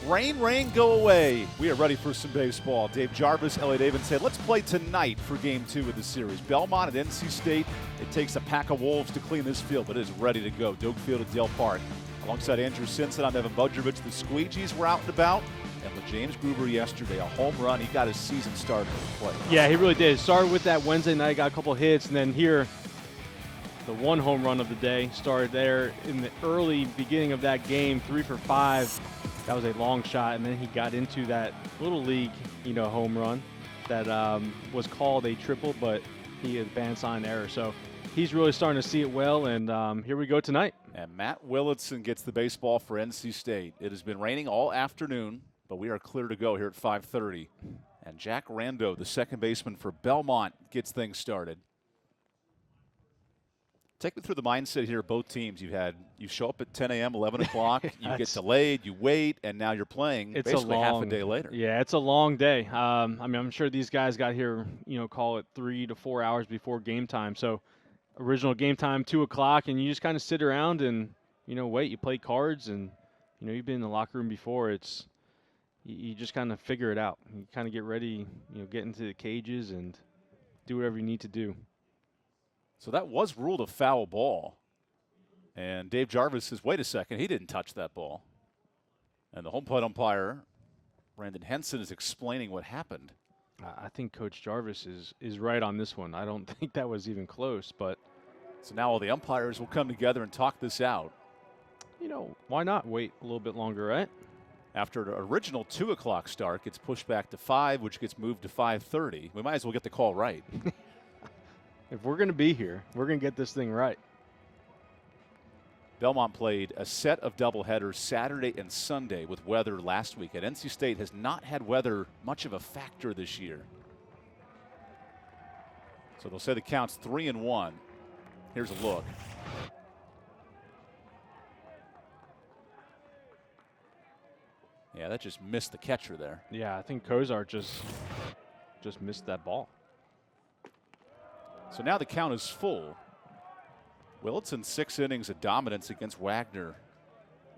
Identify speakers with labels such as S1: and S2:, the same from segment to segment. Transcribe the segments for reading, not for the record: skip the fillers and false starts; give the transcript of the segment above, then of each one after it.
S1: Rain, rain, go away. We are ready for some baseball. Dave Jarvis, Elliot Avon said, let's play tonight for Game 2 of the series. Belmont at NC State. It takes a pack of wolves to clean this field, but it is ready to go. Doak Field at Dale Park. Alongside Andrew Simpson, I'm Evan Budrovich. The Squeegees were out and about. And with James Gruber yesterday, a home run. He got his season started with play.
S2: Yeah, he really did. Started with that Wednesday night, got a couple hits, and then here, the one home run of the day started there in the early beginning of that game, 3 for 5. That was a long shot, and then he got into that little league, home run that was called a triple, but he advanced on an error. So he's really starting to see it well, and here we go tonight.
S1: And Matt Willitson gets the baseball for NC State. It has been raining all afternoon, but we are clear to go here at 5:30. And Jack Rando, the second baseman for Belmont, gets things started. Take me through the mindset here of both teams. You show up at 10 a.m., 11 o'clock, you get delayed, you wait, and now you're playing basically half a day later.
S2: Yeah, it's a long day. I'm sure these guys got here, call it 3 to 4 hours before game time. So original game time, 2 o'clock, and you just kind of sit around and, wait. You play cards, and, you've been in the locker room before. You just kind of figure it out. You kind of get ready, get into the cages and do whatever you need to do.
S1: So that was ruled a foul ball. And Dave Jarvis says, wait a second, he didn't touch that ball. And the home plate umpire, Brandon Henson, is explaining what happened.
S2: I think Coach Jarvis is right on this one. I don't think that was even close, but.
S1: So now all the umpires will come together and talk this out.
S2: Why not wait a little bit longer, right?
S1: After the original 2 o'clock start gets pushed back to 5, which gets moved to 5:30. We might as well get the call right.
S2: If we're going to be here, we're going to get this thing right.
S1: Belmont played a set of doubleheaders Saturday and Sunday with weather last week. NC State has not had weather much of a factor this year. So they'll say the count's 3-1. Here's a look. Yeah, that just missed the catcher there.
S2: Yeah, I think Kozar just missed that ball.
S1: So now the count is full. Willitson 6 innings of dominance against Wagner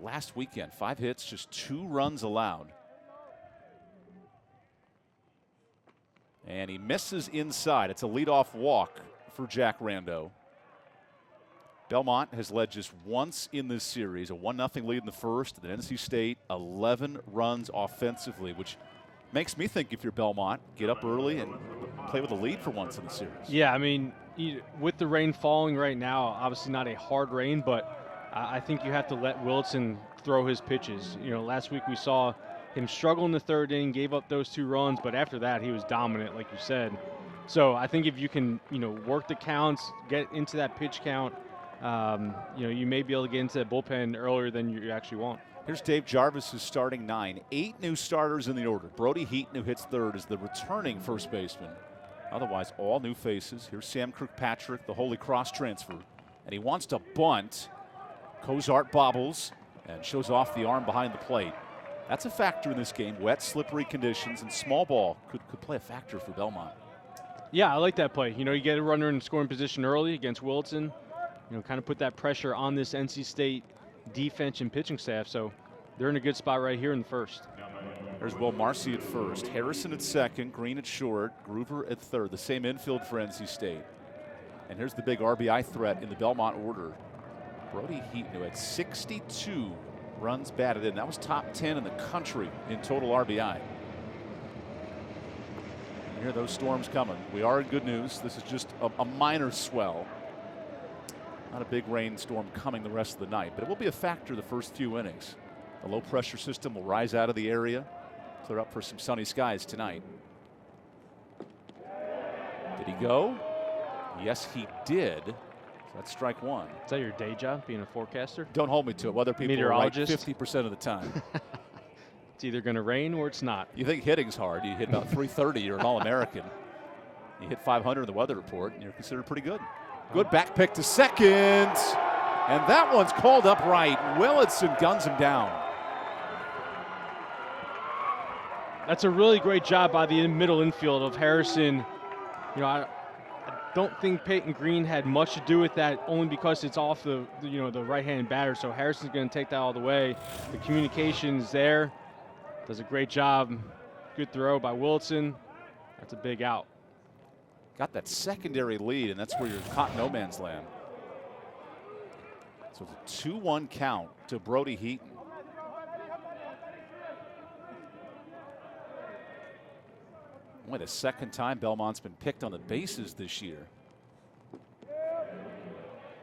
S1: last weekend. 5 hits, just 2 runs allowed. And he misses inside. It's a leadoff walk for Jack Rando. Belmont has led just once in this series, a 1-0 lead in the first. Then NC State, 11 runs offensively, which makes me think if you're Belmont, get up early and play with a lead for once in the series.
S2: Yeah, with the rain falling right now, obviously not a hard rain, but I think you have to let Willitson throw his pitches. Last week we saw him struggle in the third inning, gave up those 2 runs, but after that he was dominant, like you said. So I think if you can, work the counts, get into that pitch count, you may be able to get into that bullpen earlier than you actually want.
S1: Here's Dave Jarvis, who's starting 9. 8 new starters in the order. Brody Heaton, who hits third, is the returning first baseman. Otherwise, all new faces. Here's Sam Kirkpatrick, the Holy Cross transfer. And he wants to bunt. Kozart bobbles and shows off the arm behind the plate. That's a factor in this game. Wet, slippery conditions, and small ball could play a factor for Belmont.
S2: Yeah, I like that play. You get a runner in scoring position early against Willitson. Kind of put that pressure on this NC State defense and pitching staff, so they're in a good spot right here in the first.
S1: There's Will Marcy at first, Harrison at second, Green at short, Gruber at third, the same infield for NC State. And here's the big RBI threat in the Belmont order. Brody Heaton, who had 62 runs batted in. That was top 10 in the country in total RBI. You hear those storms coming. We are in good news. This is just a minor swell. Not a big rainstorm coming the rest of the night, but it will be a factor the first few innings. The low pressure system will rise out of the area, clear up for some sunny skies tonight. Did he go? Yes, he did. So that's strike 1.
S2: Is that your day job, being a forecaster?
S1: Don't hold me to it. Other people are right 50% of the time.
S2: It's either going to rain or it's not.
S1: You think hitting's hard. You hit about 330, you're an All-American. You hit 500 in the weather report, and you're considered pretty good. Good back pick to second. And that one's called up right. Willitson guns him down.
S2: That's a really great job by the middle infield of Harrison. I don't think Peyton Green had much to do with that, only because it's off the right-hand batter. So Harrison's going to take that all the way. The communication's there. Does a great job. Good throw by Wilson. That's a big out.
S1: Got that secondary lead, and that's where you're caught no man's land. So it's a 2-1 count to Brody Heaton. Only the second time Belmont's been picked on the bases this year.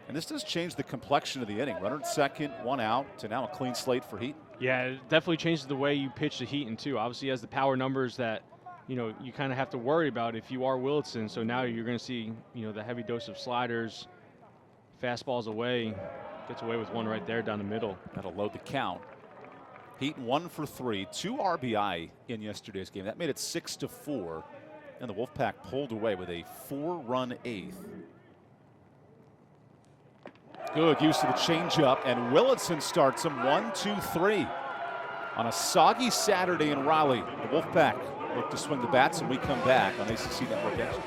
S1: And this does change the complexion of the inning. Runner at second, 1 out, to now a clean slate for Heaton.
S2: Yeah, it definitely changes the way you pitch to Heaton too. Obviously, he has the power numbers that you kind of have to worry about if you are Wilson. So now you're going to see the heavy dose of sliders, fastballs away. Gets away with one right there down the middle.
S1: That'll load the count. Heaton 1 for 3, 2 RBI in yesterday's game. That made it 6-4, and the Wolfpack pulled away with a 4-run eighth. Good use of the changeup, and Willitson starts him 1-2-3 on a soggy Saturday in Raleigh. The Wolfpack look to swing the bats, and we come back on ACC Network Extra.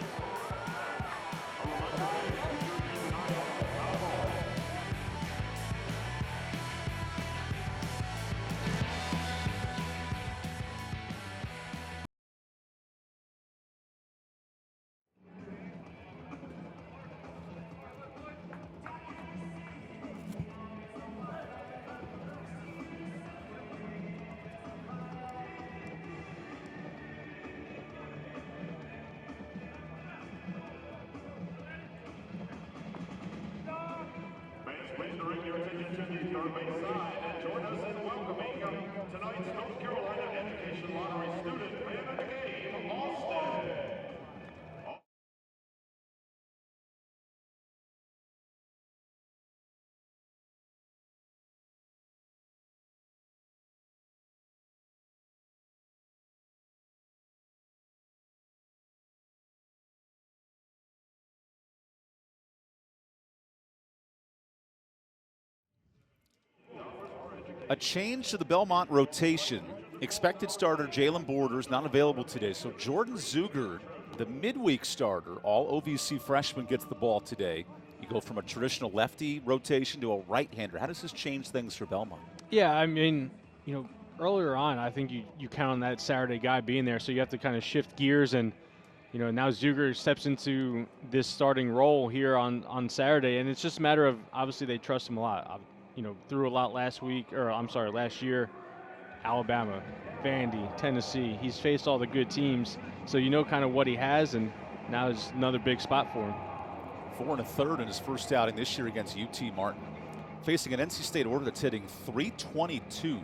S1: A change to the Belmont rotation. Expected starter Jalen Borders not available today. So Jordan Zuger, the midweek starter, all OVC freshman, gets the ball today. You go from a traditional lefty rotation to a right-hander. How does this change things for Belmont?
S2: Yeah, I mean, earlier on, I think you count on that Saturday guy being there, so you have to kind of shift gears, and now Zuger steps into this starting role here on Saturday, and it's just a matter of, obviously they trust him a lot. Threw a lot last year. Alabama, Vandy, Tennessee. He's faced all the good teams, so kind of what he has, and now is another big spot for him.
S1: 4 1/3 in his first outing this year against UT Martin. Facing an NC State order that's hitting .322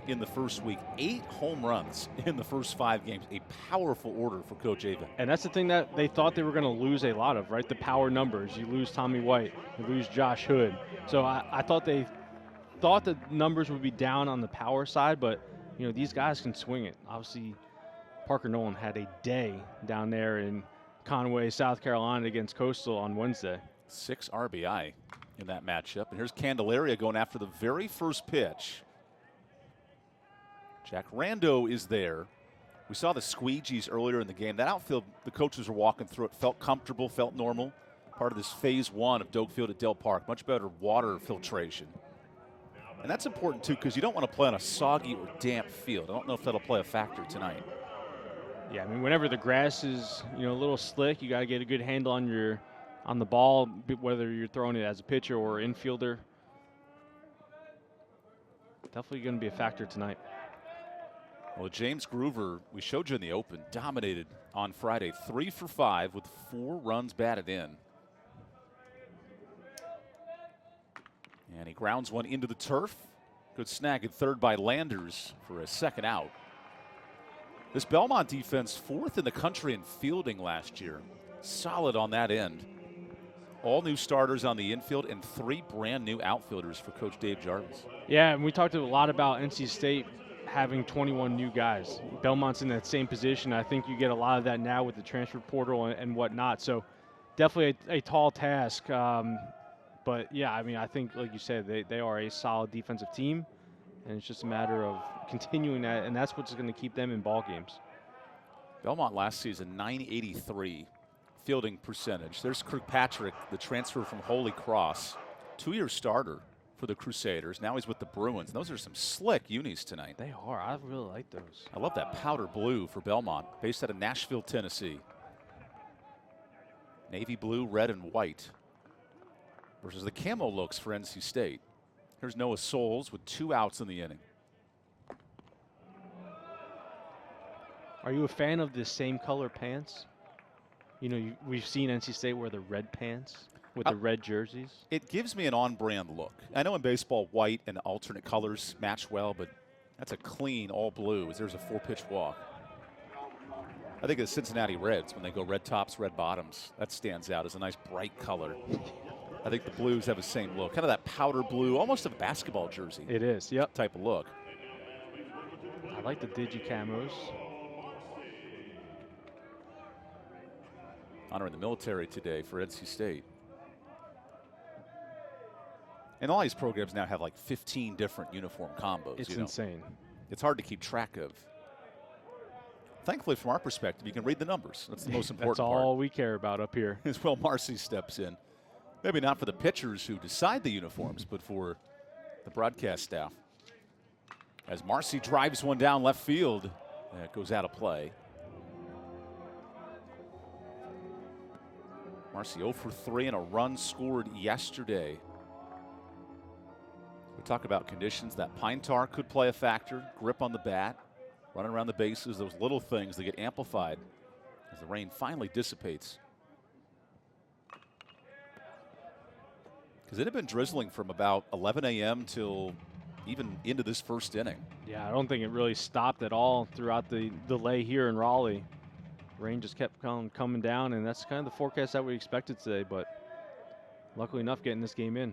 S1: in the first week. 8 home runs in the first 5 games. A powerful order for Coach Avon.
S2: And that's the thing that they thought they were going to lose a lot of, right? The power numbers. You lose Tommy White, you lose Josh Hood. So I thought they thought the numbers would be down on the power side, but these guys can swing it. Obviously, Parker Nolan had a day down there in Conway, South Carolina against Coastal on Wednesday.
S1: 6 RBI in that matchup. And here's Candelaria going after the very first pitch. Jack Rando is there. We saw the squeegees earlier in the game. That outfield, the coaches were walking through it, felt comfortable, felt normal. Part of this phase 1 of Doak Field at Dale Park. Much better water filtration. And that's important, too, because you don't want to play on a soggy or damp field. I don't know if that'll play a factor tonight.
S2: Yeah, I mean, whenever the grass is, a little slick, you got to get a good handle on the ball, whether you're throwing it as a pitcher or infielder. Definitely going to be a factor tonight.
S1: Well, James Groover, we showed you in the open, dominated on Friday. 3 for 5 with 4 runs batted in. And he grounds one into the turf. Good snag at third by Landers for a second out. This Belmont defense, 4th in the country in fielding last year. Solid on that end. All new starters on the infield and 3 brand new outfielders for Coach Dave Jarvis.
S2: Yeah, and we talked a lot about NC State having 21 new guys. Belmont's in that same position. I think you get a lot of that now with the transfer portal and whatnot. So definitely a tall task. But, yeah, I mean, I think, like you said, they are a solid defensive team, and it's just a matter of continuing that, and that's what's going to keep them in ball games.
S1: Belmont last season, .983 fielding percentage. There's Kirkpatrick, the transfer from Holy Cross, 2-year starter for the Crusaders. Now he's with the Bruins. Those are some slick unis tonight.
S2: They are. I really like those.
S1: I love that powder blue for Belmont, based out of Nashville, Tennessee. Navy blue, red, and white versus the camo looks for NC State. Here's Noah Souls with 2 outs in the inning.
S2: Are you a fan of the same color pants? You know, we've seen NC State wear the red pants with the red jerseys.
S1: It gives me an on-brand look. I know in baseball, white and alternate colors match well, but that's a clean all blue as there's a 4-pitch walk. I think of the Cincinnati Reds when they go red tops, red bottoms. That stands out as a nice bright color. I think the Blues have the same look, kind of that powder blue, almost a basketball jersey.
S2: It is, yep.
S1: Type of look.
S2: I like the digi-camos.
S1: Honoring the military today for NC State. And all these programs now have like 15 different uniform combos.
S2: It's insane.
S1: It's hard to keep track of. Thankfully, from our perspective, you can read the numbers. That's the most important part.
S2: That's all we care about up here.
S1: As Will Marcy steps in. Maybe not for the pitchers who decide the uniforms, but for the broadcast staff. As Marcy drives one down left field, it goes out of play. Marcy 0 for 3 and a run scored yesterday. We talk about conditions. That pine tar could play a factor. Grip on the bat, running around the bases, those little things that get amplified as the rain finally dissipates. Because it had been drizzling from about 11 a.m. till even into this first inning.
S2: Yeah, I don't think it really stopped at all throughout the delay here in Raleigh. Rain just kept coming down, and that's kind of the forecast that we expected today, but luckily enough getting this game in.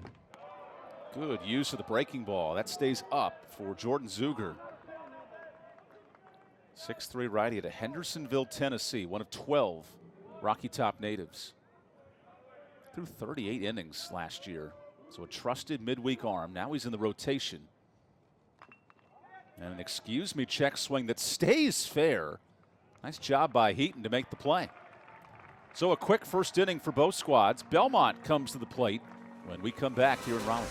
S1: Good use of the breaking ball. That stays up for Jordan Zuger. 6'3" righty out of Hendersonville, Tennessee, one of 12 Rocky Top natives. Threw 38 innings last year, so a trusted midweek arm. Now he's in the rotation. And an excuse me check swing that stays fair. Nice job by Heaton to make the play. So a quick first inning for both squads. Belmont comes to the plate when we come back here in Raleigh.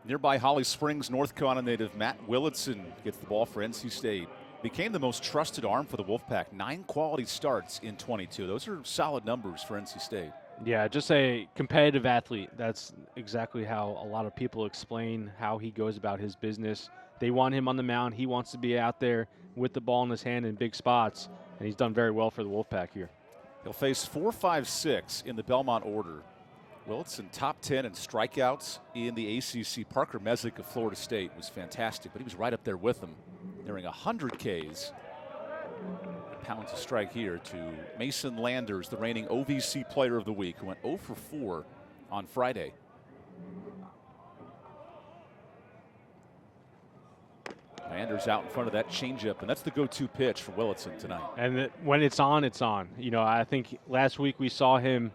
S1: Nearby Holly Springs, North Carolina native Matt Willitson gets the ball for NC State. Became the most trusted arm for the Wolfpack. 9 quality starts in 22. Those are solid numbers for NC State.
S2: Yeah, just a competitive athlete. That's exactly how a lot of people explain how he goes about his business. They want him on the mound. He wants to be out there with the ball in his hand in big spots, and he's done very well for the Wolfpack here.
S1: He'll face 4, 5, 6 in the Belmont order. Willitson top 10 in strikeouts in the ACC. Parker Messick of Florida State was fantastic, but he was right up there with them, nearing 100 Ks. Pounds a strike here to Mason Landers, the reigning OVC Player of the Week, who went 0 for 4 on Friday. Anders out in front of that changeup, and that's the go-to pitch for Willitson tonight.
S2: And when it's on, it's on. You know, I think last week we saw him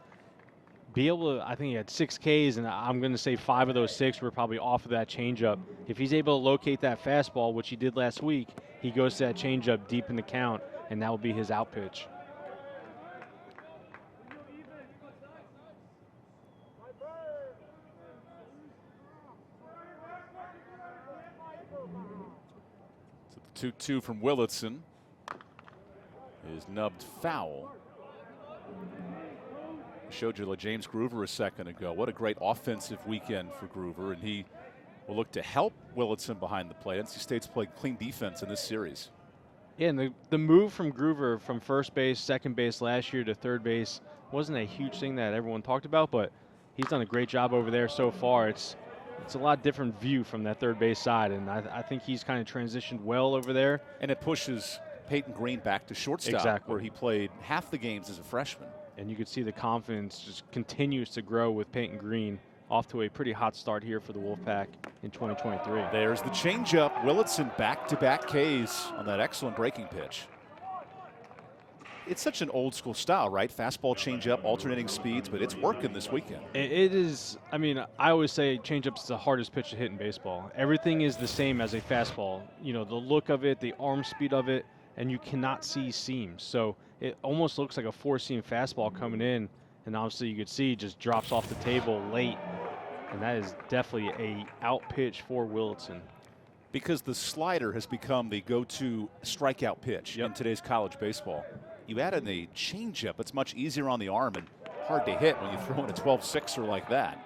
S2: be able to, I think he had 6 Ks, and I'm going to say 5 of those 6 were probably off of that changeup. If he's able to locate that fastball, which he did last week, he goes to that changeup deep in the count, and that will be his out pitch.
S1: So the 2-2 from Willitson is nubbed foul. I showed you James Groover a second ago. What a great offensive weekend for Groover, and he will look to help Willitson behind the plate. NC State's played clean defense in this series.
S2: Yeah, and the move from Groover from first base, second base last year to third base wasn't a huge thing that everyone talked about, but he's done a great job over there so far. It's a lot different view from that third base side, and I think he's kind of transitioned well over there.
S1: And it pushes Peyton Green back to shortstop,
S2: exactly,
S1: where he played half the games as a freshman.
S2: And you could see the confidence just continues to grow with Peyton Green, off to a pretty hot start here for the Wolfpack in 2023.
S1: There's the changeup. Willitson back-to-back Ks on that excellent breaking pitch. It's such an old school style, right? Fastball, changeup, alternating speeds, but it's working this weekend.
S2: It is. I mean, I always say changeup is the hardest pitch to hit in baseball. Everything is the same as a fastball. You know, the look of it, the arm speed of it, and you cannot see seams. So it almost looks like a 4-seam fastball coming in, and obviously you could see just drops off the table late, and that is definitely a out pitch for Willitson.
S1: Because the slider has become the go-to strikeout pitch in today's college baseball. You add in the changeup, it's much easier on the arm and hard to hit when you throw in a 12-6er like that.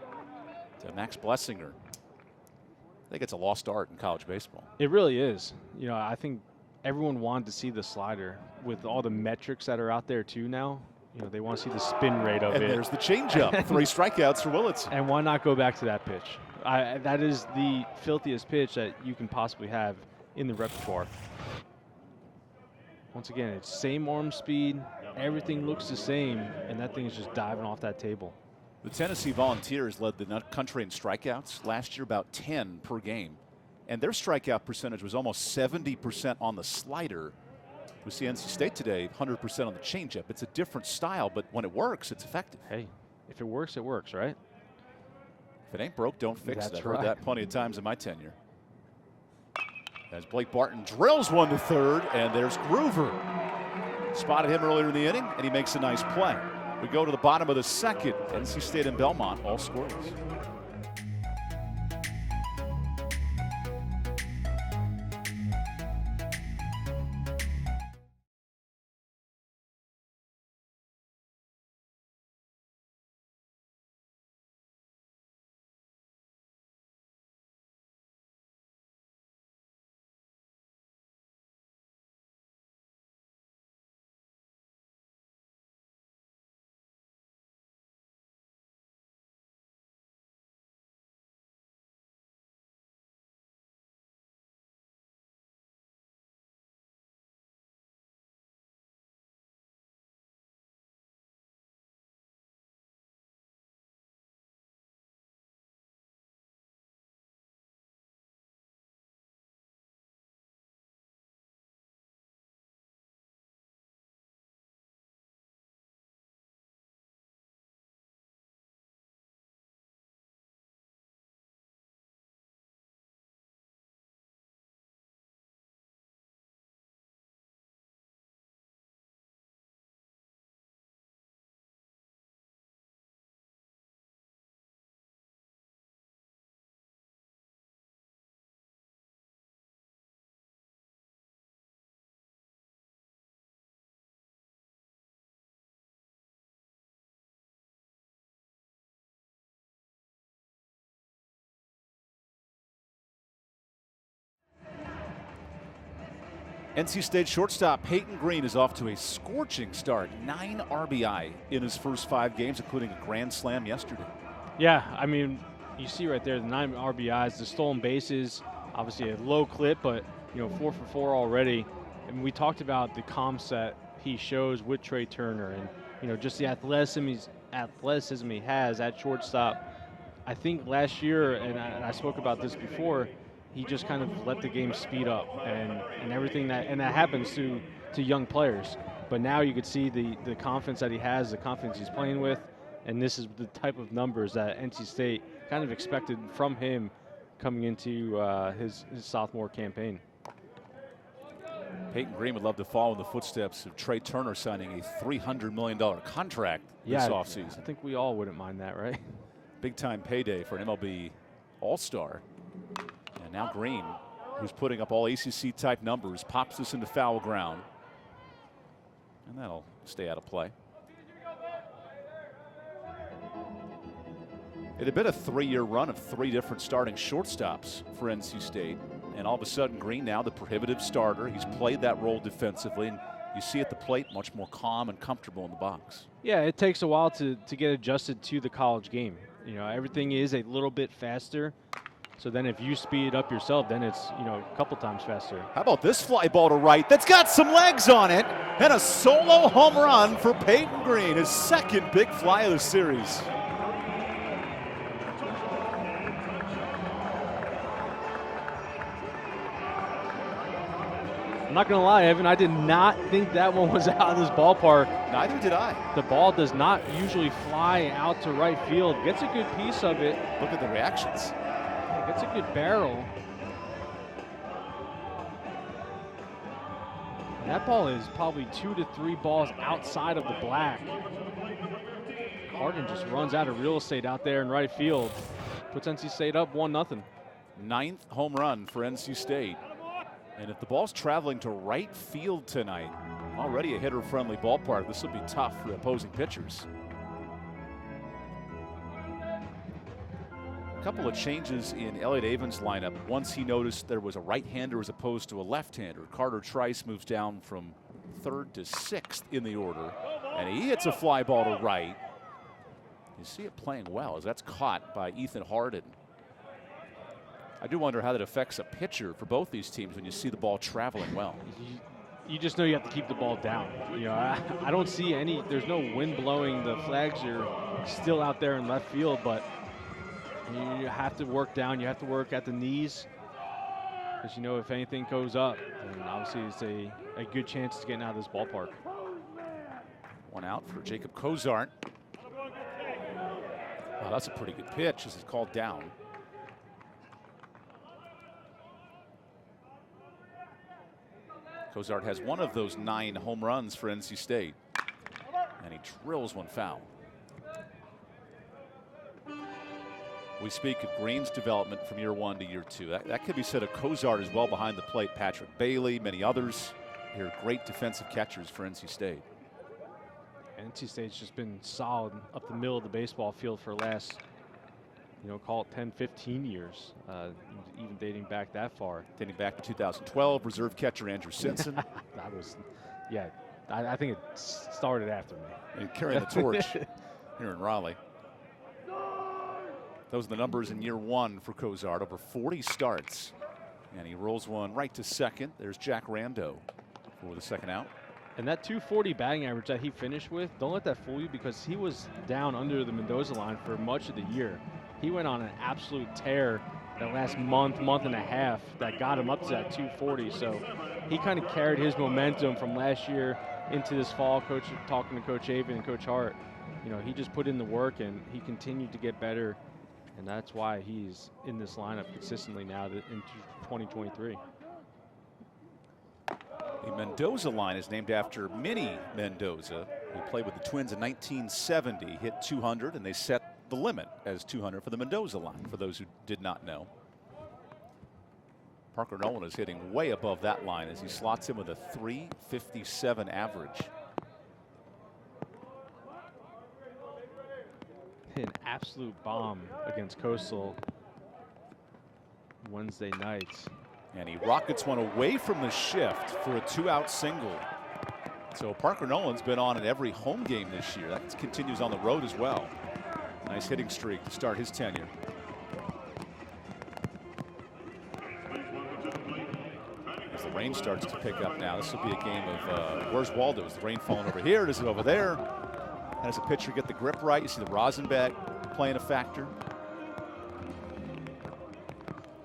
S1: To Max Blessinger. I think it's a lost art in college baseball.
S2: It really is. You know, I think everyone wanted to see the slider with all the metrics that are out there too now. You know, they want to see the spin rate of it.
S1: And there's the changeup. 3 strikeouts for Willitson.
S2: And why not go back to that pitch? That is the filthiest pitch that you can possibly have in the repertoire. Once again, it's same arm speed. Everything looks the same, and that thing is just diving off that table.
S1: The Tennessee Volunteers led the country in strikeouts last year, about 10 per game. And their strikeout percentage was almost 70% on the slider. We see NC State today, 100% on the changeup. It's a different style, but when it works, it's effective.
S2: Hey, if it works, right?
S1: If it ain't broke, don't fix it. I've heard
S2: right.
S1: that plenty of times in my tenure. As Blake Barton drills one to third, and there's Groover. Spotted him earlier in the inning, and he makes a nice play. We go to the bottom of the second. NC State and Belmont all scoreless. NC State shortstop Peyton Green is off to a scorching start. 9 RBI in his first 5 games, including a grand slam yesterday.
S2: Yeah, I mean, you see right there the 9 RBIs, the stolen bases, obviously a low clip, but 4 for 4 already. And we talked about the comps that he shows with Trey Turner, and just the athleticism he has at shortstop. I think last year, and I spoke about this before, he just kind of let the game speed up, and everything that happens to young players. But now you could see the confidence that he has, the confidence he's playing with, and this is the type of numbers that NC State kind of expected from him coming into his sophomore campaign.
S1: Peyton Green would love to follow in the footsteps of Trey Turner signing a $300 million contract this offseason.
S2: I think we all wouldn't mind that, right?
S1: Big time payday for an MLB All-Star. And now Green, who's putting up all ACC type numbers, pops this into foul ground. And that'll stay out of play. It had been a 3-year run of 3 different starting shortstops for NC State. And all of a sudden, Green now the prohibitive starter. He's played that role defensively, and you see at the plate much more calm and comfortable in the box.
S2: Yeah, it takes a while to get adjusted to the college game. You know, everything is a little bit faster. So then if you speed it up yourself, then it's, you know, a couple times faster.
S1: How about this fly ball to right that's got some legs on it, and a solo home run for Peyton Green, his second big fly of the series.
S2: I'm not going to lie, Evan, I did not think that one was out of this ballpark.
S1: Neither did I.
S2: The ball does not usually fly out to right field. Gets a good piece of it.
S1: Look at the reactions.
S2: Yeah, gets a good barrel. And that ball is probably 2 to 3 balls outside of the black. Harden just runs out of real estate out there in right field. Puts NC State up 1-0.
S1: 9th home run for NC State. And if the ball's traveling to right field tonight, already a hitter-friendly ballpark, this will be tough for the opposing pitchers. A couple of changes in Elliott Avon's lineup. Once he noticed there was a right-hander as opposed to a left-hander. Carter Trice moves down from 3rd to 6th in the order, and he hits a fly ball to right. You see it playing well as that's caught by Ethan Harden. I do wonder how that affects a pitcher for both these teams when you see the ball traveling well.
S2: You just know you have to keep the ball down. You know, I don't see any, there's no wind blowing. The flags are still out there in left field, but you have to work down. You have to work at the knees because, you know, if anything goes up, then obviously it's a good chance to get out of this ballpark.
S1: One out for Jacob Cozart. Oh, that's a pretty good pitch as it's called down. Cozart has one of those 9 home runs for NC State, and he drills one foul. We speak of Green's development from year 1 to year 2. That could be said of Cozart as well behind the plate. Patrick Bailey, many others. Here, great defensive catchers for NC State.
S2: NC State's just been solid up the middle of the baseball field for the last, you know, call it 10, 15 years, even dating back that far.
S1: Dating back to 2012, reserve catcher Andrew Simpson.
S2: That was, yeah, I think it started after me.
S1: And carrying the torch here in Raleigh. Those are the numbers in year 1 for Cozart, over 40 starts. And he rolls one right to second. There's Jack Rando for the second out.
S2: And that 240 batting average that he finished with, don't let that fool you, because he was down under the Mendoza line for much of the year. He went on an absolute tear that last month and a half that got him up to that 240. So he kind of carried his momentum from last year into this fall. Coach, talking to Coach Avon and Coach Hart, you know, he just put in the work and he continued to get better. And that's why he's in this lineup consistently now into 2023.
S1: The Mendoza line is named after Minnie Mendoza, who played with the Twins in 1970, hit 200, and they set the limit as 200 for the Mendoza line, for those who did not know. Parker Nolan is hitting way above that line as he slots in with a .357 average.
S2: Hit an absolute bomb against Coastal Wednesday night.
S1: And he rockets one away from the shift for a 2-out single. So Parker Nolan's been on in every home game this year. That continues on the road as well. Nice hitting streak to start his tenure. As the rain starts to pick up now, this will be a game of where's Waldo? Is the rain falling over here? Is it over there? How does the pitcher get the grip right? You see the rosin bag playing a factor.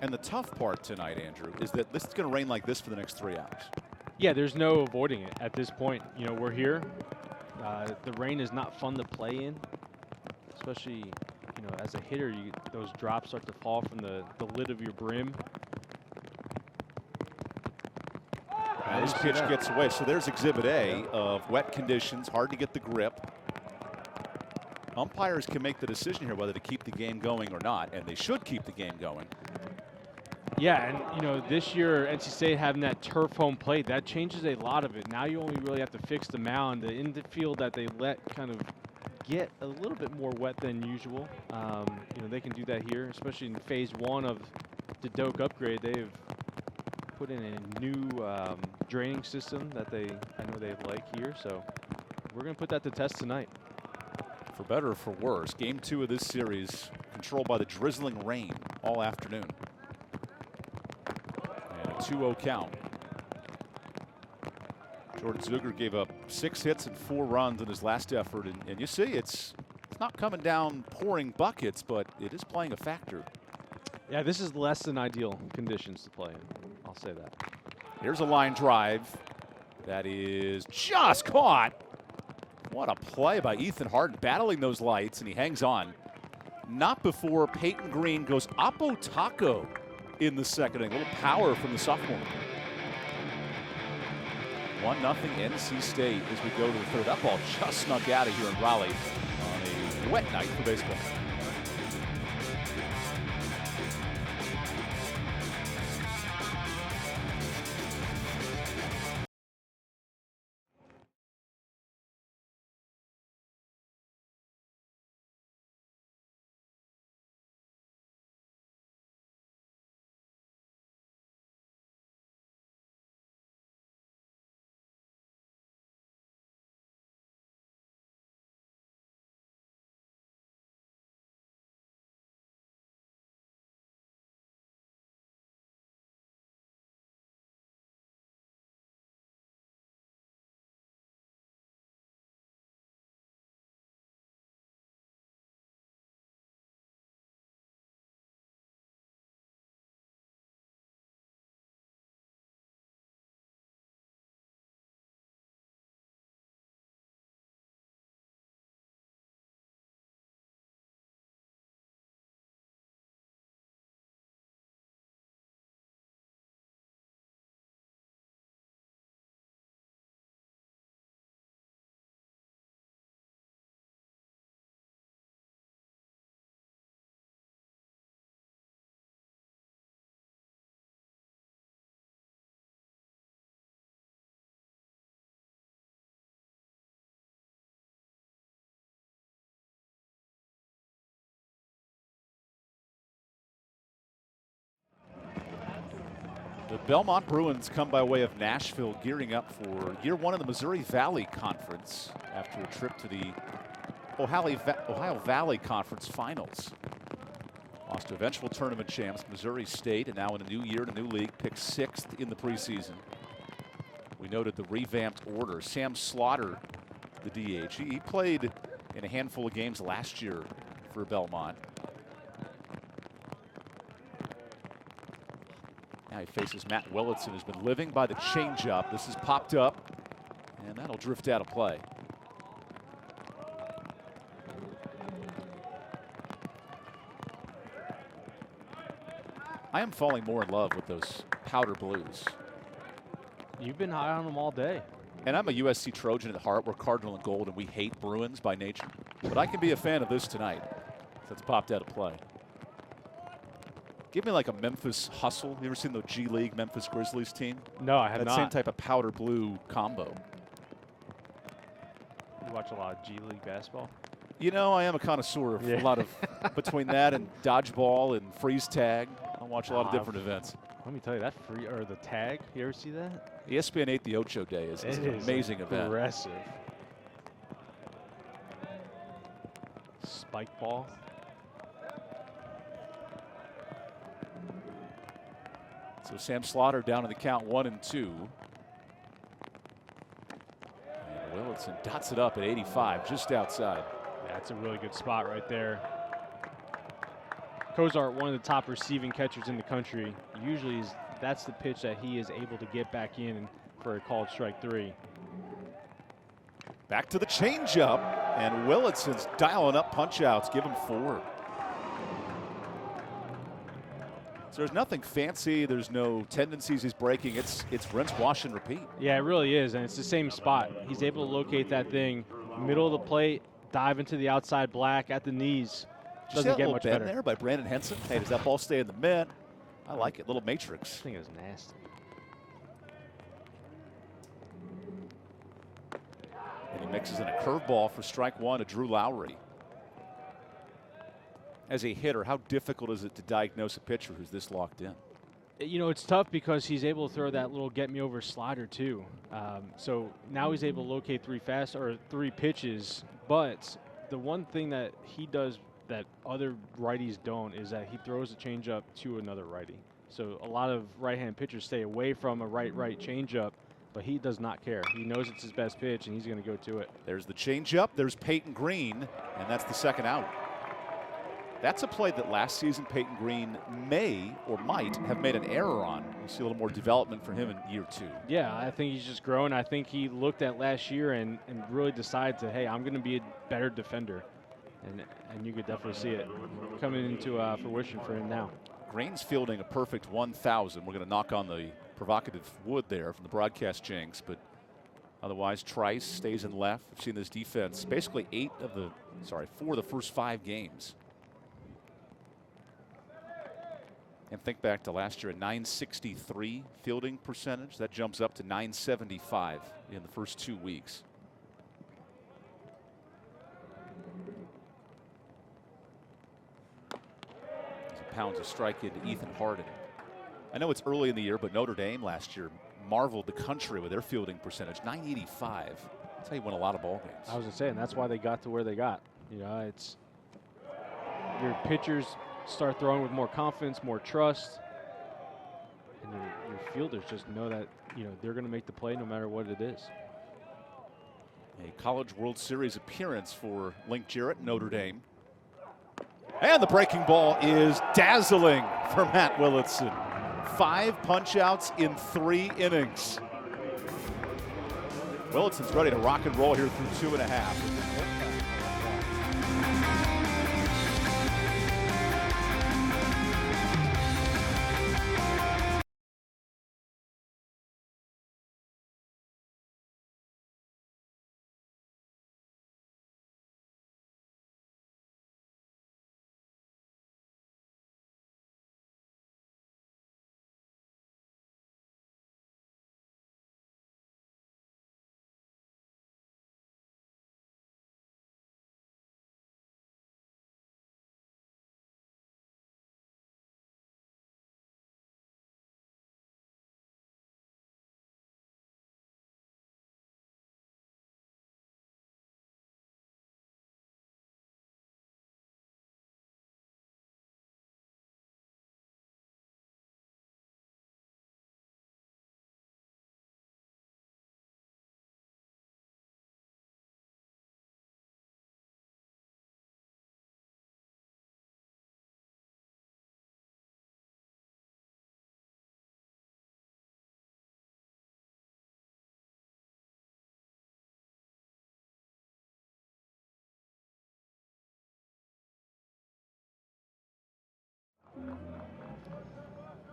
S1: And the tough part tonight, Andrew, is that this is going to rain like this for the next 3 hours.
S2: Yeah, there's no avoiding it at this point. You know, we're here. The rain is not fun to play in, especially, you know, as a hitter, those drops start to fall from the lid of your brim.
S1: Now this pitch gets away. So there's exhibit A of wet conditions, hard to get the grip. Umpires can make the decision here whether to keep the game going or not, and they should keep the game going.
S2: Yeah, and you know, this year NC State having that turf home plate, that changes a lot of it. Now you only really have to fix the mound. The infield that they let kind of get a little bit more wet than usual. You know, they can do that here, especially in phase 1 of the Doak upgrade. They've put in a new draining system that I know they like here. So we're going to put that to test tonight.
S1: For better or for worse, game 2 of this series controlled by the drizzling rain all afternoon. And a 2-0 count. Jordan Zuger gave up 6 hits and 4 runs in his last effort. And you see, it's not coming down pouring buckets, but it is playing a factor.
S2: Yeah, this is less than ideal conditions to play in. I'll say that.
S1: Here's a line drive that is just caught. What a play by Ethan Hart, battling those lights, and he hangs on. Not before Peyton Green goes oppo taco in the second inning. A little power from the sophomore. 1-0 NC State as we go to the third. That ball just snuck out of here in Raleigh on a wet night for baseball. The Belmont Bruins come by way of Nashville, gearing up for year 1 of the Missouri Valley Conference after a trip to the Ohio Valley Conference Finals. Lost to eventual tournament champs Missouri State, and now in a new year and a new league, picked 6th in the preseason. We noted the revamped order. Sam Slaughter, the DH. He played in a handful of games last year for Belmont. Now he faces Matt Willitson, who's been living by the changeup. This is popped up, and that'll drift out of play. I am falling more in love with those powder blues.
S2: You've been high on them all day.
S1: And I'm a USC Trojan at heart. We're Cardinal and Gold, and we hate Bruins by nature. But I can be a fan of this tonight. So it's popped out of play. Give me like a Memphis Hustle. You ever seen the G League Memphis Grizzlies team?
S2: No, I have not.
S1: That same type of powder blue combo.
S2: You watch a lot of G League basketball?
S1: You know, I am a connoisseur of a lot of between that and dodgeball and freeze tag. I watch a lot of different events.
S2: Let me tell you, that the tag, you ever see that?
S1: ESPN 8 the Ocho Day is an amazing event.
S2: Aggressive. Spike ball.
S1: So Sam Slaughter down in the count 1-2. And Willitson dots it up at 85, just outside.
S2: Yeah, that's a really good spot right there. Cozart, one of the top receiving catchers in the country, usually that's the pitch that he is able to get back in for a called strike 3.
S1: Back to the changeup, and Willison's dialing up punch-outs. Give him 4. So there's nothing fancy. There's no tendencies he's breaking. It's rinse, wash, and repeat.
S2: Yeah, it really is, and it's the same spot. He's able to locate that thing, middle of the plate, dive into the outside black at the knees. Doesn't get much better.
S1: There by Brandon Henson. Hey, does that ball stay in the mitt? I like it. Little matrix.
S2: This thing is nasty.
S1: And he mixes in a curveball for strike 1 to Drew Lowry. As a hitter, how difficult is it to diagnose a pitcher who's this locked in?
S2: You know, it's tough because he's able to throw that little get-me-over slider too. So now he's able to locate 3 pitches. But the one thing that he does that other righties don't is that he throws a changeup to another righty. So a lot of right-hand pitchers stay away from a right changeup, but he does not care. He knows it's his best pitch, and he's going to go to it.
S1: There's the changeup. There's Peyton Green, and that's the second out. That's a play that last season Peyton Green may or might have made an error on. We'll see a little more development from him in year 2.
S2: Yeah, I think he's just grown. I think he looked at last year and really decided to, hey, I'm going to be a better defender. And you could definitely see it coming into fruition for him now.
S1: Green's fielding a perfect 1,000. We're going to knock on the provocative wood there from the broadcast jinx, but otherwise Trice stays in left. We've seen this defense basically 4 of the first 5 games. And think back to last year, a 963 fielding percentage. That jumps up to 975 in the first 2 weeks. As he pounds a strike into Ethan Harden. I know it's early in the year, but Notre Dame last year marveled the country with their fielding percentage, 985. That's how you win a lot of ball games.
S2: I was going to say, and that's why they got to where they got. You know, it's your pitchers start throwing with more confidence, more trust, and your fielders just know that, you know, they're going to make the play no matter what it is.
S1: A College World Series appearance for Link Jarrett, Notre Dame. And the breaking ball is dazzling for Matt Willitson. 5 punch-outs in 3 innings. Willitson's ready to rock and roll here through 2.5.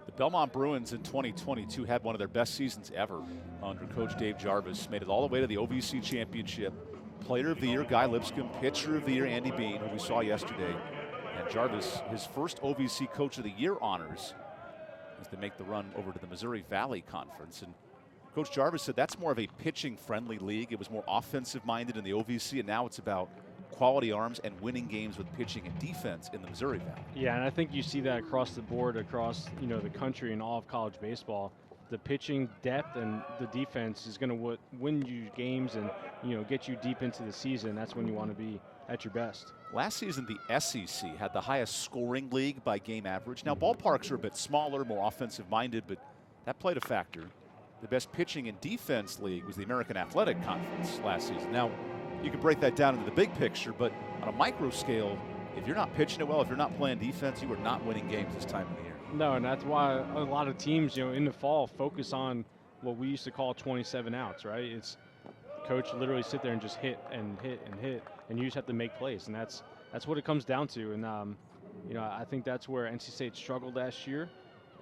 S1: The Belmont Bruins in 2022 had one of their best seasons ever under Coach Dave Jarvis. Made it all the way to the OVC Championship. Player of the Year, Guy Lipscomb. Pitcher of the Year, Andy Bean, who we saw yesterday. And Jarvis, his first OVC Coach of the Year honors as they make the run over to the Missouri Valley Conference. And Coach Jarvis said that's more of a pitching-friendly league. It was more offensive-minded in the OVC, and now it's about quality arms and winning games with pitching and defense in the Missouri Valley.
S2: Yeah, and I think you see that across the board, across, you know, the country and all of college baseball. The pitching depth and the defense is going to win you games and, you know, get you deep into the season. That's when you want to be at your best.
S1: Last season, the SEC had the highest scoring league by game average. Now, ballparks are a bit smaller, more offensive-minded, but that played a factor. The best pitching and defense league was the American Athletic Conference last season. Now, you can break that down into the big picture, but on a micro scale, If you're not pitching it well, if you're not playing defense, you are not winning games this time of the year.
S2: No, and that's why a lot of teams, in the fall focus on what we used to call 27 outs, right? It's the coach literally sit there and just hit and hit and hit, and you just have to make plays, and that's what it comes down to. And I think that's where NC State struggled last year,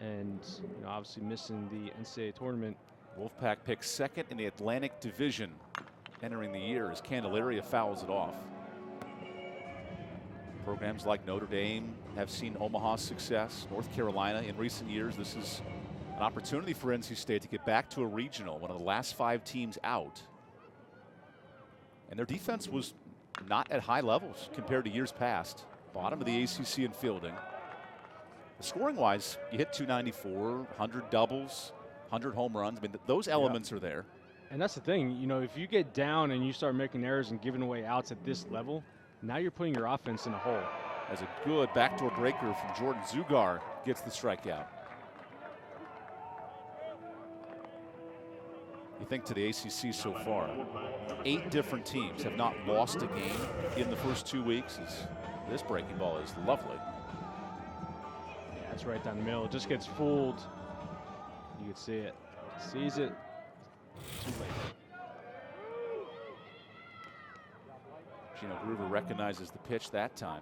S2: and obviously missing the NCAA tournament.
S1: Wolfpack picks second in the Atlantic Division entering the year as Candelaria fouls it off. Programs like Notre Dame have seen Omaha's success. North Carolina in recent years. This is an opportunity for NC State to get back to a regional, one of the last 5 teams out. And their defense was not at high levels compared to years past. Bottom of the ACC in fielding. Scoring-wise, you hit 294, 100 doubles, 100 home runs. I mean, those elements are there.
S2: And that's the thing, if you get down and you start making errors and giving away outs at this level, now you're putting your offense in a hole.
S1: As a good backdoor breaker from Jordan Zugar gets the strikeout. You think to the ACC so far, 8 different teams have not lost a game in the first 2 weeks. This breaking ball is lovely.
S2: Yeah, it's right down the middle. It just gets fooled. You can see it. Sees it. Too late.
S1: Gino Groover recognizes the pitch that time.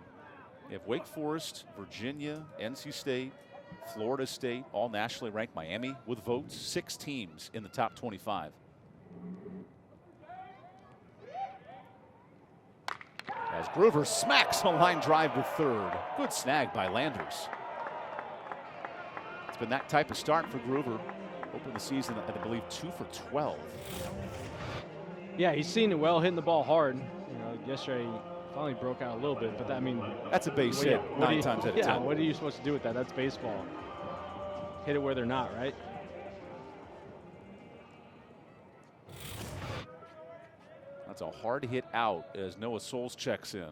S1: You have Wake Forest, Virginia, NC State, Florida State, all nationally ranked. Miami with votes. 6 teams in the top 25. As Groover smacks a line drive to third. Good snag by Landers. It's been that type of start for Groover. Opened the season, I believe, 2 for 12.
S2: Yeah, he's seen it well, hitting the ball hard. Yesterday he finally broke out a little bit, but
S1: that's a base hit 9 times out of 10.
S2: Yeah, what are you supposed to do with that? That's baseball. Hit it where they're not, right?
S1: That's a hard hit out as Noah Souls checks in.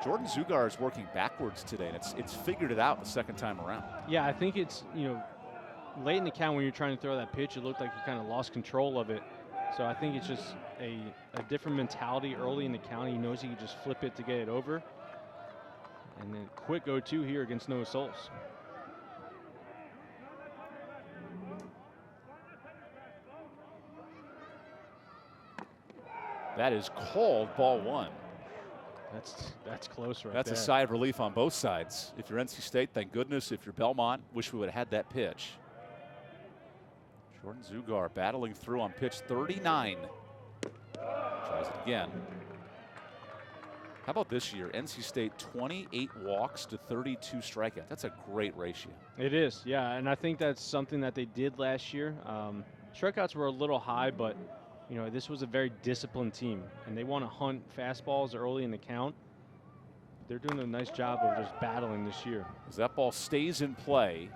S1: Jordan Zugar is working backwards today, and it's figured it out the second time around.
S2: Yeah, I think it's, late in the count when you're trying to throw that pitch, it looked like you kind of lost control of it. So I think it's just a different mentality early in the count. He knows he can just flip it to get it over. And then quick 0-2 here against Noah Souls.
S1: That is called ball 1.
S2: That's close right
S1: That's
S2: there.
S1: a sigh of relief on both sides. If you're NC State, thank goodness. If you're Belmont, wish we would have had that pitch. Jordan Zugar battling through on pitch 39. Tries it again. How about this year? NC State 28 walks to 32 strikeouts. That's a great ratio.
S2: It is, yeah, and I think that's something that they did last year. Strikeouts were a little high, but this was a very disciplined team, and they want to hunt fastballs early in the count. They're doing a nice job of just battling this year.
S1: As that ball stays in play,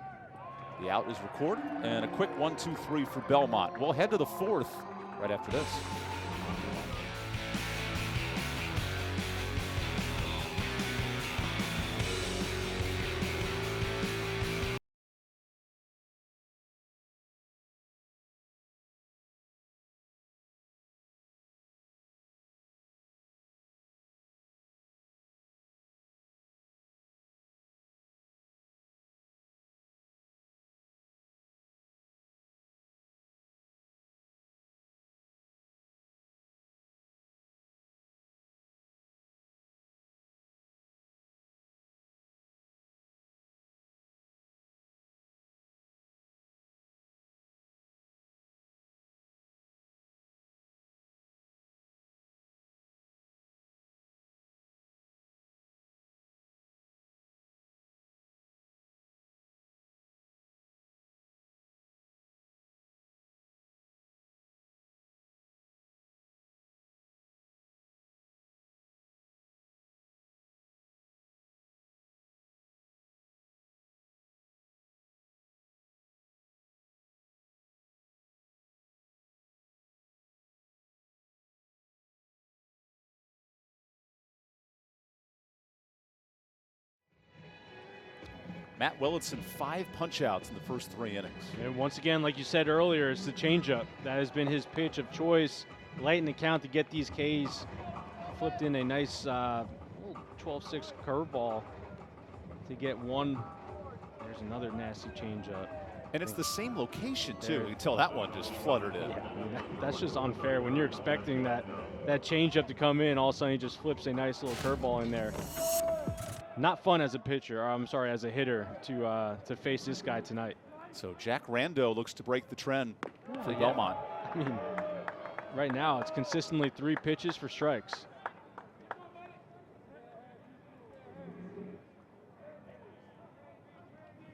S1: the out is recorded, and a quick 1-2-3 for Belmont. We'll head to the 4th right after this. Matt Willitson, 5 punch-outs in the first 3 innings.
S2: And once again, like you said earlier, it's the changeup. That has been his pitch of choice late in the count to get these Ks flipped in a nice 12-6 curveball to get one. There's another nasty changeup.
S1: And it's the same location, too. You can tell that one just fluttered in.
S2: Yeah, I mean, that's just unfair when you're expecting that changeup to come in. All of a sudden, he just flips a nice little curveball in there. Not fun as a pitcher, or I'm sorry, as a hitter to face this guy tonight.
S1: So Jack Rando looks to break the trend for
S2: Yeah.
S1: Belmont.
S2: I mean, right now it's consistently 3 pitches for strikes.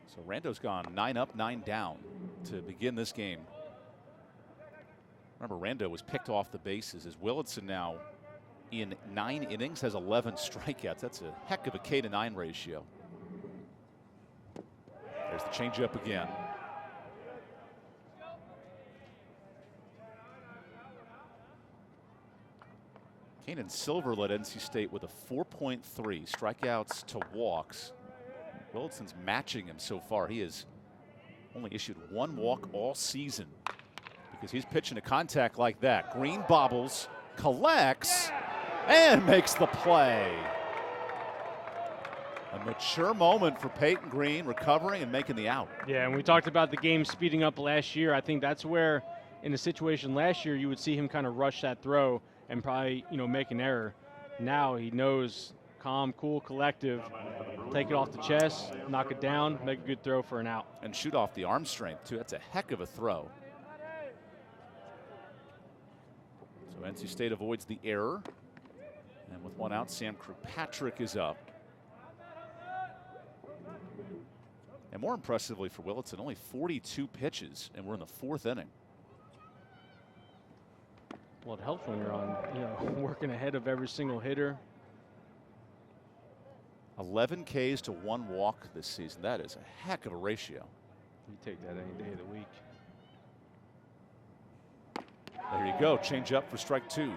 S1: So Rando's gone 9 up, 9 down to begin this game. Remember, Rando was picked off the bases as Willitson now in 9 innings has 11 strikeouts. That's a heck of a K-to-9 ratio. There's the changeup again. Kanan Silver led NC State with a 4.3 strikeouts to walks. Willitson's matching him so far. He has only issued 1 walk all season because he's pitching a contact like that. Green bobbles, collects, and makes the play. A mature moment for Peyton Green, recovering and making the out.
S2: Yeah, and we talked about the game speeding up last year. I think that's where, in a situation last year, you would see him kind of rush that throw and probably, make an error. Now he knows, calm, cool, collective, take it off the chest, knock it down, make a good throw for an out.
S1: And shoot off the arm strength, too. That's a heck of a throw. So NC State avoids the error. And with 1 out, Sam Kirkpatrick is up. And more impressively for Willitson, only 42 pitches, and we're in the 4th inning.
S2: Well, it helps when you're on, working ahead of every single hitter.
S1: 11 Ks to 1 walk this season. That is a heck of a ratio.
S2: You take that any day of the week.
S1: There you go, change up for strike 2.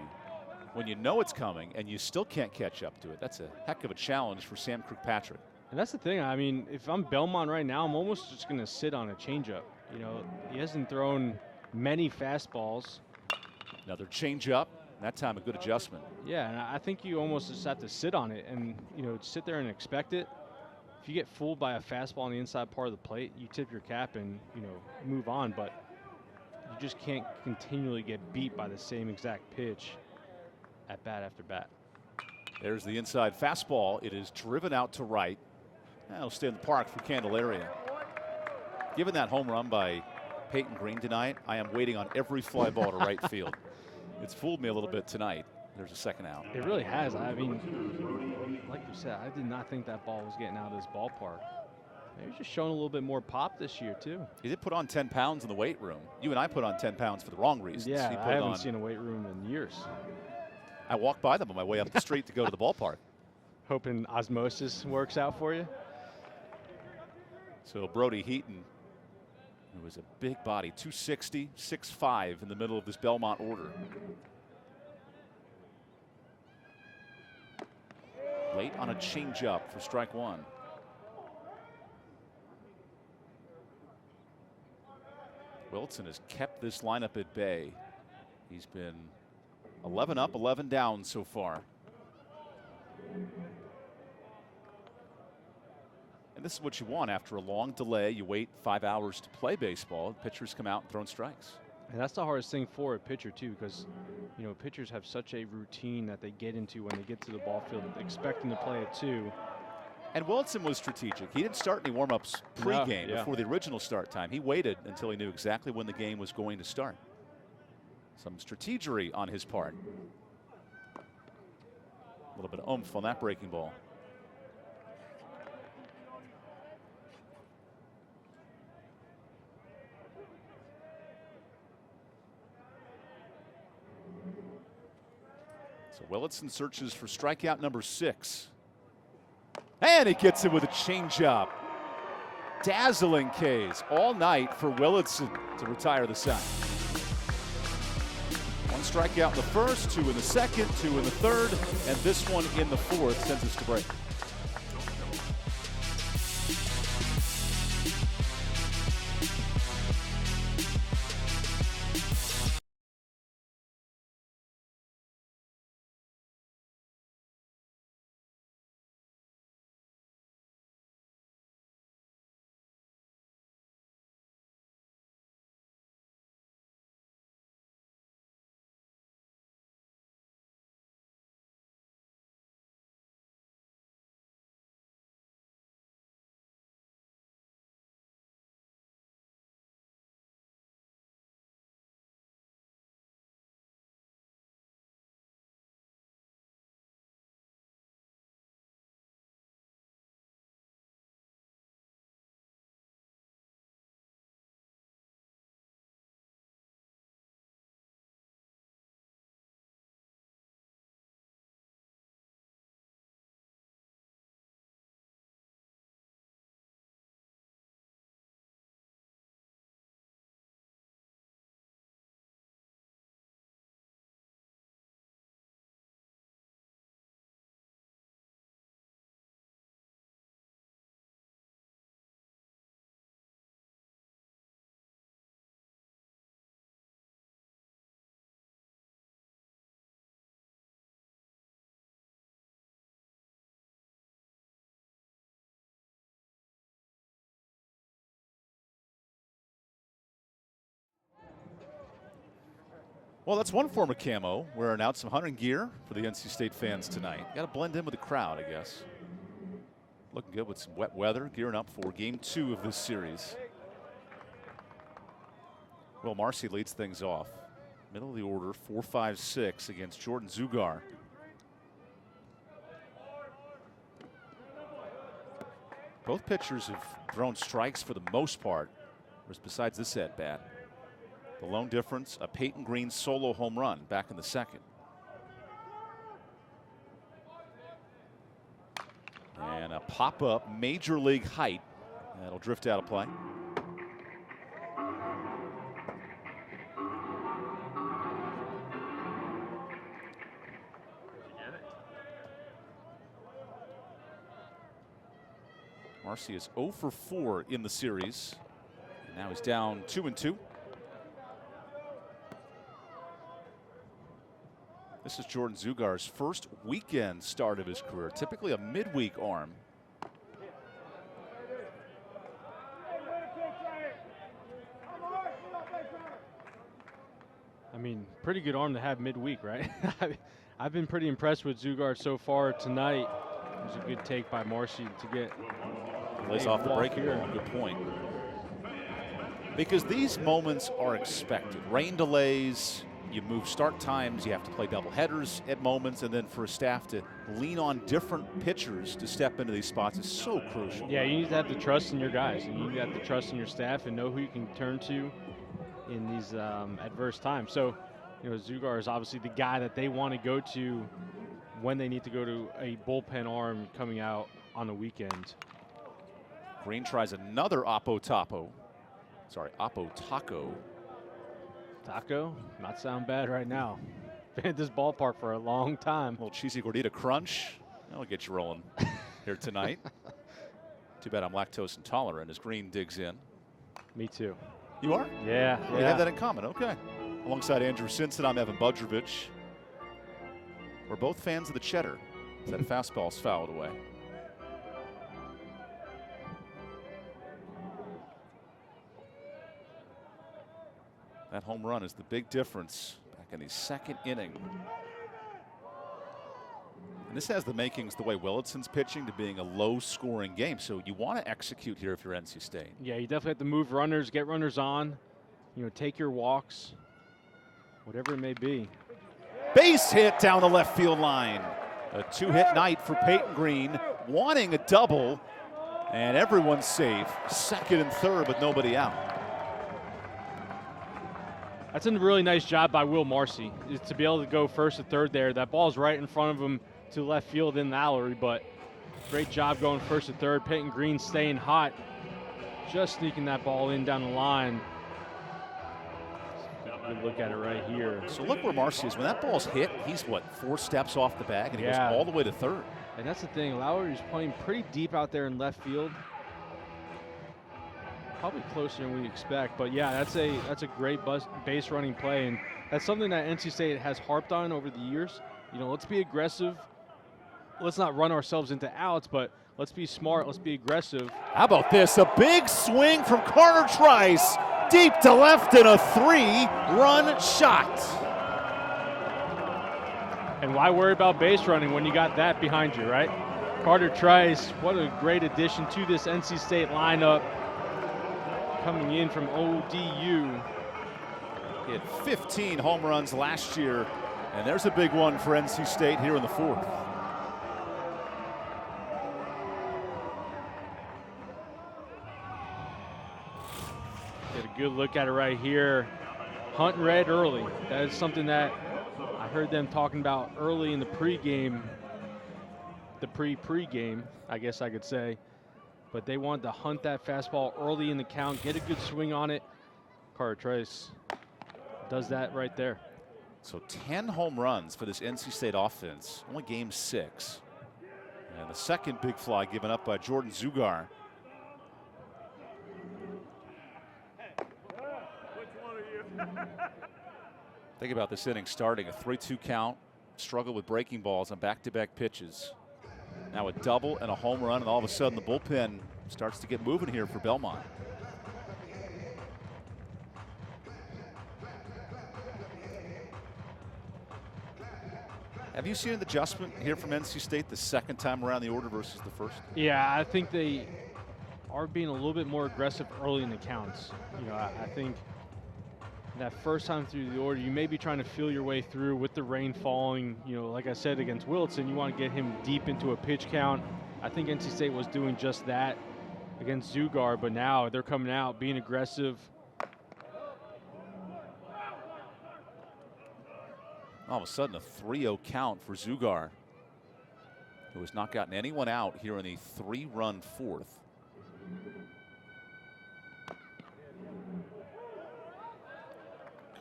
S1: When you know it's coming and you still can't catch up to it, that's a heck of a challenge for Sam Kirkpatrick.
S2: And that's the thing. I mean, if I'm Belmont right now, I'm almost just going to sit on a changeup. He hasn't thrown many fastballs.
S1: Another change up, that time a good adjustment.
S2: Yeah, and I think you almost just have to sit on it and, sit there and expect it. If you get fooled by a fastball on the inside part of the plate, you tip your cap and, move on. But you just can't continually get beat by the same exact pitch at bat after bat.
S1: There's the inside fastball. It is driven out to right. That'll stay in the park for Candelaria. Given that home run by Peyton Green tonight, I am waiting on every fly ball to right field. It's fooled me a little bit tonight. There's a 2nd out.
S2: It really has. I mean, like you said, I did not think that ball was getting out of this ballpark. He's just showing a little bit more pop this year, too.
S1: He did put on 10 pounds in the weight room. You and I put on 10 pounds for the wrong reasons.
S2: Yeah, I haven't seen a weight room in years.
S1: I walked by them on my way up the street to go to the ballpark.
S2: Hoping osmosis works out for you.
S1: So Brody Heaton, who was a big body, 260, 6'5" in the middle of this Belmont order. Late on a changeup for strike 1. Willitson has kept this lineup at bay. He's been 11 up, 11 down so far. And this is what you want after a long delay. You wait 5 hours to play baseball. Pitchers come out and throw strikes.
S2: And that's the hardest thing for a pitcher, too, because, pitchers have such a routine that they get into when they get to the ball field, expecting to play it, too.
S1: And Willitson was strategic. He didn't start any warm-ups pre-game before the original start time. He waited until he knew exactly when the game was going to start. Some strategery on his part. A little bit of oomph on that breaking ball. So Willitson searches for strikeout number 6. And he gets it with a changeup. Dazzling Ks all night for Willitson to retire the set. 1 strikeout in the first, 2 in the second, 2 in the third, and this one in the 4th sends us to break. Well, that's one form of camo. Wearing out some hunting gear for the NC State fans tonight. Got to blend in with the crowd, I guess. Looking good with some wet weather, gearing up for game 2 of this series. Will Marcy leads things off. Middle of the order, 4-5-6 against Jordan Zugar. Both pitchers have thrown strikes for the most part, besides this at bat. The lone difference, a Peyton Green solo home run back in the second. And a pop-up major league height. That'll drift out of play. Marcy is 0 for 4 in the series. And now he's down 2-2. This is Jordan Zugar's first weekend start of his career, typically a midweek arm.
S2: I mean, pretty good arm to have midweek, right? I've been pretty impressed with Zugar so far tonight. It was a good take by Marcy to get.
S1: Lays off the break here. Good point. Because these moments are expected. Rain delays, you move start times, you have to play double headers at moments, and then for a staff to lean on different pitchers to step into these spots is so crucial.
S2: Yeah, you need to have the trust in your guys, and you need to have the trust in your staff and know who you can turn to in these adverse times. So, you know, Zugar is obviously the guy that they want to go to when they need to go to a bullpen arm coming out on the weekend.
S1: Green tries another Oppo Taco.
S2: Taco? Not sound bad right now. Been at this ballpark for a long time.
S1: A little cheesy gordita crunch. That'll get you rolling here tonight. Too bad I'm lactose intolerant as Green digs in.
S2: Me too.
S1: You are?
S2: Yeah.
S1: We have that in common. Okay. Alongside Andrew Simpson, I'm Evan Budrovich. We're both fans of the cheddar. That fastball's fouled away. That home run is the big difference back in the second inning. And this has the makings, the way Williston's pitching, to being a low-scoring game. So you want to execute here if you're NC State.
S2: Yeah, you definitely have to move runners, get runners on, you know, take your walks, whatever it may be.
S1: Base hit down the left field line. A 2-hit night for Peyton Green, wanting a double, and everyone's safe. Second and third, but nobody out.
S2: That's a really nice job by Will Marcy, is to be able to go first and third there. That ball's right in front of him to left field in the gallery, but great job going first and third. Peyton Green staying hot, just sneaking that ball in down the line. Good look at it right here.
S1: So look where Marcy is. When that ball's hit, he's what, 4 steps off the bag, and he goes all the way to third.
S2: And that's the thing. Lowry's playing pretty deep out there in left field. Probably closer than we expect, but yeah, that's a great base running play, and that's something that NC State has harped on over the years. You know, let's be aggressive. Let's not run ourselves into outs, but let's be smart. Let's be aggressive.
S1: How about this? A big swing from Carter Trice, deep to left, and a 3-run shot.
S2: And why worry about base running when you got that behind you, right? Carter Trice, what a great addition to this NC State lineup. Coming in from ODU.
S1: He had 15 home runs last year, and there's a big one for NC State here in the fourth.
S2: Get a good look at it right here. Hunt red early. That is something that I heard them talking about early in the pregame, the pre-game, I guess I could say. But they wanted to hunt that fastball early in the count, get a good swing on it. Carter Trice does that right there.
S1: So 10 home runs for this NC State offense, only game 6. And the second big fly given up by Jordan Zugar. Think about this inning starting, a 3-2 count, struggle with breaking balls on back-to-back pitches. Now a double and a home run, and all of a sudden the bullpen starts to get moving here for Belmont. Have you seen an adjustment here from NC State the second time around the order versus the first?
S2: Yeah, I think they are being a little bit more aggressive early in the counts. I think that first time through the order, you may be trying to feel your way through with the rain falling. Like I said, against Wilson, you want to get him deep into a pitch count. I think NC State was doing just that against Zugar, but now they're coming out being aggressive.
S1: All of a sudden, a 3-0 count for Zugar, who has not gotten anyone out here in the 3-run fourth.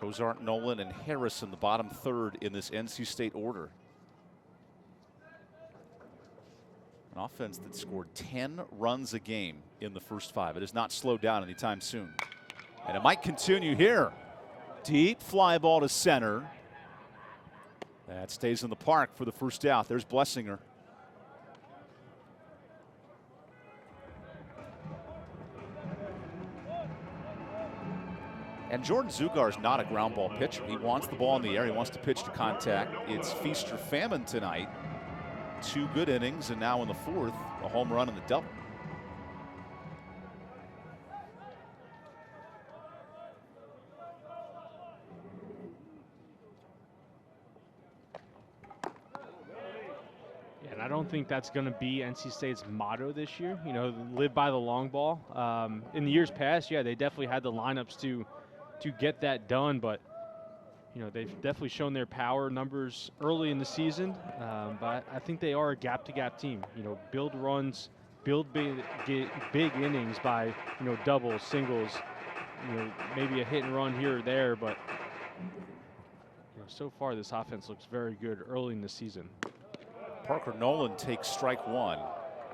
S1: Cozart, Nolan, and Harrison, the bottom third in this NC State order. An offense that scored 10 runs a game in the first 5. It has not slowed down anytime soon. And it might continue here. Deep fly ball to center. That stays in the park for the first out. There's Blessinger. And Jordan Zugar is not a ground ball pitcher. He wants the ball in the air. He wants to pitch to contact. It's feast or famine tonight. 2 good innings, and now in the fourth, a home run and the double.
S2: Yeah, and I don't think that's going to be NC State's motto this year. Live by the long ball. In the years past, yeah, they definitely had the lineups to get that done, but they've definitely shown their power numbers early in the season. But I think they are a gap-to-gap team. Build runs, build big innings by doubles, singles. Maybe a hit and run here or there, but so far this offense looks very good early in the season.
S1: Parker Nolan takes strike 1,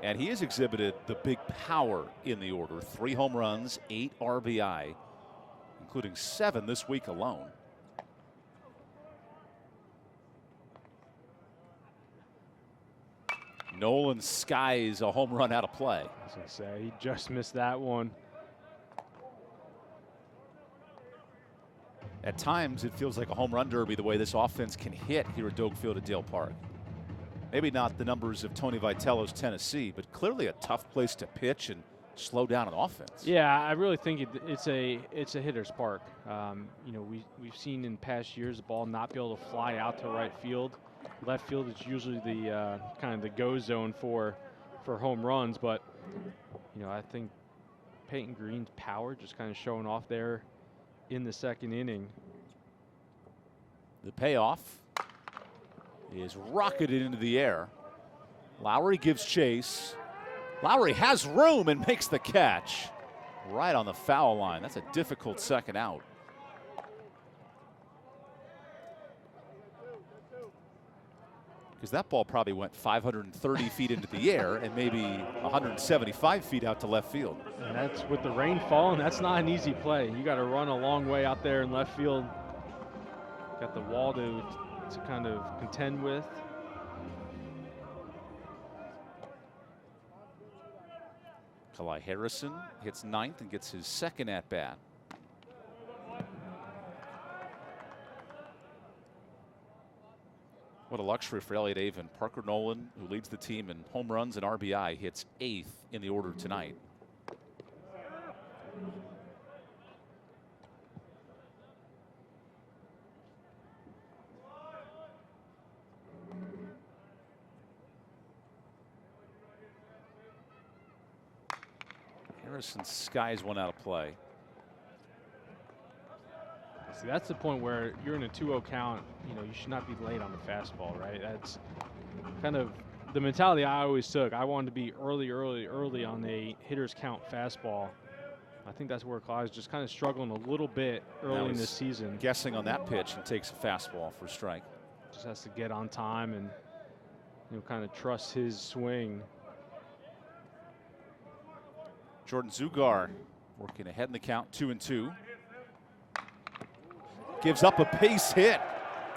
S1: and he has exhibited the big power in the order. 3 home runs, 8 RBI, including 7 this week alone. Nolan skies a home run out of play.
S2: I was going to say, he just missed that one.
S1: At times, it feels like a home run derby the way this offense can hit here at Doak Field at Dale Park. Maybe not the numbers of Tony Vitello's Tennessee, but clearly a tough place to pitch and slow down an offense.
S2: Yeah, I really think it's a hitter's park. We've seen in past years the ball not be able to fly out to right field. Left field is usually the kind of the go zone for home runs, but I think Peyton Green's power just kind of showing off there in the second inning.
S1: The payoff is rocketed into the air. Lowry gives chase. Lowry has room and makes the catch right on the foul line. That's a difficult second out. Because that ball probably went 530 feet into the air and maybe 175 feet out to left field.
S2: And that's with the rain falling, that's not an easy play. You got to run a long way out there in left field. Got the wall to kind of contend with.
S1: Kalai Harrison hits 9th and gets his second at bat. What a luxury for Elliott Avon. Parker Nolan, who leads the team in home runs and RBI, hits 8th in the order tonight. Harrison skies one out of play.
S2: See, that's the point where you're in a 2-0 count. You should not be late on the fastball, right? That's kind of the mentality I always took. I wanted to be early on a hitter's count fastball. I think that's where Clyde's just kind of struggling a little bit early in the season.
S1: Guessing on that pitch and takes a fastball for a strike.
S2: Just has to get on time and kind of trust his swing.
S1: Jordan Zugar working ahead in the count, 2-2. Gives up a base hit.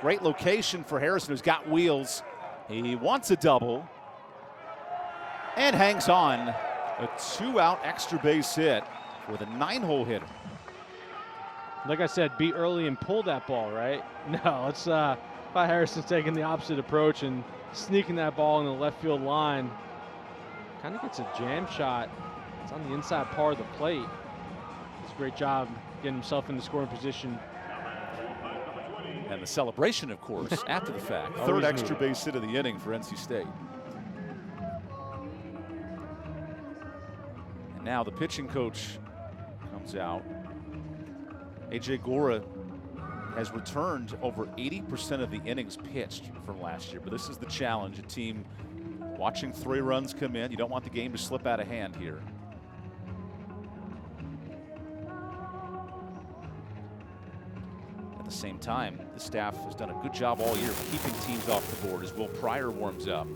S1: Great location for Harrison, who's got wheels. He wants a double and hangs on. A 2-out extra base hit with a 9-hole hitter.
S2: Like I said, be early and pull that ball, right? No, let's Spy Harrison's taking the opposite approach and sneaking that ball in the left field line. Kind of gets a jam shot. It's on the inside part of the plate. Does a great job getting himself in the scoring position.
S1: And the celebration, of course, after the fact. Third extra base hit of the inning for NC State. And now the pitching coach comes out. A.J. Gora has returned over 80% of the innings pitched from last year. But this is the challenge, a team watching 3 runs come in. You don't want the game to slip out of hand here. At the same time, the staff has done a good job all year of keeping teams off the board as Will Pryor warms up.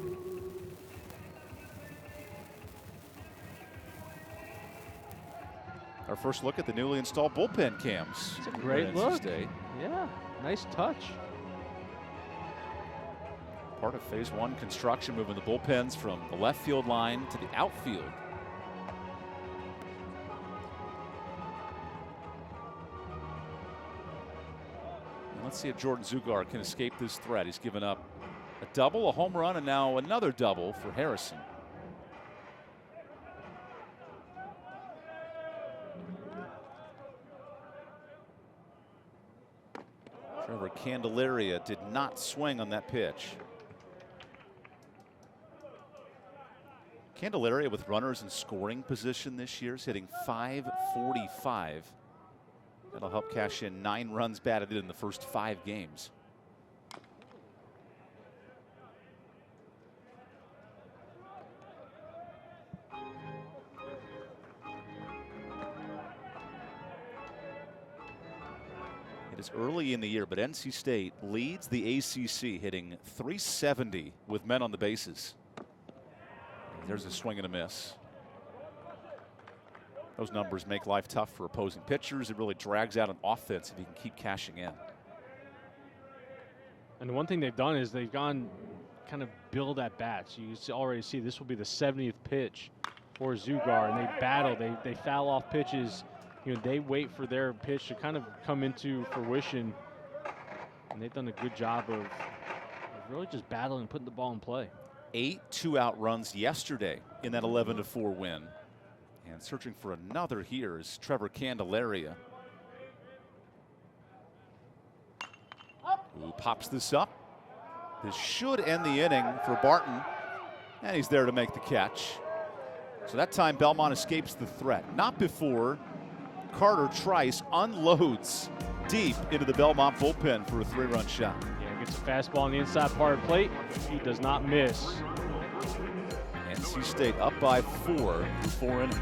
S1: Our first look at the newly installed bullpen cams.
S2: It's a great look. Yeah, nice touch.
S1: Part of phase 1 construction, moving the bullpens from the left field line to the outfield. And let's see if Jordan Zugar can escape this threat. He's given up a double, a home run, and now another double for Harrison. Trevor Candelaria did not swing on that pitch. Candelaria with runners in scoring position this year is hitting .545. That'll help cash in 9 runs batted in the first 5 games. It is early in the year, but NC State leads the ACC, hitting .370 with men on the bases. There's a swing and a miss. Those numbers make life tough for opposing pitchers. It really drags out an offense if you can keep cashing in.
S2: And the one thing they've done is they've gone kind of build at bats. You already see this will be the 70th pitch for Zugar, and they battle. They foul off pitches. You know, they wait for their pitch to kind of come into fruition, and they've done a good job of really just battling and putting the ball in play.
S1: 8 2-out runs yesterday in that 11-4 win. And searching for another here is Trevor Candelaria. Who pops this up. This should end the inning for Barton. And he's there to make the catch. So that time Belmont escapes the threat. Not before Carter Trice unloads deep into the Belmont bullpen for a 3-run shot.
S2: Yeah, gets a fastball on the inside part of the plate. He does not miss.
S1: NC State up by 4 through 4 innings.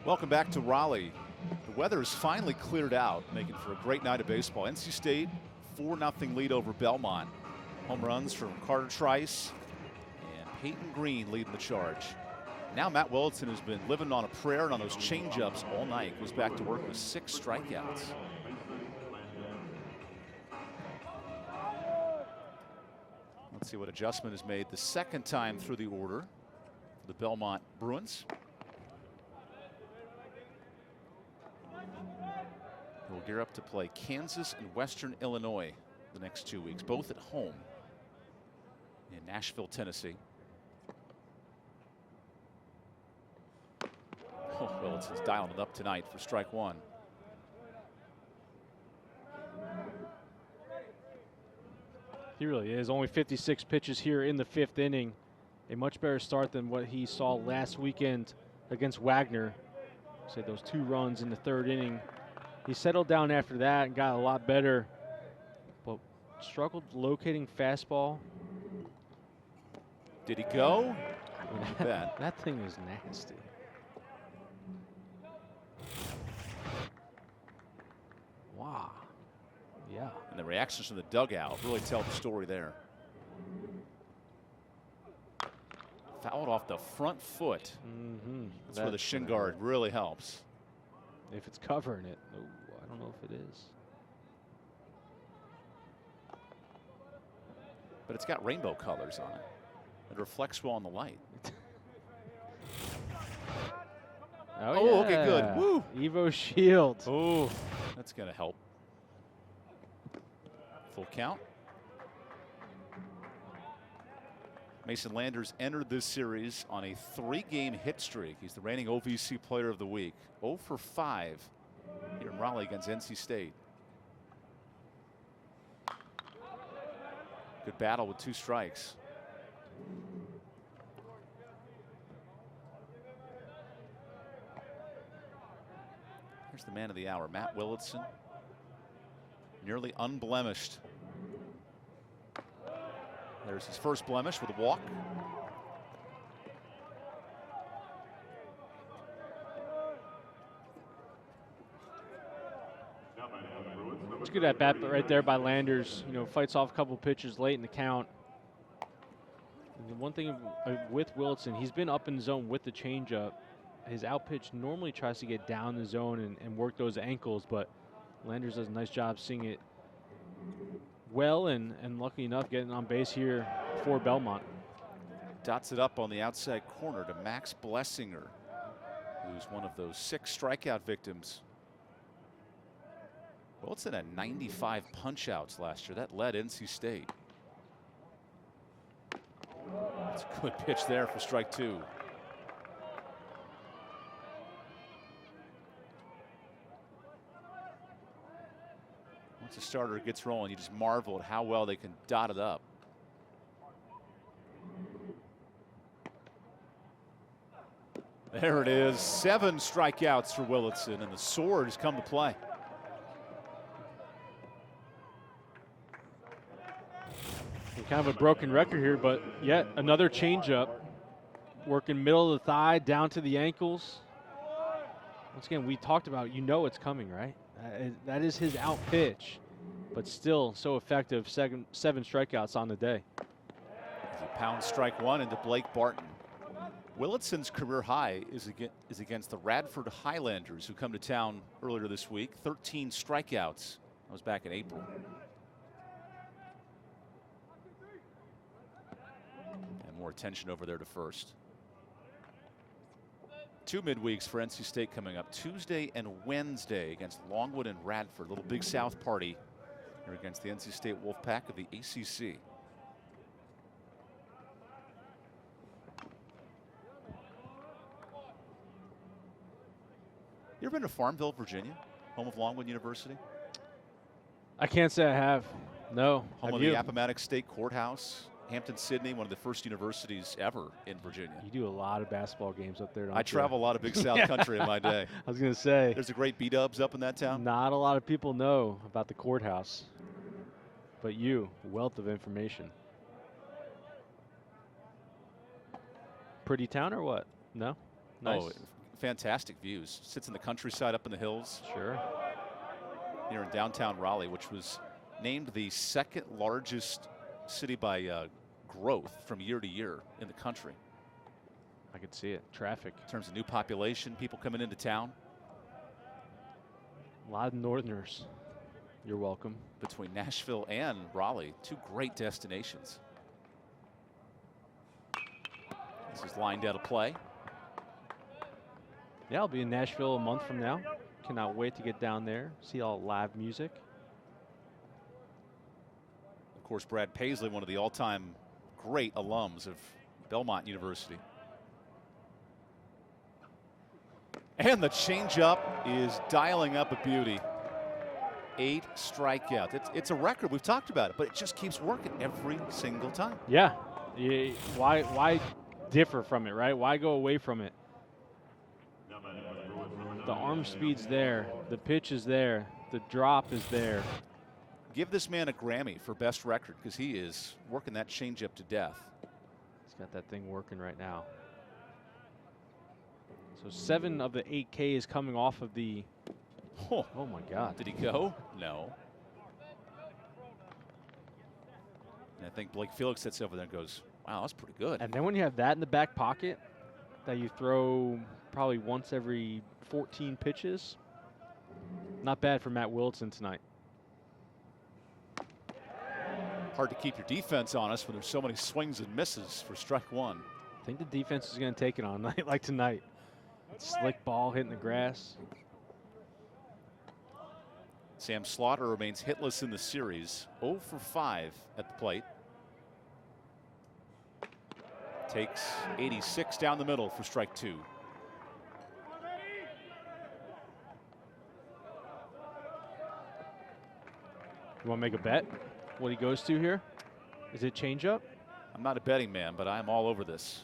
S1: Welcome back to Raleigh. The weather has finally cleared out, making for a great night of baseball. NC State 4-0 lead over Belmont. Home runs from Carter Trice and Peyton Green leading the charge. Now Matt Willitson has been living on a prayer and on those changeups all night. Goes back to work with 6 strikeouts. Let's see what adjustment is made the second time through the order for the Belmont Bruins. We'll gear up to play Kansas and Western Illinois the next 2 weeks, both at home in Nashville, Tennessee. Willison's dialing it up tonight for strike one.
S2: He really is. Only 56 pitches here in the 5th inning. A much better start than what he saw last weekend against Wagner. Say those 2 runs in the 3rd inning. He settled down after that and got a lot better, but struggled locating fastball.
S1: Did he go? You bet.
S2: That thing is nasty. Wow. Yeah.
S1: And the reactions from the dugout really tell the story there. Fouled off the front foot. That's where the shin guard really helps.
S2: If it's covering it. Oh, I don't know if it is.
S1: But it's got rainbow colors on it. It reflects well in the light.
S2: Oh, yeah.
S1: Okay, good. Woo!
S2: Evo Shield.
S1: Oh, that's going to help. Full count. Mason Landers entered this series on a 3-game hit streak. He's the reigning OVC Player of the Week. 0 for 5 here in Raleigh against NC State. Good battle with 2 strikes. Here's the man of the hour, Matt Willitson. Nearly unblemished. There's his first blemish with a walk.
S2: It's good at bat right there by Landers. You know, fights off a couple pitches late in the count. And the one thing with Willitson, he's been up in the zone with the changeup. His out pitch normally tries to get down the zone and work those ankles, but Landers does a nice job seeing it well and lucky enough getting on base here for Belmont.
S1: Dots it up on the outside corner to Max Blessinger, who's one of those 6 strikeout victims. Wilson had 95 punch-outs last year. That led NC State. That's a good pitch there for strike 2. Once a starter gets rolling, you just marvel at how well they can dot it up. There it is, 7 strikeouts for Willitson, and the sword has come to play.
S2: Kind of a broken record here, but yet another changeup. Working middle of the thigh down to the ankles. Once again, we talked about, you know it's coming, right? That is his out pitch, but still so effective. 7 strikeouts on the day.
S1: As he pounds strike 1 into Blake Barton. Willitson's career high is against the Radford Highlanders, who come to town earlier this week. 13 strikeouts. That was back in April. And more attention over there to first. 2 midweeks for NC State coming up, Tuesday and Wednesday against Longwood and Radford. Little Big South party here against the NC State Wolfpack of the ACC. You ever been to Farmville, Virginia, home of Longwood University?
S2: I can't say I have. No.
S1: Home of the Appomattox State Courthouse. Hampton-Sydney, one of the first universities ever in Virginia.
S2: You do a lot of basketball games up there, don't you?
S1: I travel a lot of Big South country in my day.
S2: I was going to say.
S1: There's a great B-dubs up in that town.
S2: Not a lot of people know about the courthouse. But you, wealth of information. Pretty town or what? No? Nice.
S1: Oh, fantastic views. Sits in the countryside up in the hills.
S2: Sure.
S1: Here in downtown Raleigh, which was named the 2nd largest city by growth from year to year in the country.
S2: I could see it. Traffic.
S1: In terms of new population, people coming into town.
S2: A lot of Northerners. You're welcome.
S1: Between Nashville and Raleigh, 2 great destinations. This is lined out of play.
S2: Yeah, I'll be in Nashville a month from now. Cannot wait to get down there, see all live music.
S1: Of course, Brad Paisley, one of the all-time great alums of Belmont University. And the changeup is dialing up a beauty. 8 strikeouts. It's a record. We've talked about it, but it just keeps working every single time.
S2: Yeah. Why differ from it, right? Why go away from it? The arm speed's there. The pitch is there. The drop is there.
S1: Give this man a Grammy for best record because he is working that changeup to death.
S2: He's got that thing working right now. So 7 of the 8 K is coming off of the. Oh my God.
S1: Did he go? No. And I think Blake Felix sits over there and goes, wow, that's pretty good.
S2: And then when you have that in the back pocket that you throw probably once every 14 pitches, not bad for Matt Wilson tonight.
S1: Hard to keep your defense honest when there's so many swings and misses for strike one.
S2: I think the defense is going to take it on a night like tonight. Slick ball hitting the grass.
S1: Sam Slaughter remains hitless in the series, 0 for 5 at the plate. Takes 86 down the middle for strike 2.
S2: You want to make a bet? What he goes to here? Is it changeup?
S1: I'm not a betting man, but I'm all over this.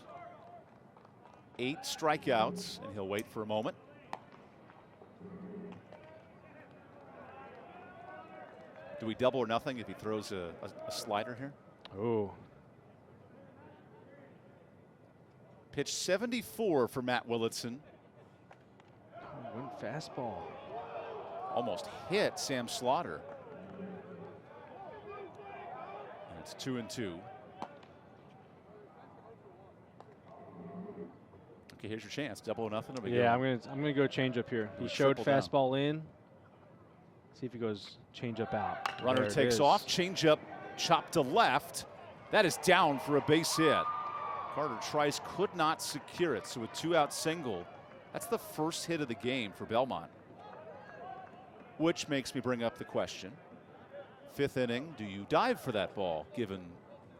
S1: 8 strikeouts, and he'll wait for a moment. Do we double or nothing if he throws a slider here?
S2: Oh.
S1: Pitch 74 for Matt Willitson.
S2: Went fastball.
S1: Almost hit Sam Slaughter. And it's 2-2. Okay, here's your chance. Double or nothing.
S2: Yeah, I'm gonna go change up here. He showed fastball in. See if he goes change up out.
S1: Runner takes off. Change up, chopped to left. That is down for a base hit. Carter Trice could not secure it, so a 2-out single. That's the first hit of the game for Belmont. Which makes me bring up the question. 5th inning, do you dive for that ball given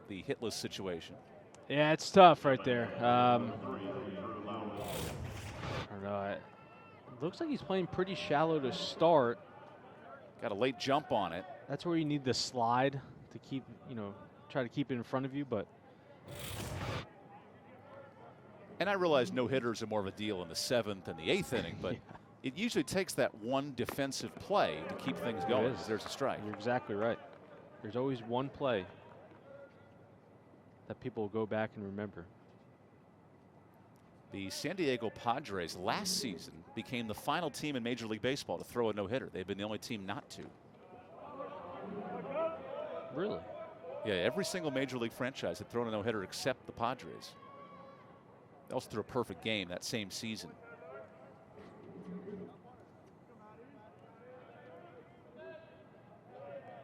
S1: the hitless situation?
S2: Yeah, it's tough right there. I don't know. It looks like he's playing pretty shallow to start.
S1: Got a late jump on it.
S2: That's where you need the slide to keep, try to keep it in front of you, but.
S1: And I realize no hitters are more of a deal in the 7th and the 8th inning, but it usually takes that one defensive play to keep things going because there's a strike.
S2: You're exactly right. There's always one play that people will go back and remember.
S1: The San Diego Padres last season became the final team in Major League Baseball to throw a no-hitter. They've been the only team not to.
S2: Really?
S1: Yeah, every single Major League franchise had thrown a no-hitter except the Padres. They also threw a perfect game that same season.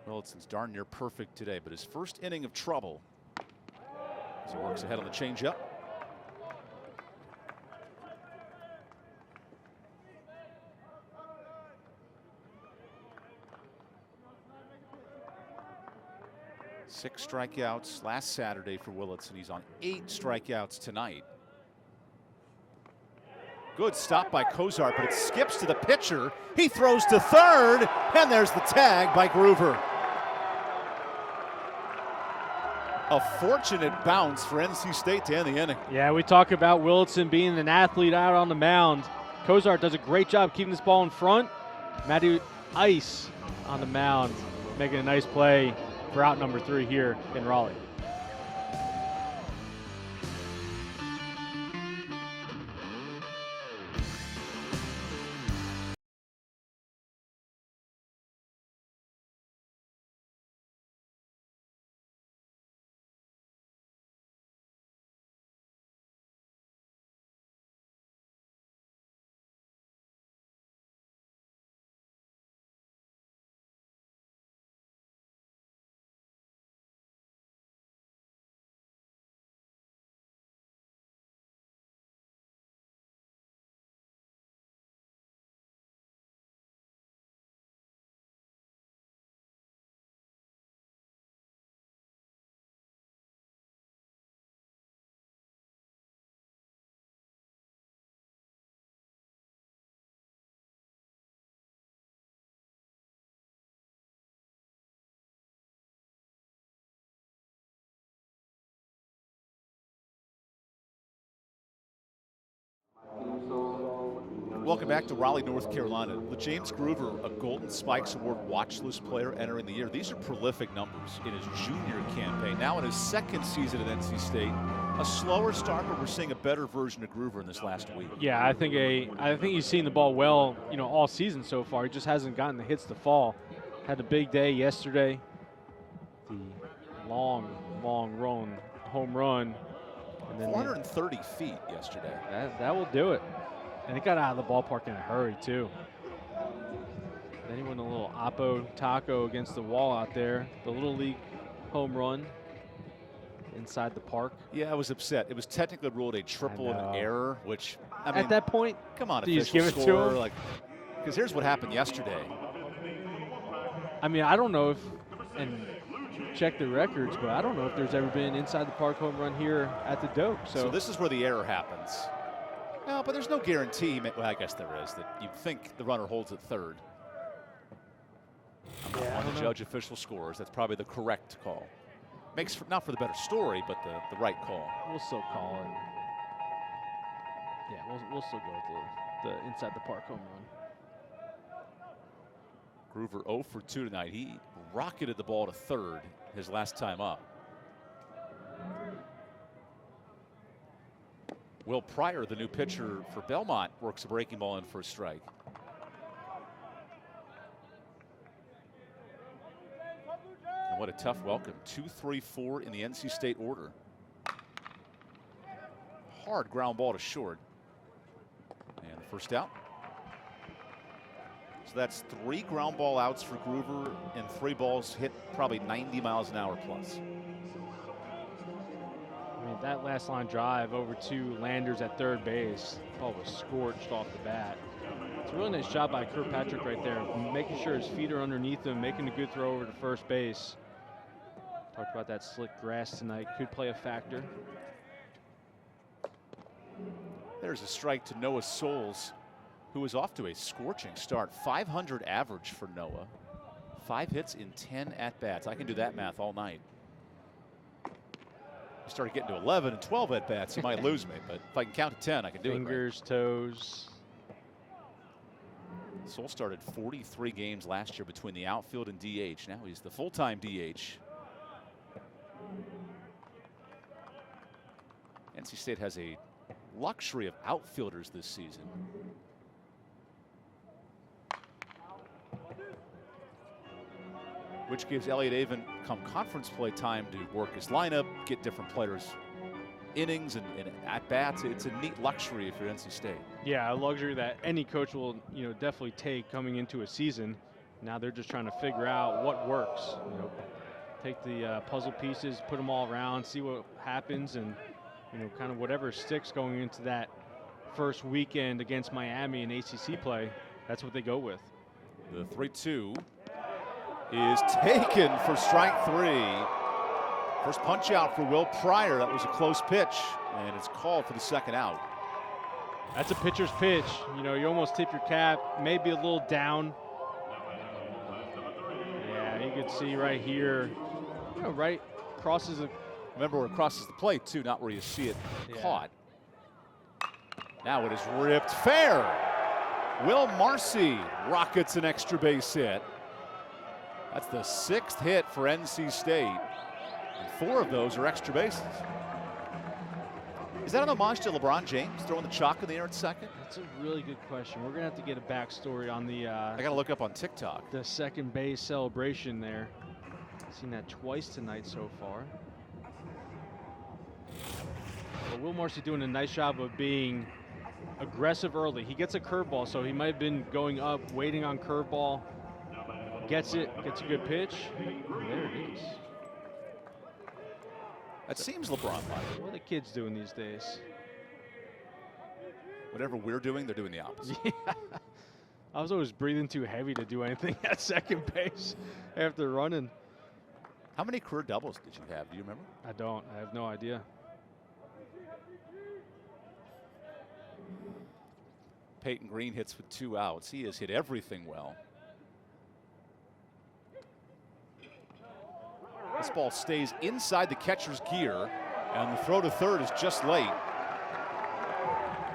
S1: Well, it's darn near perfect today, but his first inning of trouble as he works ahead on the changeup. Six strikeouts last Saturday for Willitson. He's on 8 strikeouts tonight. Good stop by Cozart, but it skips to the pitcher. He throws to third, and there's the tag by Groover. A fortunate bounce for NC State to end the inning.
S2: Yeah, we talk about Willitson being an athlete out on the mound. Cozart does a great job keeping this ball in front. Matty Ice on the mound, making a nice play for out number 3 here in Raleigh.
S1: Welcome back to Raleigh, North Carolina. With James Groover, a Golden Spikes Award watch list player entering the year. These are prolific numbers in his junior campaign. Now in his second season at NC State, a slower start, but we're seeing a better version of Groover in this last week.
S2: Yeah, I think he's seen the ball well, all season so far. He just hasn't gotten the hits to fall. Had a big day yesterday. The long home run. And then
S1: 430 feet yesterday.
S2: That will do it. And it got out of the ballpark in a hurry, too. Then he went a little Oppo taco against the wall out there. The Little League home run inside the park.
S1: Yeah, I was upset. It was technically ruled a triple and an error, which, I mean,
S2: at that point,
S1: come on,
S2: do you just
S1: official
S2: give it to
S1: score.
S2: him?
S1: Because here's what happened yesterday.
S2: I mean, I don't know if, and check the records, but I don't know if there's ever been an inside the park home run here at the Doak. So
S1: this is where the error happens. No, but there's no guarantee. Well, I guess there is, that you'd think the runner holds at third. I'm not one to judge official scores. That's probably the correct call. Makes for, not for the better story, but the right call.
S2: We'll still call it. Yeah, we'll still go with the inside the park home run.
S1: Groover 0 for 2 tonight. He rocketed the ball to third his last time up. Will Pryor, the new pitcher for Belmont, works a breaking ball in for a strike. And what a tough welcome. 2-3-4 in the NC State order. Hard ground ball to short. And the first out. So that's 3 ground ball outs for Groover and 3 balls hit probably 90 miles an hour plus.
S2: I mean, that last line drive over to Landers at third base, ball was scorched off the bat. It's a really nice job by Kirkpatrick right there, making sure his feet are underneath him, making a good throw over to first base. Talked about that slick grass tonight, could play a factor.
S1: There's a strike to Noah Souls, who is off to a scorching start. 500 average for Noah. 5 hits in 10 at-bats. I can do that math all night. You started getting to 11 and 12 at-bats, you might lose me, but if I can count to 10, I can do
S2: Fingers,
S1: it right.
S2: toes.
S1: Soul started 43 games last year between the outfield and DH. Now he's the full-time DH. NC State has a luxury of outfielders this season. Which gives Elliott Avon come conference play time to work his lineup, get different players innings and at-bats. It's a neat luxury if you're NC State.
S2: Yeah, a luxury that any coach will, definitely take coming into a season. Now they're just trying to figure out what works. Take the puzzle pieces, put them all around, see what happens, and kind of whatever sticks going into that first weekend against Miami in ACC play. That's what they go with.
S1: The 3-2 is taken for strike 3. First punch out for Will Pryor. That was a close pitch, and it's called for the second out.
S2: That's a pitcher's pitch. You almost tip your cap, maybe a little down. Yeah, you can see right here, right crosses the.
S1: Remember where it crosses the plate too, not where you see it caught. Now it is ripped fair. Will Marcy rockets an extra base hit. That's the 6th hit for NC State, and 4 of those are extra bases. Is that an homage to LeBron James throwing the chalk in the air at second?
S2: That's a really good question. We're gonna have to get a backstory on the.
S1: I gotta look up on TikTok.
S2: The second base celebration there. Seen that twice tonight so far. But Will Marcy doing a nice job of being aggressive early. He gets a curveball, so he might have been going up, waiting on curveball. Gets it, gets a good pitch. There it is.
S1: That seems LeBron-like.
S2: What are the kids doing these days?
S1: Whatever we're doing, they're doing the opposite.
S2: Yeah. I was always breathing too heavy to do anything at second base after running.
S1: How many career doubles did you have? Do you remember?
S2: I don't. I have no idea.
S1: Peyton Green hits with 2 outs. He has hit everything well. This ball stays inside the catcher's gear, and the throw to third is just late.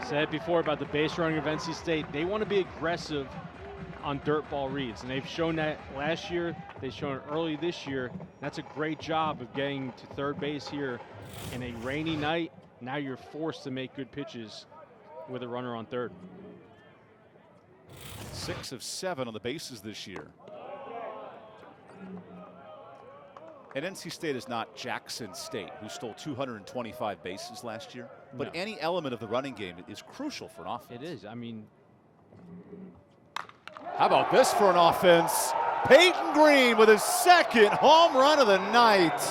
S2: Said before about the base running of NC State. They want to be aggressive on dirt ball reads, and they've shown that last year. They've shown it early this year. That's a great job of getting to third base here in a rainy night. Now you're forced to make good pitches with a runner on third.
S1: 6 of 7 on the bases this year. And NC State is not Jackson State, who stole 225 bases last year. But
S2: No.
S1: any element of the running game is crucial for an offense.
S2: It is. I mean,
S1: how about this for an offense? Peyton Green with his second home run of the night.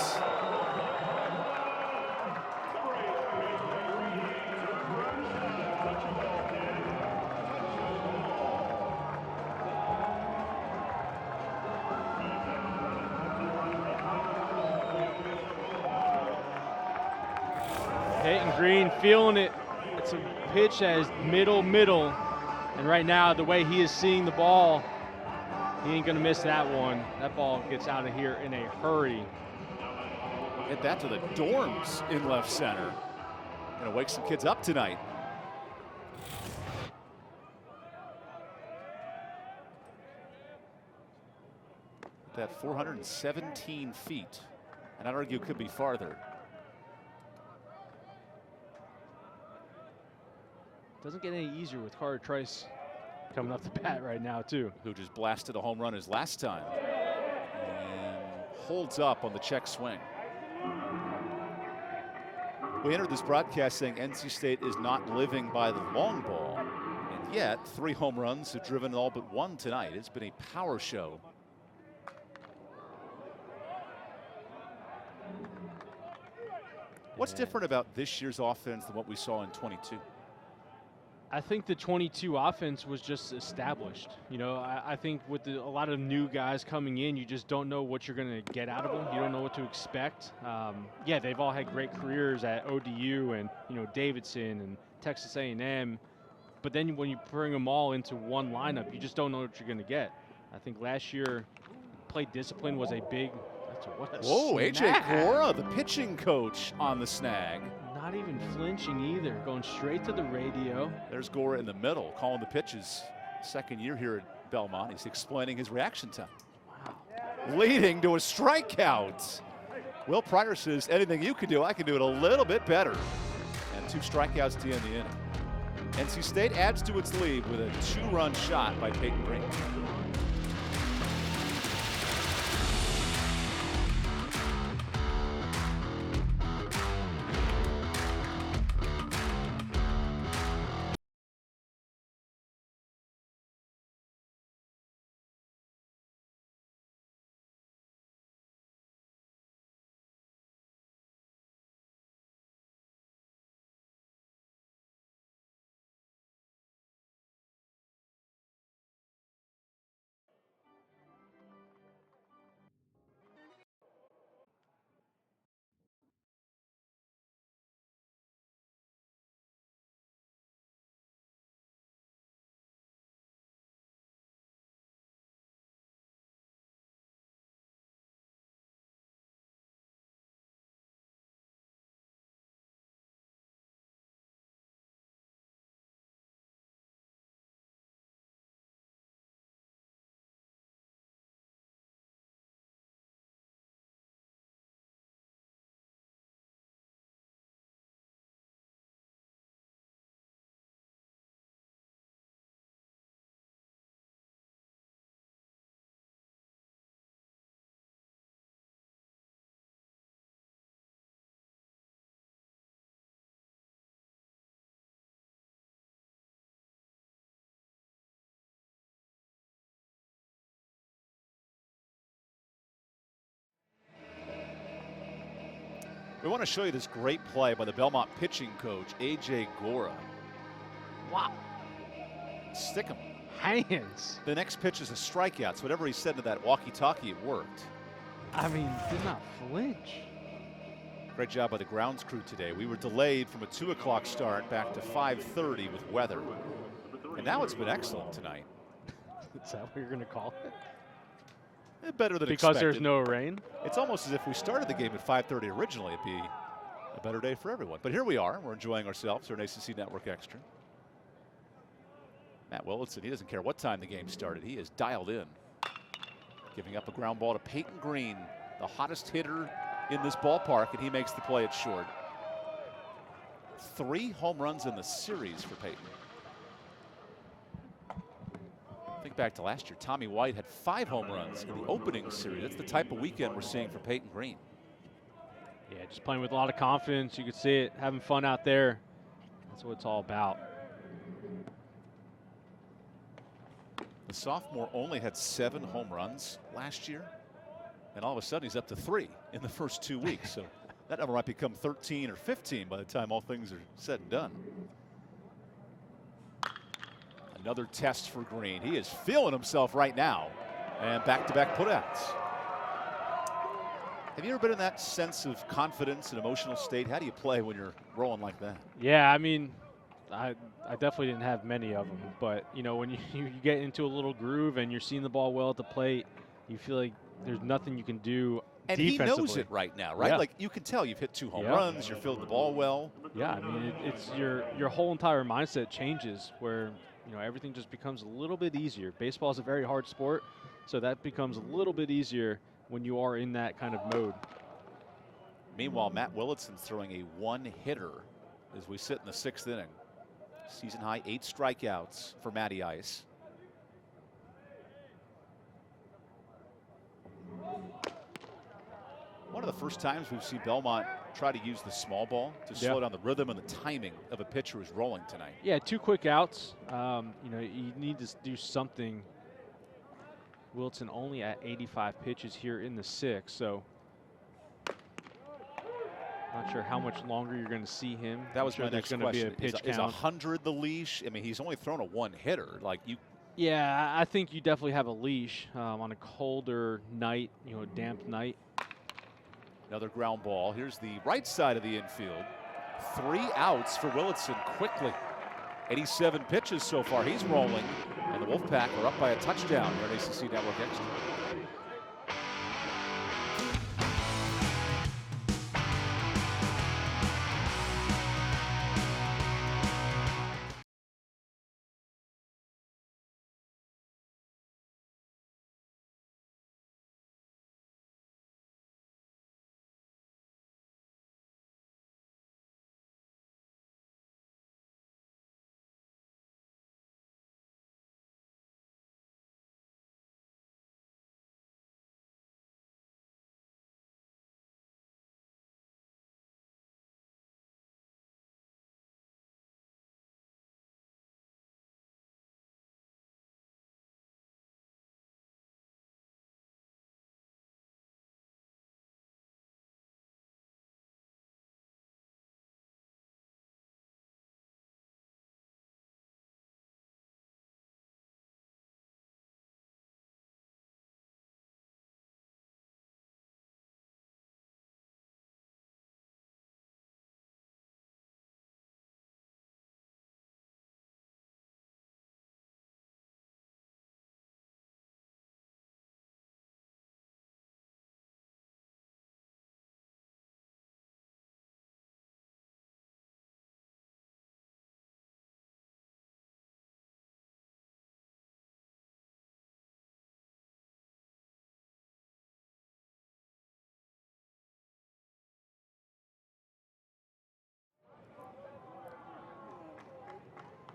S2: Peyton Green feeling it. It's a pitch that is middle. And right now, the way he is seeing the ball, he ain't going to miss that one. That ball gets out of here in a hurry.
S1: Hit that to the dorms in left center. Gonna wake some kids up tonight. That 417 feet. And I'd argue it could be farther.
S2: Doesn't get any easier with Carter Trice coming up the bat right now, too.
S1: Who just blasted a home run his last time. And holds up on the check swing. We entered this broadcast saying NC State is not living by the long ball. And yet, 3 home runs have driven all but 1 tonight. It's been a power show. What's different about this year's offense than what we saw in 22?
S2: I think the 22 offense was just established. You know, I think with a lot of new guys coming in, you just don't know what you're going to get out of them. You don't know what to expect. Yeah, they've all had great careers at ODU and, you know, Davidson and Texas A&M. But then when you bring them all into one lineup, you just don't know what you're going to get. I think last year, play discipline was a big. What a
S1: whoa,
S2: snag.
S1: AJ Gora, the pitching coach, on the snag.
S2: Not even flinching either, going straight to the radio.
S1: There's Gora in the middle, calling the pitches. Second year here at Belmont. He's explaining his reaction time.
S2: Wow.
S1: Leading to a strikeout. Will Pryor says, anything you can do, I can do it a little bit better. And 2 strikeouts to end the inning. NC State adds to its lead with a 2-run shot by Peyton Green. We want to show you this great play by the Belmont pitching coach, AJ Gora.
S2: Wow.
S1: Stick him.
S2: Hands.
S1: The next pitch is a strikeout, so whatever he said to that walkie-talkie, it worked.
S2: I mean, did not flinch.
S1: Great job by the grounds crew today. We were delayed from a 2 o'clock start back to 5:30 with weather. And now it's been excellent tonight.
S2: Is that what you're going to call it?
S1: Better than
S2: because
S1: expected.
S2: There's no rain?
S1: It's almost as if we started the game at 5:30 originally. It'd be a better day for everyone. But here we are. We're enjoying ourselves here on ACC Network Extra. Matt Willitson, he doesn't care what time the game started. He is dialed in. Giving up a ground ball to Peyton Green, the hottest hitter in this ballpark, and he makes the play at short. 3 home runs in the series for Peyton. Think back to last year. Tommy White had 5 home runs in the opening series. That's the type of weekend we're seeing for Peyton Green.
S2: Yeah, just playing with a lot of confidence. You could see it, having fun out there. That's what it's all about.
S1: The sophomore only had 7 home runs last year, and all of a sudden he's up to 3 in the first 2 weeks. So that number might become 13 or 15 by the time all things are said and done. Another test for Green. He is feeling himself right now, and back-to-back putouts. Have you ever been in that sense of confidence and emotional state? How do you play when you're rolling like that?
S2: Yeah, I mean, I definitely didn't have many of them, but you know, when you get into a little groove and you're seeing the ball well at the plate, you feel like there's nothing you can do
S1: and
S2: defensively.
S1: He knows it right now, right?
S2: Yeah.
S1: Like you can tell you've hit 2 home runs, you're fielding the ball well.
S2: Yeah, I mean, it's your whole entire mindset changes where, you know, everything just becomes a little bit easier. Baseball is a very hard sport, so that becomes a little bit easier when you are in that kind of mode.
S1: Meanwhile, Matt Willitson's throwing a 1-hitter as we sit in the 6th inning. Season high 8 strikeouts for Matty Ice. One of the first times we've seen Belmont try to use the small ball to slow down the rhythm and the timing of a pitcher who's rolling tonight.
S2: Yeah, 2 quick outs. You know, you need to do something. Willitson only at 85 pitches here in the 6th, so not sure how much longer you're going to see him.
S1: That was my next
S2: question.
S1: Be a
S2: pitch
S1: is 100 the leash? I mean, he's only thrown a 1-hitter. Like you.
S2: Yeah, I think you definitely have a leash on a colder night, you know, a damp night.
S1: Another ground ball. Here's the right side of the infield. 3 outs for Willitson quickly. 87 pitches so far. He's rolling, and the Wolfpack are up by a touchdown here at ACC Network Extra.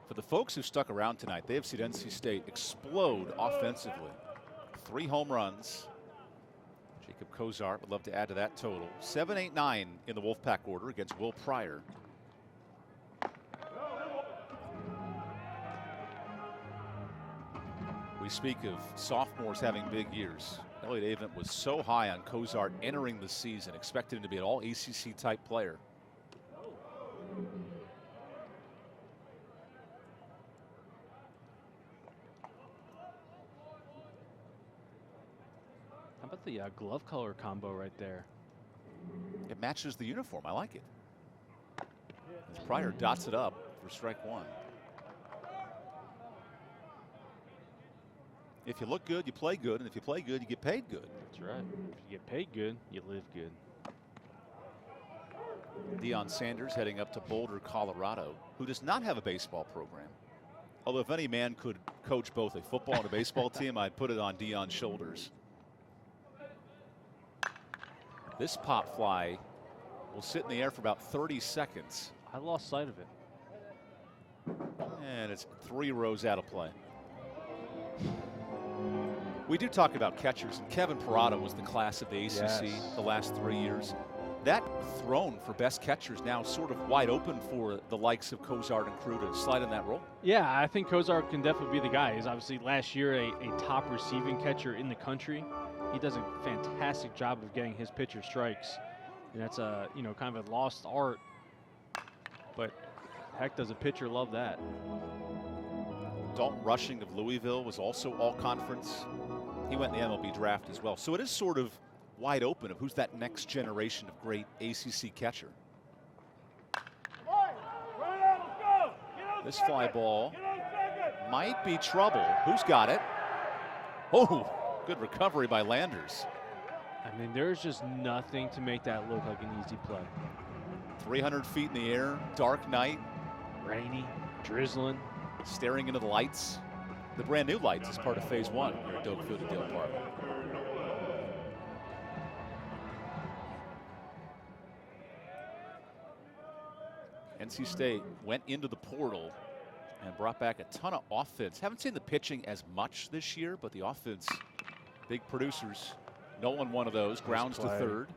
S1: For the folks who stuck around tonight, they have seen NC State explode offensively. 3 home runs. Jacob Kozart would love to add to that total. 7, 8, 9 in the Wolfpack order against Will Pryor. We speak of sophomores having big years. Elliott Avent was so high on Kozart entering the season, expected him to be an all ACC type player.
S2: How about the glove color combo right there?
S1: It matches the uniform. I like it. As Pryor dots it up for strike 1. If you look good, you play good, and if you play good, you get paid good.
S2: That's right. If you get paid good, you live good.
S1: Deion Sanders heading up to Boulder, Colorado, who does not have a baseball program. Although if any man could coach both a football and a baseball team, I'd put it on Dion's shoulders. This pop fly will sit in the air for about 30 seconds.
S2: I lost sight of it.
S1: And it's 3 rows out of play. We do talk about catchers, and Kevin Parada was the class of the ACC the last 3 years. That throne for best catchers now sort of wide open for the likes of Cozart and Crew to slide in that role.
S2: Yeah, I think Cozart can definitely be the guy. He's obviously last year a top receiving catcher in the country. He does a fantastic job of getting his pitcher strikes, and that's a kind of a lost art. But heck, does a pitcher love that?
S1: Dalton Rushing of Louisville was also all conference. He went in the MLB draft as well. So it is sort of wide open of who's that next generation of great ACC catcher. This fly ball might be trouble. Who's got it? Oh, good recovery by Landers.
S2: I mean, there's just nothing to make that look like an easy play.
S1: 300 feet in the air, dark night.
S2: Rainy, drizzling.
S1: Staring into the lights. The brand new lights as part of phase 1 here at Doak Field at Dale Park. NC State went into the portal and brought back a ton of offense. Haven't seen the pitching as much this year, but the offense, big producers. Nolan, one of those, grounds to third.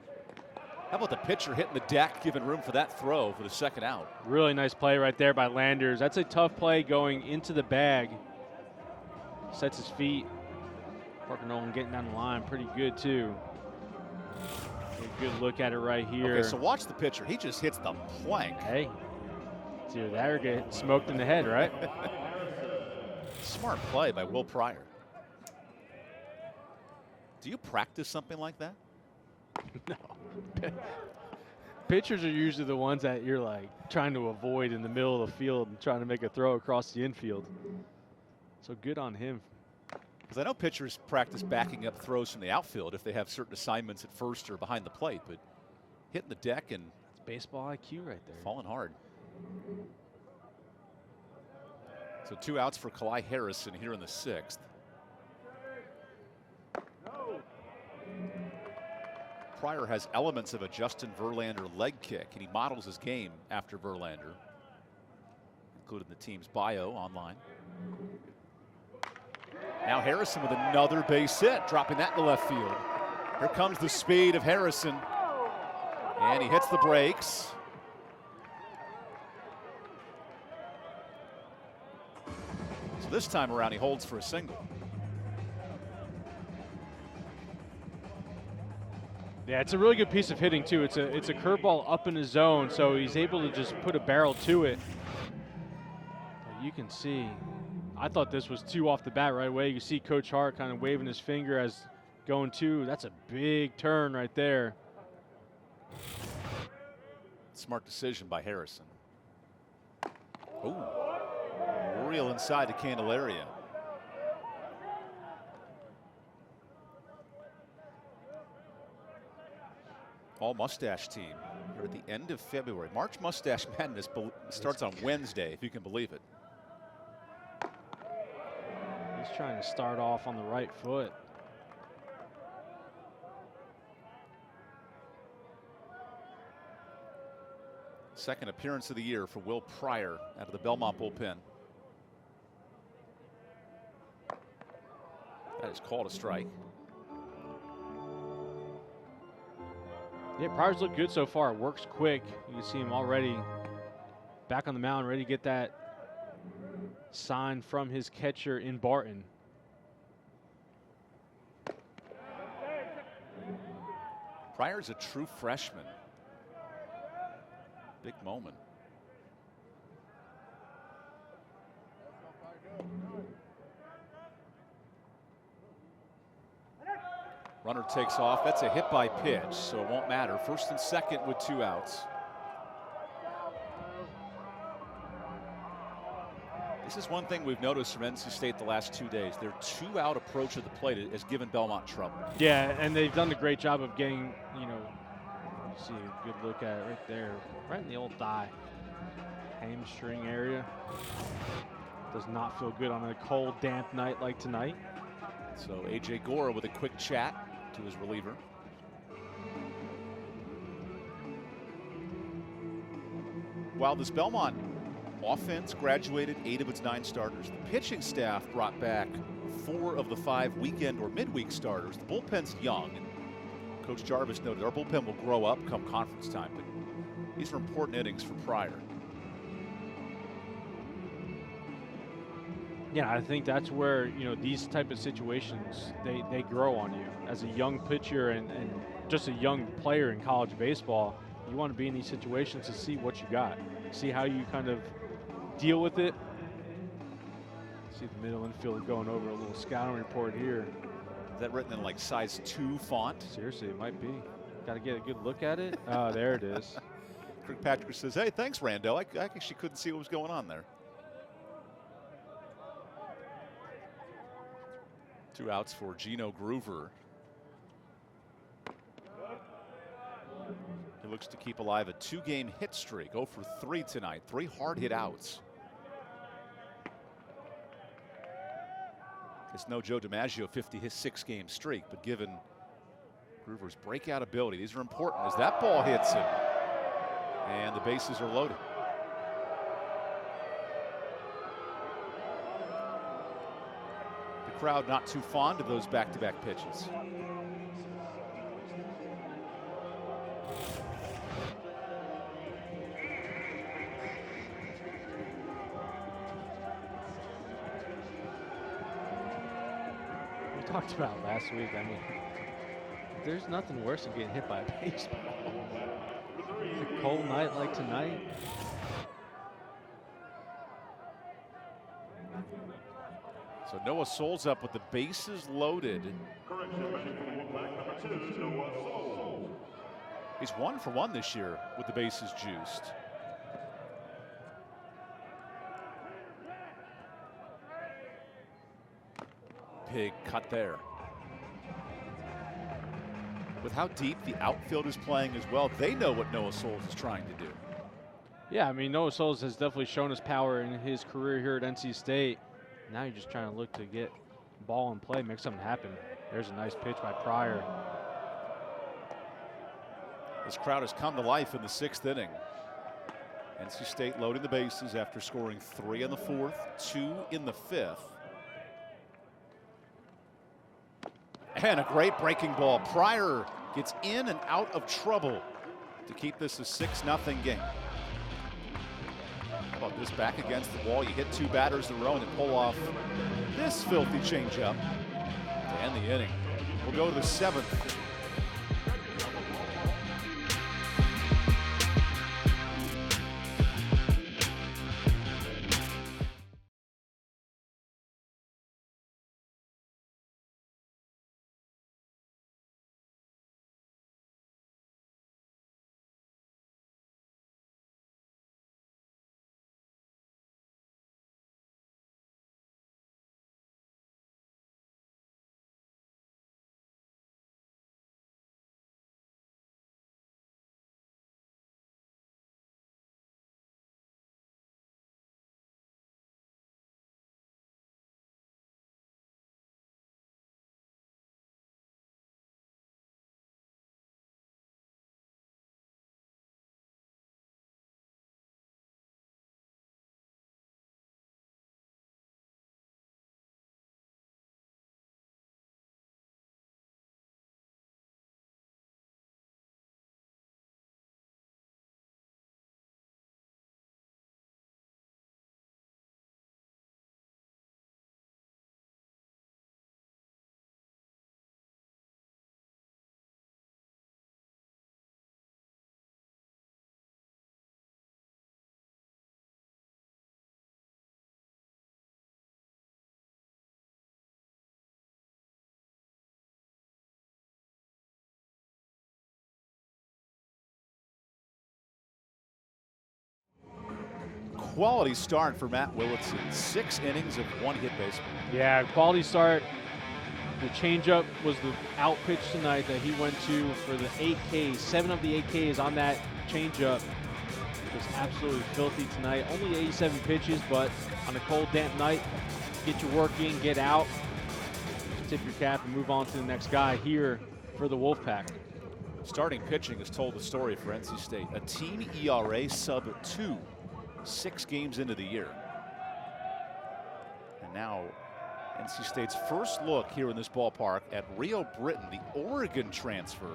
S1: How about the pitcher hitting the deck, giving room for that throw for the second out?
S2: Really nice play right there by Landers. That's a tough play going into the bag. Sets his feet. Parker Nolan getting down the line pretty good too. A good look at it right here.
S1: Okay, so watch the pitcher. He just hits the plank.
S2: Hey, it's either that or get smoked in the head, right?
S1: Smart play by Will Pryor. Do you practice something like that?
S2: No. Pitchers are usually the ones that you're like trying to avoid in the middle of the field and trying to make a throw across the infield. So good on him.
S1: Because I know pitchers practice backing up throws from the outfield if they have certain assignments at first or behind the plate, but hitting the deck and
S2: that's baseball IQ right there.
S1: Falling hard. So 2 outs for Kalai Harrison here in the 6th. Pryor has elements of a Justin Verlander leg kick, and he models his game after Verlander, including the team's bio online. Now Harrison with another base hit, dropping that in the left field. Here comes the speed of Harrison, and he hits the brakes. So this time around, he holds for a single.
S2: Yeah, it's a really good piece of hitting too. It's a curveball up in his zone, so he's able to just put a barrel to it. But you can see, I thought this was 2 off the bat right away. You can see Coach Hart kind of waving his finger as going 2. That's a big turn right there.
S1: Smart decision by Harrison. Ooh, real inside the Candelaria. All mustache team here at the end of February. March Mustache Madness starts on Wednesday, if you can believe it.
S2: He's trying to start off on the right foot.
S1: Second appearance of the year for Will Pryor out of the Belmont bullpen. That is called a strike.
S2: Yeah, Pryor's looked good so far. Works quick. You can see him already back on the mound, ready to get that sign from his catcher in Barton.
S1: Pryor's a true freshman. Big moment. Runner takes off. That's a hit by pitch, so it won't matter. First and second with 2 outs. This is one thing we've noticed from NC State the last 2 days. Their 2-out approach of the plate has given Belmont trouble.
S2: Yeah, and they've done a great job of getting, you see a good look at it right there, right in the old thigh, hamstring area. Does not feel good on a cold, damp night like tonight.
S1: So A.J. Gora with a quick chat to his reliever. While this Belmont offense graduated 8 of its 9 starters, the pitching staff brought back 4 of the 5 weekend or midweek starters. The bullpen's young. Coach Jarvis noted our bullpen will grow up come conference time, but these are important innings for Pryor.
S2: Yeah, I think that's where, you know, these type of situations, they grow on you. As a young pitcher and just a young player in college baseball, you want to be in these situations to see what you got. See how you kind of deal with it. See the middle infielder going over a little scouting report here.
S1: Is that written in like size 2 font?
S2: Seriously, it might be. Got to get a good look at it. Oh, there it is.
S1: Kirkpatrick says, hey, thanks, Rando. I actually couldn't see what was going on there. 2 outs for Gino Groover. He looks to keep alive a 2-game hit streak. 0 for 3 tonight. 3 hard hit outs. It's no Joe DiMaggio 56-game streak, but given Groover's breakout ability, these are important as that ball hits him. And the bases are loaded. The crowd not too fond of those back-to-back pitches.
S2: We talked about last week. I mean, there's nothing worse than getting hit by a baseball. A cold night like tonight.
S1: So Noah Souls up with the bases loaded. He's 1 for 1 this year with the bases juiced. Big cut there. With how deep the outfield is playing as well, they know what Noah Souls is trying to do.
S2: Yeah, I mean, Noah Souls has definitely shown his power in his career here at NC State. Now you're just trying to look to get ball in play, make something happen. There's a nice pitch by Pryor.
S1: This crowd has come to life in the 6th inning. NC State loading the bases after scoring 3 in the 4th, 2 in the 5th. And a great breaking ball. Pryor gets in and out of trouble to keep this a 6-0 game. How about this back against the wall? You hit 2 batters in a row and pull off this filthy changeup to end the inning. We'll go to the 7th. Quality start for Matt Willitson. 6 innings of 1-hit baseball.
S2: Yeah, quality start. The changeup was the out pitch tonight that he went to for the 8 Ks. 7 of the 8 Ks on that changeup. just absolutely filthy tonight. Only 87 pitches, but on a cold, damp night, get your work in, get out, just tip your cap and move on to the next guy here for the Wolfpack.
S1: Starting pitching has told the story for NC State. A team ERA sub-2, 6 games into the year. And now NC State's first look here in this ballpark at Rio Britton, the Oregon transfer.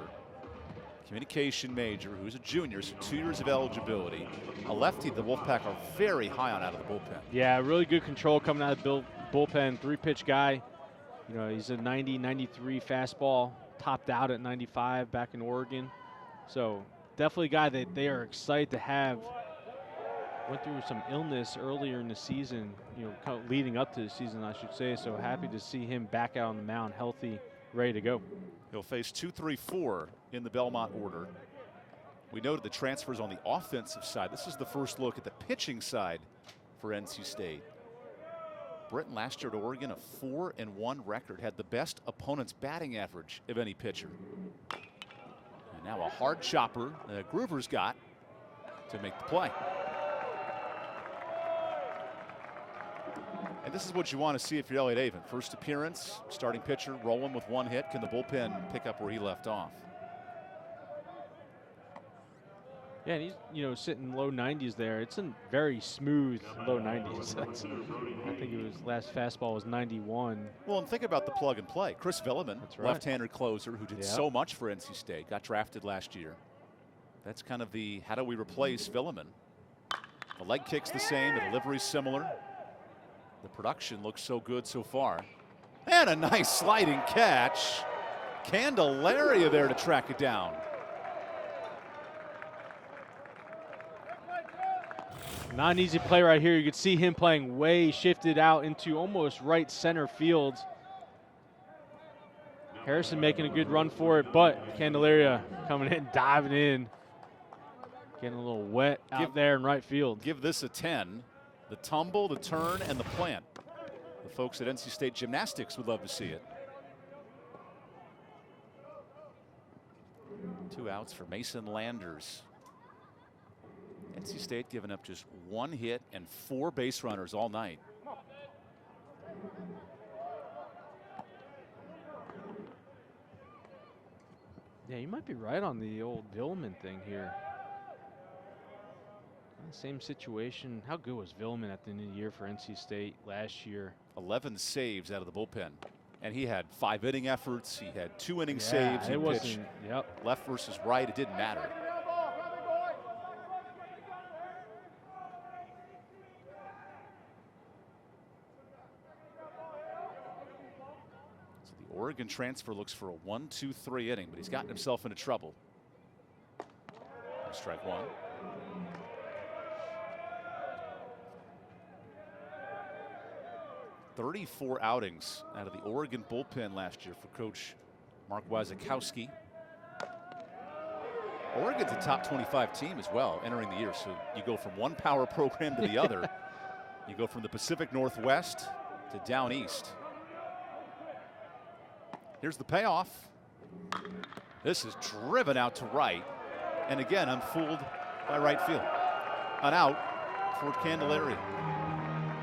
S1: Communication major, who's a junior, so 2 years of eligibility. A lefty the Wolfpack are very high on out of the bullpen.
S2: Yeah, really good control coming out of the bullpen. 3-pitch guy. You know, he's a 90, 93 fastball, topped out at 95 back in Oregon. So definitely a guy that they are excited to have. Went through some illness earlier in the season, you know, kind of leading up to the season, I should say. So happy to see him back out on the mound, healthy, ready to go.
S1: He'll face 2, 3, 4 in the Belmont order. We noted the transfers on the offensive side. This is the first look at the pitching side for NC State. Britton last year at Oregon, a 4-1 record, had the best opponent's batting average of any pitcher. And now a hard chopper that Groover's got to make the play. And this is what you want to see if you're Elliott Avon. First appearance, starting pitcher, rolling with 1 hit. Can the bullpen pick up where he left off?
S2: Yeah, and he's, you know, sitting low 90s there. It's a very smooth low 90s. I think it was last fastball was 91.
S1: Well, and think about the plug and play. Chris Villeman,
S2: right.
S1: left-hander closer who did so much for NC State, got drafted last year. That's kind of the how do we replace Villeman. The leg kick's the same, the delivery's similar. The production looks so good so far. And a nice sliding catch. Candelaria there to track it down.
S2: Not an easy play right here. You could see him playing way shifted out into almost right center field. Harrison making a good run for it, but Candelaria coming in, diving in. Getting a little wet out there in right field.
S1: Give this a 10. The tumble, the turn, and the plant. The folks at NC State Gymnastics would love to see it. 2 outs for Mason Landers. NC State giving up just 1 hit and 4 base runners all night.
S2: Yeah, you might be right on the old Villeman thing here. Same situation. How good was Villeman at the end of the year for NC State last year?
S1: 11 saves out of the bullpen. And he had 5 inning efforts. He had 2 inning saves. He pitched left versus right. It didn't matter. So the Oregon transfer looks for a 1-2-3 inning, but he's gotten himself into trouble. Strike 1. "34 outings out of the Oregon bullpen last year for Coach Mark Wazakowski. Oregon's a top 25 team as well entering the year. So you go from one power program to the other. You go from the Pacific Northwest to down east. Here's the payoff. This is driven out to right. And again, I'm fooled by right field. An out for Candelaria.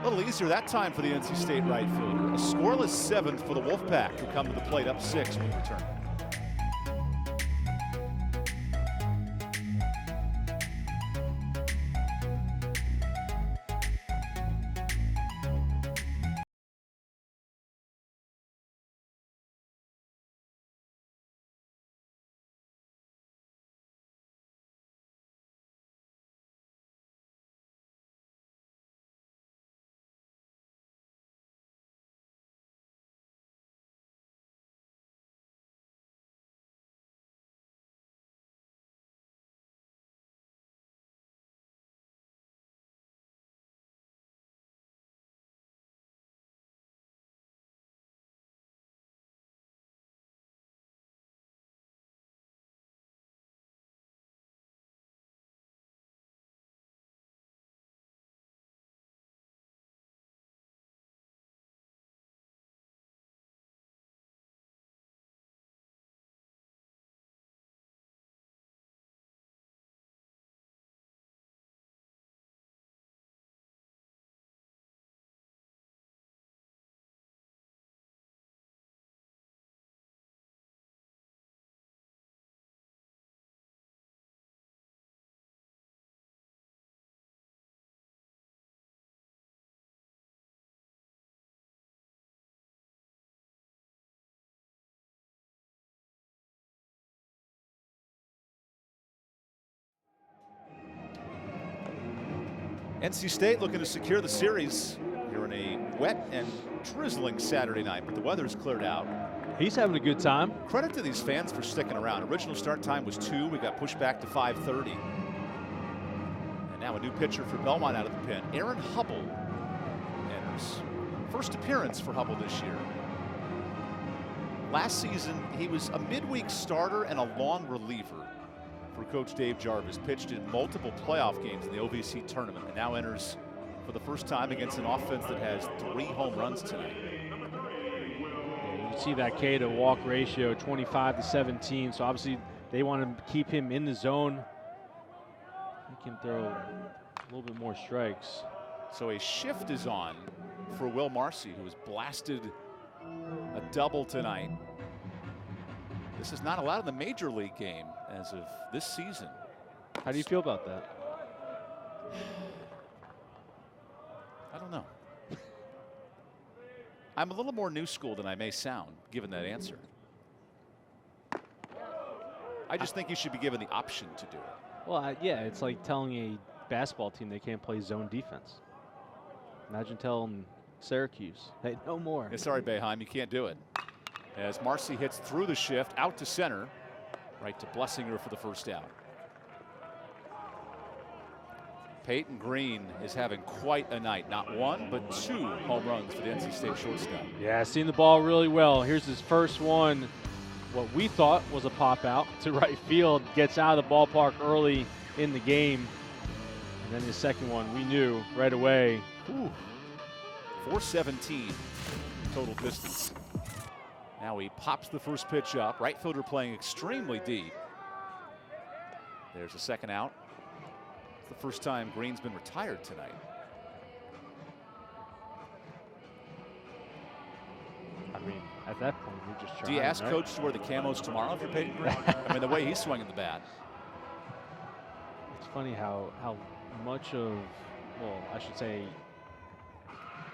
S1: A little easier that time for the NC State right fielder. A scoreless 7th for the Wolfpack, who come to the plate up 6 when we return. NC State looking to secure the series here on a wet and drizzling Saturday night, but the weather's cleared out.
S2: He's having a good time.
S1: Credit to these fans for sticking around. Original start time was 2. We got pushed back to 5:30. And now a new pitcher for Belmont out of the pen. Aaron Hubble enters. First appearance for Hubble this year. Last season, he was a midweek starter and a long reliever for Coach Dave Jarvis. Pitched in multiple playoff games in the OVC tournament and now enters for the first time against an offense that has 3 home runs tonight.
S2: You see that K to walk ratio, 25-17. So obviously they want to keep him in the zone. He can throw a little bit more strikes.
S1: So a shift is on for Will Marcy, who has blasted a double tonight. This is not allowed in the major league game as of this season.
S2: How do you feel about that?
S1: I don't know. I'm a little more new school than I may sound, given that answer. I just think you should be given the option to do it.
S2: Well, yeah, it's like telling a basketball team they can't play zone defense. Imagine telling Syracuse, hey, no more.
S1: Yeah, sorry, Boeheim, you can't do it. As Marcy hits through the shift, out to center, right to Blessinger for the first out. Peyton Green is having quite a night. Not 1, but 2 home runs for the NC State shortstop.
S2: Yeah, seen the ball really well. Here's his first one. What we thought was a pop out to right field. Gets out of the ballpark early in the game. And then his second one, we knew right away.
S1: Ooh. 417 total distance. Now he pops the first pitch up. Right fielder playing extremely deep. There's a second out. It's the first time Green's been retired tonight.
S2: I mean, at that point, you're just trying.
S1: Do you ask
S2: right?
S1: Coach to wear the camos tomorrow if you're Peyton Green? I mean, the way he's swinging the bat.
S2: It's funny how much of, well, I should say,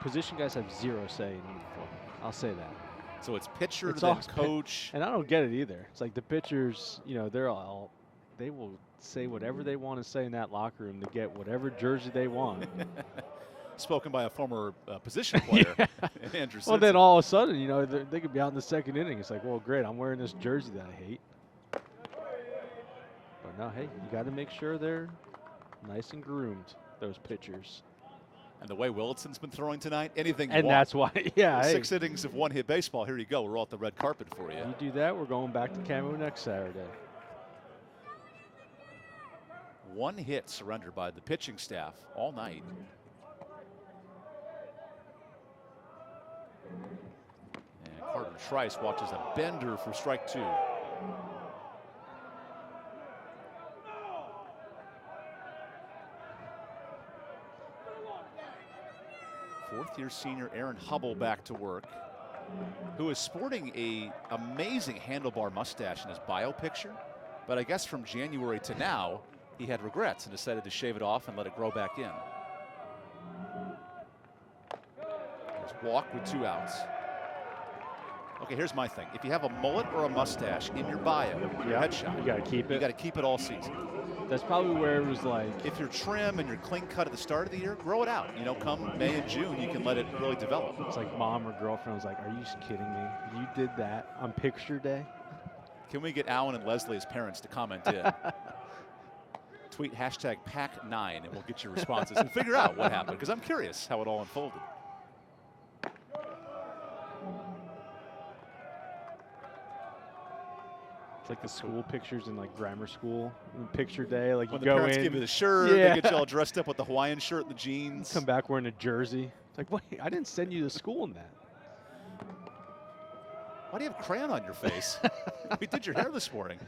S2: position guys have 0 say in uniform. I'll say that.
S1: So it's pitcher
S2: It's
S1: to then
S2: all
S1: coach.
S2: And I don't get it either. It's like the pitchers, you know, they will say whatever they want to say in that locker room to get whatever jersey they want.
S1: Spoken by a former position player, Andrew
S2: Well, then all of a sudden, you know, they could be out in the second inning. It's like, well, great, I'm wearing this jersey that I hate. But no, hey, you got to make sure they're nice and groomed, those pitchers.
S1: And the way Willison's been throwing tonight, anything you
S2: And
S1: want.
S2: that's why, yeah.
S1: 6 innings of 1-hit baseball. Here you go. We're all at the red carpet for you.
S2: You do that, we're going back to Camo next Saturday.
S1: 1 hit surrendered by the pitching staff all night. And Carter Trice watches a bender for strike 2. Fourth-year senior Aaron Hubble back to work, who is sporting a amazing handlebar mustache in his bio picture. But I guess from January to now, he had regrets and decided to shave it off and let it grow back in. There's walk with 2 outs. Okay, here's my thing. If you have a mullet or a mustache in your bio, your headshot,
S2: you got to keep it.
S1: You got to keep it all season.
S2: That's probably where it was like.
S1: If you're trim and you're clean cut at the start of the year, grow it out. You know, come May and June, you can let it really develop.
S2: It's like mom or girlfriend was like, "Are you kidding me? You did that on picture day?"
S1: Can we get Alan and Leslie as parents to comment in? Tweet hashtag #Pack9 and we'll get your responses and figure out what happened, because I'm curious how it all unfolded.
S2: It's like the school pictures in like grammar school, picture day. Like
S1: When
S2: you
S1: the
S2: go
S1: parents
S2: in,
S1: give you the shirt,
S2: yeah.
S1: they get you all dressed up with the Hawaiian shirt and the jeans.
S2: come back wearing a jersey. It's like, wait, I didn't send you to school in that.
S1: Why do you have crayon on your face? We did your hair this morning.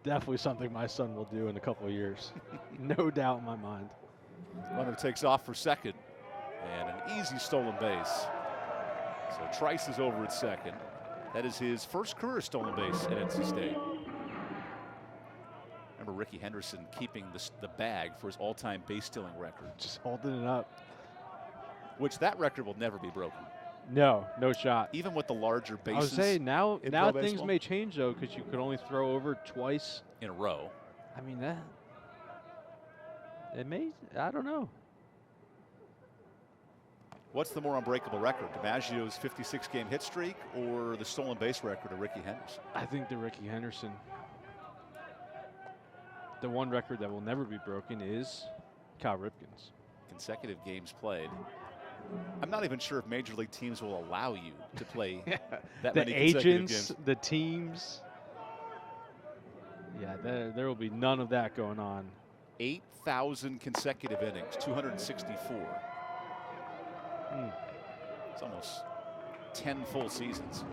S2: Definitely something my son will do in a couple of years. No doubt in my mind.
S1: Runner takes off for second, and an easy stolen base. So Trice is over at second. That is his first career stolen base at NC State. Remember Ricky Henderson keeping the bag for his all-time base stealing record,
S2: Just holding it up.
S1: which that record will never be broken.
S2: No, no shot.
S1: Even with the larger bases
S2: I was saying now
S1: in
S2: things
S1: pro baseball?
S2: may change though, because you could only throw over twice.
S1: in a row.
S2: I mean that It may, I don't know.
S1: What's the more unbreakable record, DiMaggio's 56-game hit streak or the stolen base record of Ricky Henderson?
S2: I think the Ricky Henderson. The one record that will never be broken is Cal Ripken's.
S1: Consecutive games played. I'm not even sure if major league teams will allow you to play that
S2: The
S1: many consecutive
S2: agents,
S1: games.
S2: the teams. Yeah, there will be none of that going on.
S1: 8,000 consecutive innings, 264. It's almost 10 full seasons.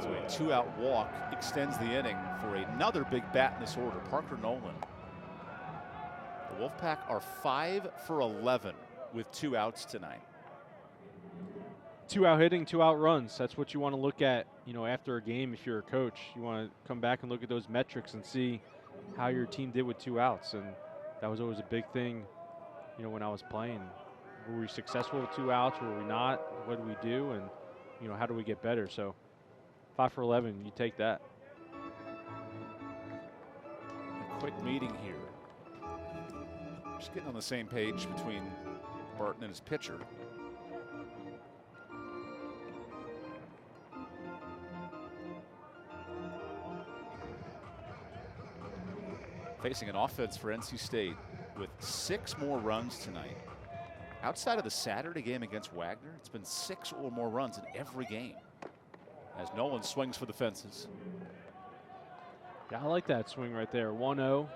S1: So a 2-out walk extends the inning for another big bat in this order, Parker Nolan. The Wolfpack are 5 for 11 with 2 outs tonight.
S2: 2-out hitting, 2-out runs. That's what you want to look at, after a game if you're a coach. You want to come back and look at those metrics and see how your team did with 2 outs. And that was always a big thing, when I was playing. Were we successful with 2 outs? Were we not? What did we do? And, how do we get better? So 5 for 11, you take that.
S1: A quick meeting here. Just getting on the same page between Barton and his pitcher. Facing an offense for NC State with 6 more runs tonight. Outside of the Saturday game against Wagner, it's been 6 or more runs in every game. As Nolan swings for the fences.
S2: Yeah, I like that swing right there. 1-0.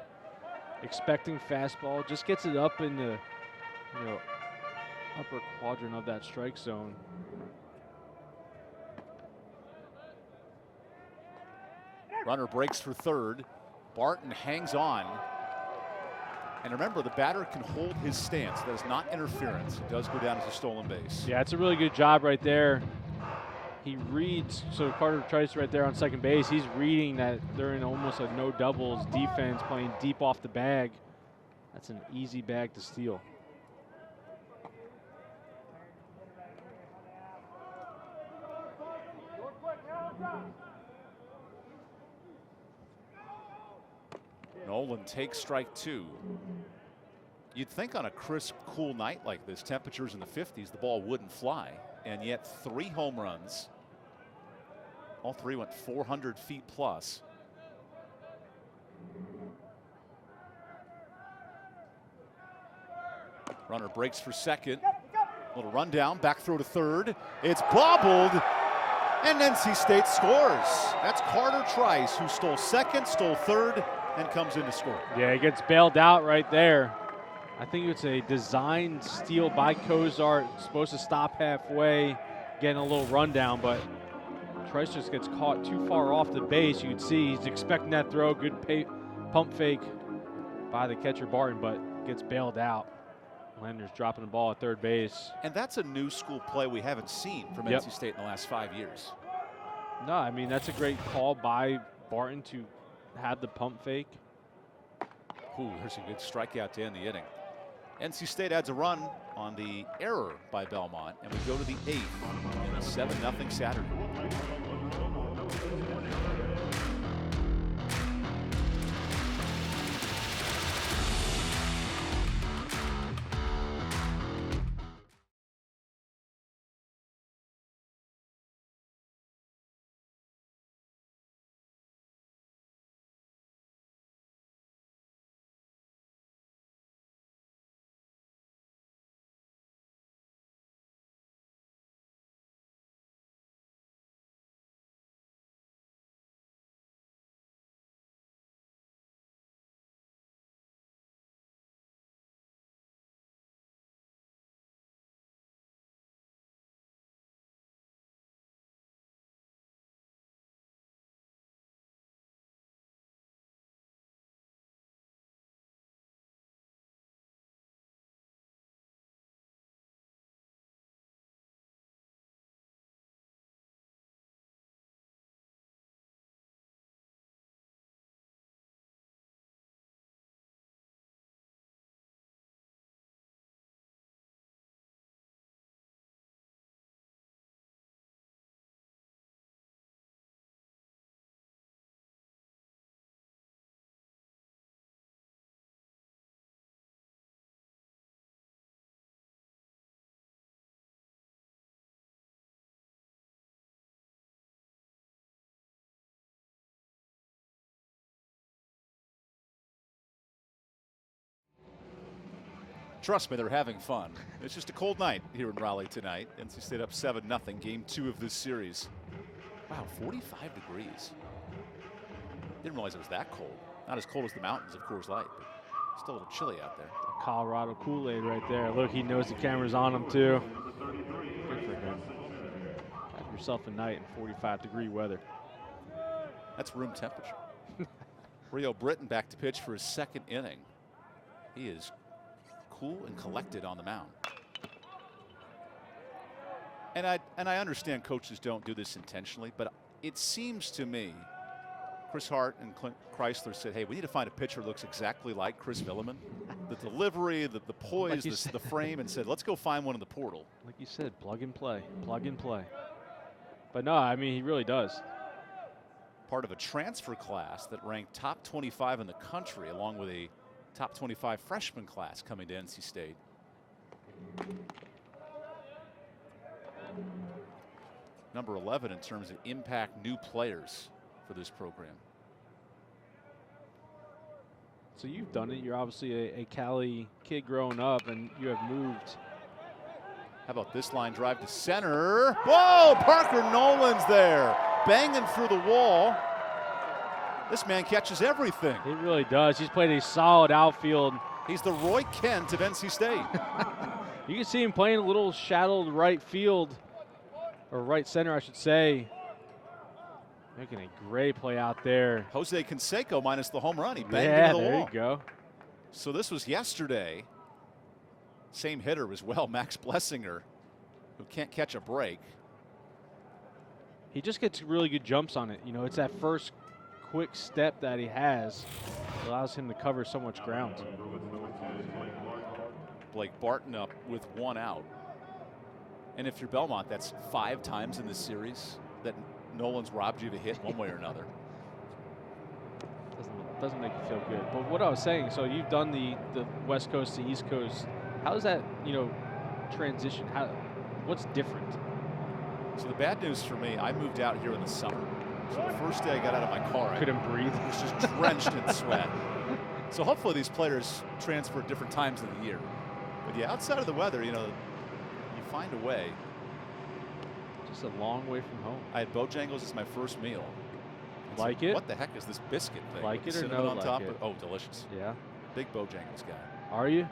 S2: Expecting fastball. Just gets it up in the upper quadrant of that strike zone.
S1: Runner breaks for third. Barton hangs on. And remember, the batter can hold his stance. That is not interference. It does go down as a stolen base.
S2: Yeah, it's a really good job right there. He reads, so Carter Trice right there on second base, he's reading that they're in almost a no doubles defense, playing deep off the bag. That's an easy bag to steal.
S1: Nolan takes strike 2. You'd think on a crisp, cool night like this, temperatures in the 50s, the ball wouldn't fly. And yet 3 home runs. All 3 went 400 feet plus. Runner breaks for second. Little rundown, back throw to third. It's bobbled, and NC State scores. That's Carter Trice, who stole second, stole third, and comes in to score.
S2: Yeah, he gets bailed out right there. I think it's a designed steal by Cozart. Supposed to stop halfway, getting a little rundown, but Trice just gets caught too far off the base. You can see he's expecting that throw. Good pump fake by the catcher Barton, but gets bailed out. Landers dropping the ball at third base.
S1: And that's a new school play we haven't seen from NC State in the last 5 years.
S2: No, I mean, that's a great call by Barton to have the pump fake.
S1: Ooh, there's a good strikeout to end the inning. NC State adds a run on the error by Belmont, and we go to the 8th in a 7-0 Saturday. Trust me, they're having fun. It's just a cold night here in Raleigh tonight. NC State up 7-0, game 2 of this series. Wow, 45 degrees. Didn't realize it was that cold. Not as cold as the mountains of Coors Light, but still a little chilly out there.
S2: Colorado Kool-Aid right there. Look, he knows the camera's on him too. Good for him. Have yourself a night in 45-degree weather.
S1: That's room temperature. Rio Britton back to pitch for his second inning. He is cool and collected on the mound. And I understand coaches don't do this intentionally, but it seems to me Chris Hart and Clint Chrysler said, hey, we need to find a pitcher who looks exactly like Chris Villeman. The delivery, the poise, the frame, and said, let's go find one in the portal.
S2: Like you said, plug and play, plug and play. But no, I mean, he really does.
S1: Part of a transfer class that ranked top 25 in the country, along with a top 25 freshman class coming to NC State. Number 11 in terms of impact new players for this program.
S2: So you've done it. You're obviously a Cali kid growing up, and you have moved.
S1: How about this line drive to center? Whoa, Parker Nolan's there, banging through the wall. This man catches everything.
S2: He really does. He's played a solid outfield.
S1: He's the Roy Kent of NC State.
S2: You can see him playing a little shadowed right field, or right center, I should say. Making a great play out there.
S1: Jose Canseco minus the home run. He banged into the wall.
S2: There you go.
S1: So this was yesterday. Same hitter as well, Max Blessinger, who can't catch a break.
S2: He just gets really good jumps on it. You know, it's that first quick step that he has. Allows him to cover so much ground.
S1: Blake Barton up with 1 out. And if you're Belmont, that's 5 times in this series that Nolan's robbed you of a hit one way or another.
S2: Doesn't make you feel good. But what I was saying, so you've done the West Coast to East Coast. How does that, you know, transition? What's different?
S1: So the bad news for me, I moved out here in the summer. So the first day I got out of my car,
S2: Couldn't breathe.
S1: I was just drenched in sweat. So hopefully these players transfer at different times of the year. But yeah, outside of the weather, you know, you find a way.
S2: Just a long way from home.
S1: I had Bojangles as my first meal.
S2: Like
S1: so
S2: it?
S1: What the heck is this biscuit thing?
S2: Like
S1: With
S2: it or
S1: cinnamon
S2: no
S1: on
S2: like
S1: top
S2: it?
S1: of, oh, delicious.
S2: Yeah.
S1: Big Bojangles guy.
S2: Are you?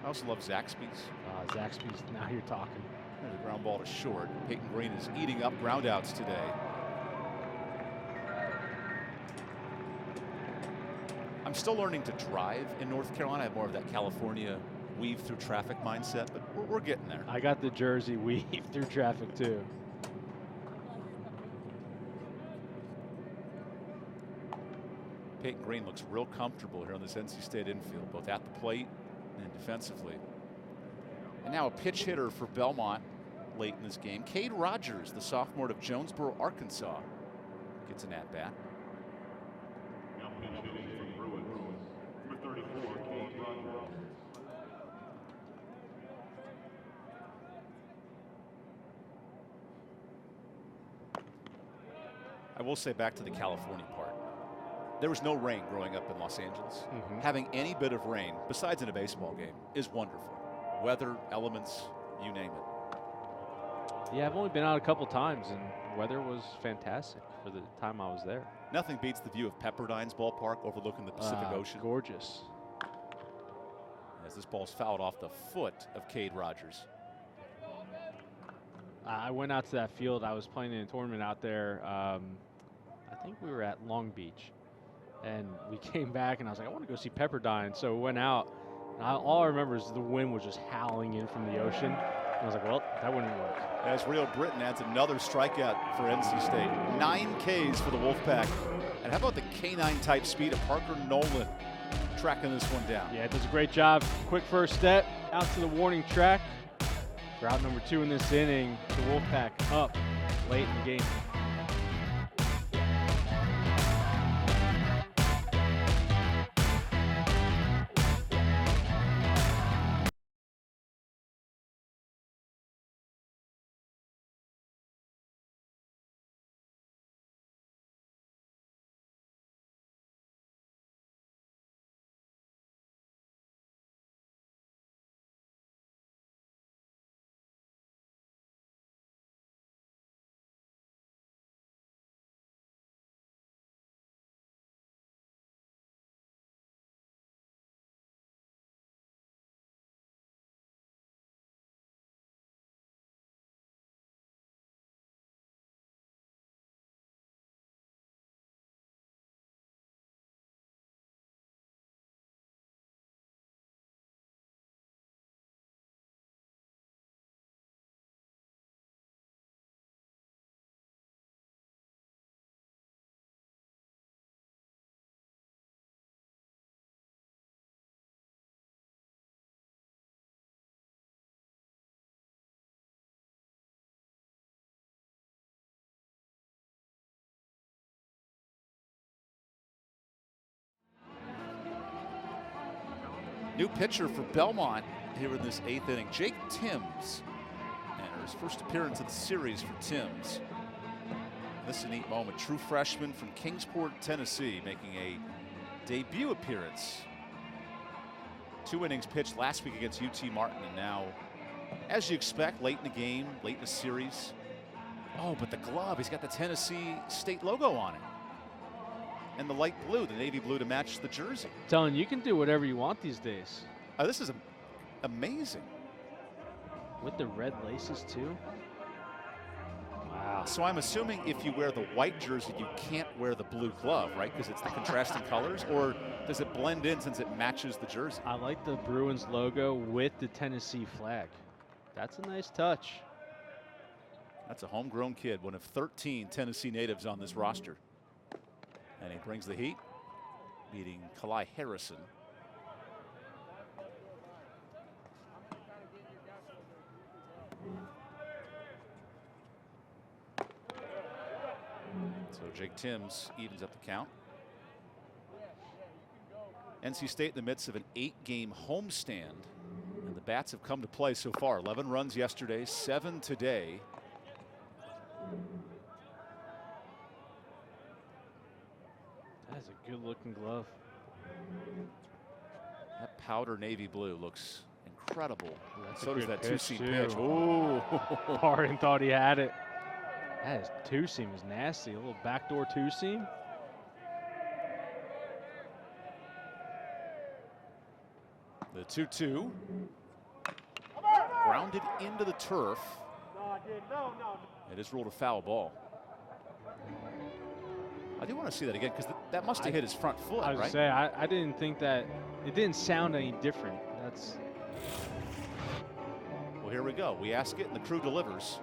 S1: I also love Zaxby's.
S2: Zaxby's, now you're talking.
S1: There's a ground ball to short. Peyton Green is eating up groundouts today. I'm still learning to drive in North Carolina. I have more of that California weave through traffic mindset, but we're getting there.
S2: I got the Jersey weave through traffic too.
S1: Peyton Green looks real comfortable here on this NC State infield, both at the plate and defensively. And now a pinch hitter for Belmont late in this game. Cade Rogers, the sophomore of Jonesboro, Arkansas, gets an at-bat. I will say back to the California part. There was no rain growing up in Los Angeles. Having any bit of rain, besides in a baseball game, is wonderful. Weather, elements, you name it.
S2: Yeah, I've only been out a couple times, and weather was fantastic for the time I was there.
S1: Nothing beats the view of Pepperdine's ballpark overlooking the Pacific Ocean.
S2: Gorgeous.
S1: As this ball's fouled off the foot of Cade Rogers.
S2: I went out to that field. I was playing in a tournament out there. I think we were at Long Beach. And we came back, and I was like, I want to go see Pepperdine. So we went out. And all I remember is the wind was just howling in from the ocean. And I was like, well, that wouldn't work.
S1: As Rio Britton adds another strikeout for NC State. 9 Ks for the Wolfpack. And how about the canine type speed of Parker Nolan tracking this one down?
S2: Yeah, it does a great job. Quick first step out to the warning track. For out number 2 in this inning, the Wolfpack up late in the game.
S1: New pitcher for Belmont here in this 8th inning, Jake Timms. And his first appearance of the series for Timms. This is a neat moment. True freshman from Kingsport, Tennessee, making a debut appearance. 2 innings pitched last week against UT Martin, and now, as you expect, late in the game, late in the series. Oh, but the glove, he's got the Tennessee State logo on it. And the light blue, the navy blue to match the jersey.
S2: Telling you can do whatever you want these days.
S1: This is amazing.
S2: With the red laces too. Wow.
S1: So I'm assuming if you wear the white jersey, you can't wear the blue glove, right? Because it's the contrasting colors, or does it blend in since it matches the jersey?
S2: I like the Bruins logo with the Tennessee flag. That's a nice touch.
S1: That's a homegrown kid, one of 13 Tennessee natives on this roster. And he brings the heat, beating Kalai Harrison. So Jake Timms evens up the count. NC State in the midst of an 8-game homestand. And the Bats have come to play so far. 11 runs yesterday, 7 today.
S2: That's a good looking glove.
S1: That powder navy blue looks incredible.
S2: That's
S1: so
S2: a
S1: does
S2: good
S1: that two-seam
S2: too.
S1: pitch. Ooh.
S2: Harding thought he had it. That is two-seam is nasty. A little backdoor two-seam.
S1: The 2-2. Grounded into the turf. It is ruled a foul ball. I do want to see that again because that must have hit his front foot,
S2: I was
S1: right?
S2: saying, I didn't think that it didn't sound any different. That's.
S1: Well, here we go. We ask it, and the crew delivers.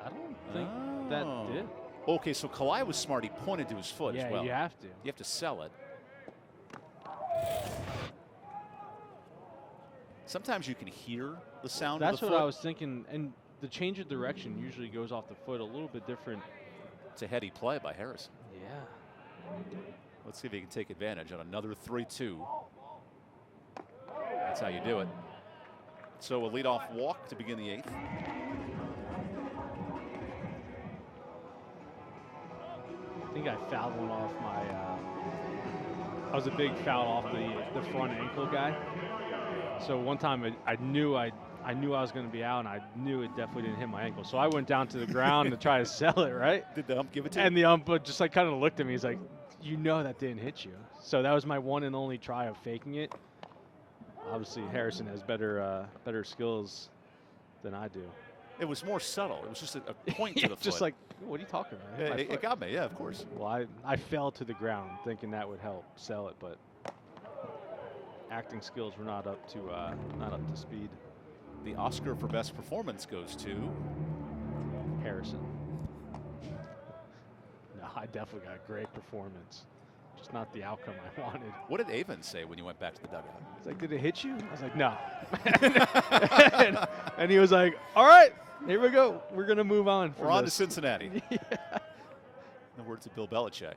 S2: I don't think that did.
S1: Okay, so Kalai was smart. He pointed to his foot as well.
S2: Yeah, you have to.
S1: You have to sell it. Sometimes you can hear the sound
S2: That's
S1: of the
S2: what
S1: foot.
S2: I was thinking. And the change of direction usually goes off the foot a little bit different.
S1: It's a heady play by Harrison.
S2: Yeah.
S1: Let's see if he can take advantage on another 3-2. That's how you do it. So a leadoff walk to begin the 8th.
S2: I think I fouled one off my. I was a big foul off the front ankle guy. So one time I knew I was going to be out, and I knew it definitely didn't hit my ankle. So I went down to the ground to try to sell it, right?
S1: Did the ump give it to you?
S2: And the ump just like kind of looked at me. He's like, "You know that didn't hit you." So that was my one and only try of faking it. Obviously, Harrison has better skills than I do.
S1: It was more subtle. It was just a point to the foot.
S2: Just like, what are you talking about?
S1: It got me, yeah, of course.
S2: Well, I fell to the ground thinking that would help sell it, but acting skills were not up to speed.
S1: The Oscar for best performance goes to
S2: Harrison. No, I definitely got a great performance. Just not the outcome I wanted.
S1: What did Avon say when you went back to the dugout?
S2: He's like, "Did it hit you?" I was like, "No." and he was like, "All right, here we go. We're gonna move on."
S1: We're on to Cincinnati.
S2: Yeah.
S1: In the words of Bill Belichick.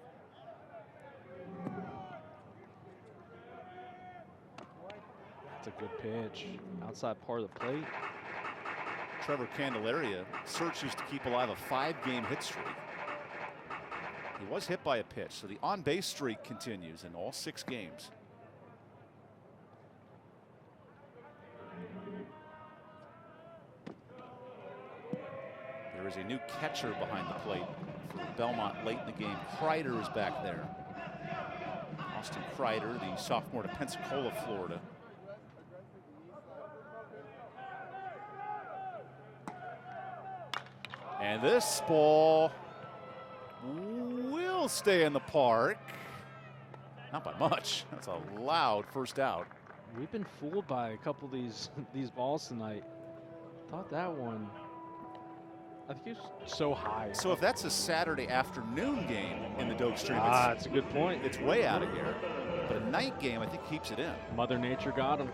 S2: That's a good pitch. Outside part of the plate.
S1: Trevor Candelaria searches to keep alive a 5-game hit streak. He was hit by a pitch, so the on-base streak continues in all 6 games. There is a new catcher behind the plate for Belmont late in the game. Kreider is back there. Austin Kreider, the sophomore to Pensacola, Florida. And this ball will stay in the park. Not by much. That's a loud first out.
S2: We've been fooled by a couple of these balls tonight. Thought that one, I think it was so high.
S1: So if that's a Saturday afternoon game in the Doak Stream,
S2: that's a good point.
S1: It's way out of here. But a night game, I think, keeps it in.
S2: Mother Nature got him.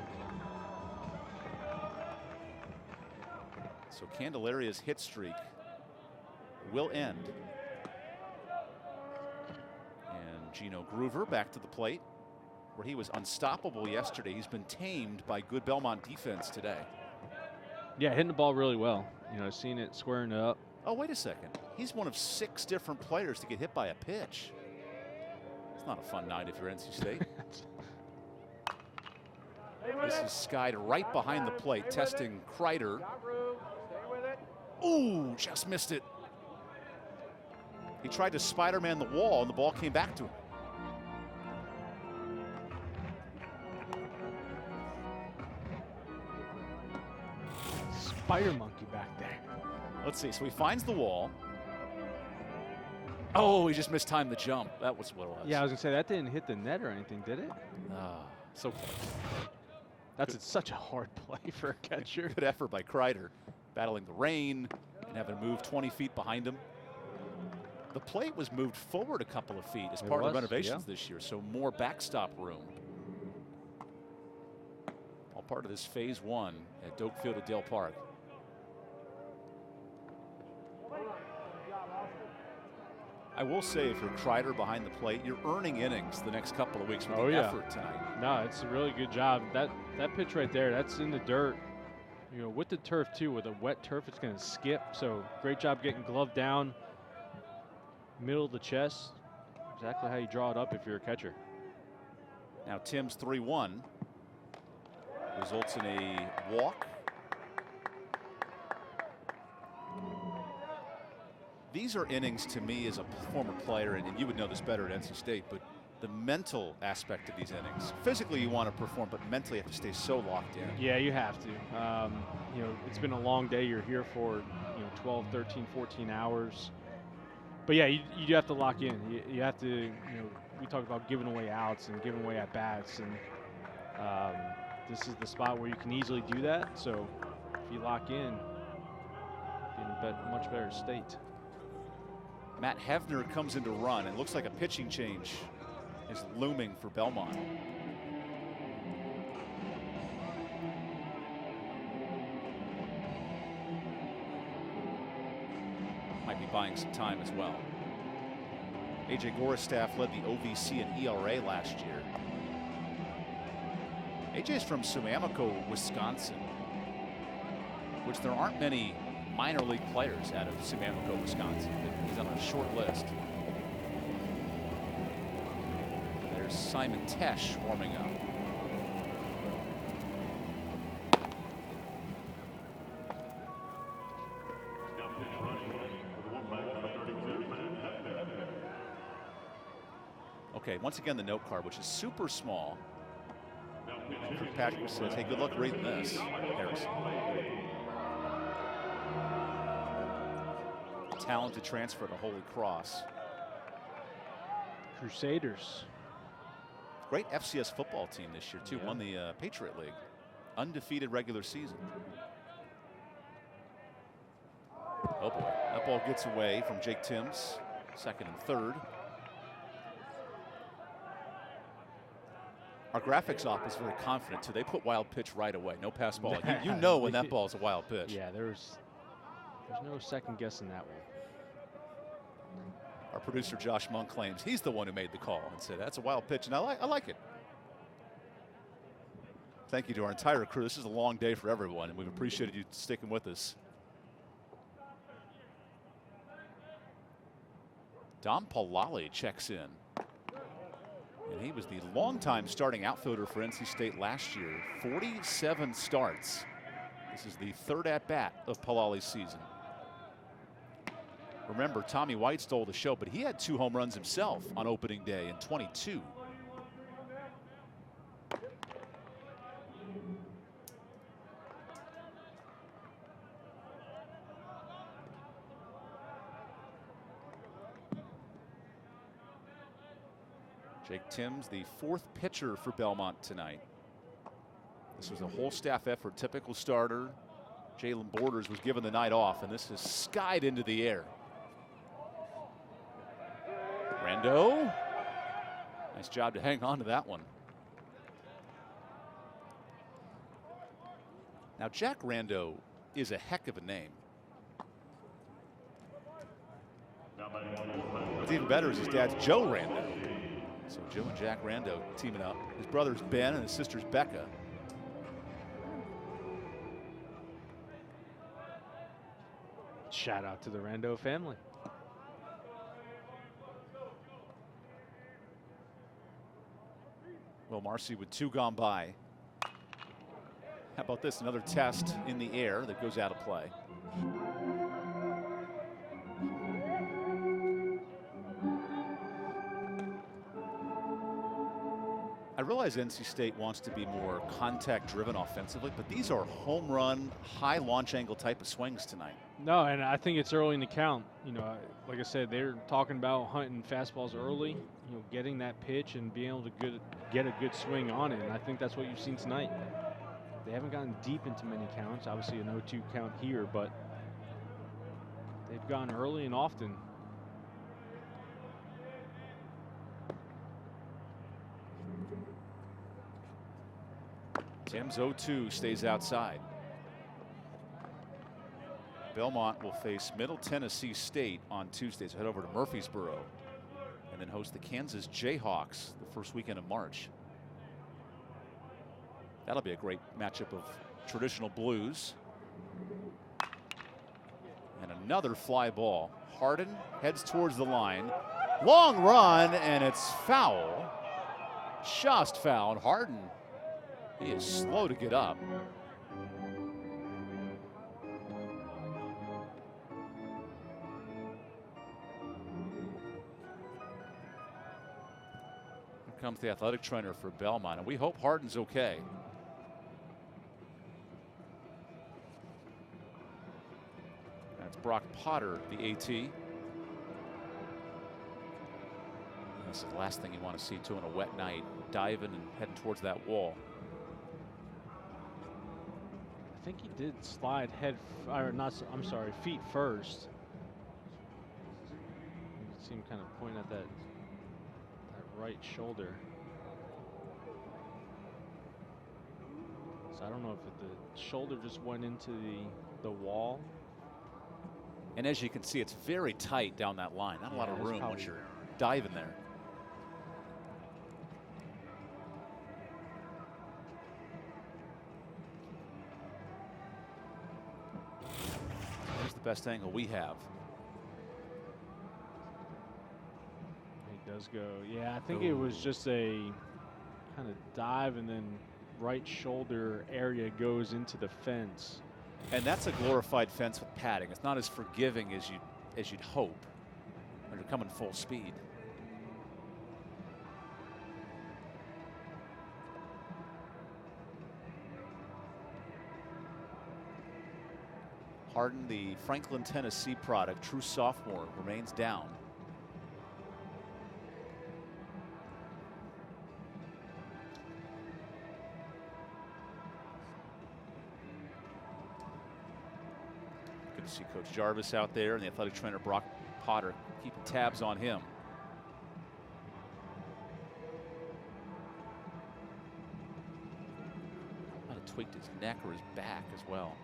S1: So Candelaria's hit streak will end. And Gino Groover back to the plate. where he was unstoppable yesterday, he's been tamed by good Belmont defense today.
S2: Yeah, hitting the ball really well. You know, seeing it, squaring it up.
S1: Oh, wait a second. He's one of 6 different players to get hit by a pitch. It's not a fun night if you're NC State. This is skied right behind the plate, testing Kreider. Ooh, just missed it. He tried to Spider-Man the wall, and the ball came back to him.
S2: Spider monkey back there.
S1: Let's see. So he finds the wall. Oh, he just mistimed the jump. That was what it was.
S2: Yeah, I was going to say, that didn't hit the net or anything, did it?
S1: So close.
S2: That's such a hard play for a catcher.
S1: Good effort by Kreider, battling the rain and having to move 20 feet behind him. The plate was moved forward a couple of feet as part of the renovations this year, so more backstop room. All part of this phase 1 at Doak Field at Dale Park. I will say, if you're Kreider behind the plate, you're earning innings the next couple of weeks with the effort tonight.
S2: No, it's a really good job. That pitch right there, that's in the dirt. You know, with the turf too, with a wet turf, it's going to skip. So great job getting glove down, middle of the chest. Exactly how you draw it up if you're a catcher.
S1: Now Tim's 3-1 results in a walk. These are innings to me as a former player, and you would know this better at NC State, but the mental aspect of these innings. Physically you want to perform, but mentally you have to stay so locked in.
S2: Yeah, you have to. You know, it's been a long day. You're here for, 12, 13, 14 hours. But yeah, you have to lock in. You have to, we talked about giving away outs and giving away at bats, and this is the spot where you can easily do that. So if you lock in, be in a much better state.
S1: Matt Hefner comes in to run, and looks like a pitching change is looming for Belmont. Might be buying some time as well. AJ Gorestaff led the OVC and ERA last year. AJ's from Suamico, Wisconsin, which there aren't many minor league players out of Suamico, Wisconsin. He's on a short list. There's Simon Tesh warming up. Okay, once again the note card, which is super small. Patrick says, hey, good luck reading this, Harrison. Talented transfer to Holy Cross.
S2: Crusaders.
S1: Great FCS football team this year, too. Won the Patriot League. Undefeated regular season. Oh, boy. That ball gets away from Jake Timms. Second and third. Our graphics office is very confident, too. They put wild pitch right away. No pass ball. You know when that ball is a wild pitch.
S2: Yeah, there's no second guessing that one.
S1: Our producer Josh Monk claims he's the one who made the call and said that's a wild pitch, and I like it. Thank you to our entire crew. This is a long day for everyone, and we've appreciated you sticking with us. Dom Palali checks in. And he was the longtime starting outfielder for NC State last year. 47 starts. This is the third at-bat of Palali's season. Remember, Tommy White stole the show, but he had 2 home runs himself on opening day in 22. Jake Timms, the 4th pitcher for Belmont tonight. This was a whole staff effort, typical starter. Jalen Borders was given the night off, and this is skied into the air. Rando, nice job to hang on to that one. Now Jack Rando is a heck of a name. What's even better is his dad's Joe Rando. So Joe and Jack Rando teaming up. His brother's Ben and his sister's Becca.
S2: Shout out to the Rando family.
S1: Will Marcy with 2 gone by. How about this? Another test in the air that goes out of play. I realize NC State wants to be more contact driven offensively, but these are home run, high launch angle type of swings tonight.
S2: No, and I think it's early in the count. You know, like I said, they're talking about hunting fastballs early, you know, getting that pitch and being able to get a good swing on it. And I think that's what you've seen tonight. They haven't gotten deep into many counts. Obviously, an 0-2 count here, but they've gone early and often.
S1: Tim's 0-2 stays outside. Belmont will face Middle Tennessee State on Tuesday. So head over to Murfreesboro and then host the Kansas Jayhawks the first weekend of March. That'll be a great matchup of traditional blues. And another fly ball. Harden heads towards the line. Long run, and it's foul. Just foul. Harden, he is slow to get up. Here comes the athletic trainer for Belmont, and we hope Harden's okay. That's Brock Potter, the AT. This is the last thing you want to see too on a wet night, diving and heading towards that wall.
S2: I think he did slide I'm sorry, feet first. You can see him kind of point at that right shoulder. So I don't know if the shoulder just went into the wall.
S1: And as you can see, it's very tight down that line. Not a lot of room once you're diving there. There's the best angle we have.
S2: He does go. Yeah, I think it was just a kind of dive and then right shoulder area goes into the fence.
S1: And that's a glorified fence with padding. It's not as forgiving as you'd hope when you're coming full speed. Harden, the Franklin, Tennessee product, true sophomore, remains down. Good to see Coach Jarvis out there and the athletic trainer Brock Potter keeping tabs on him. Might have tweaked his neck or his back as well.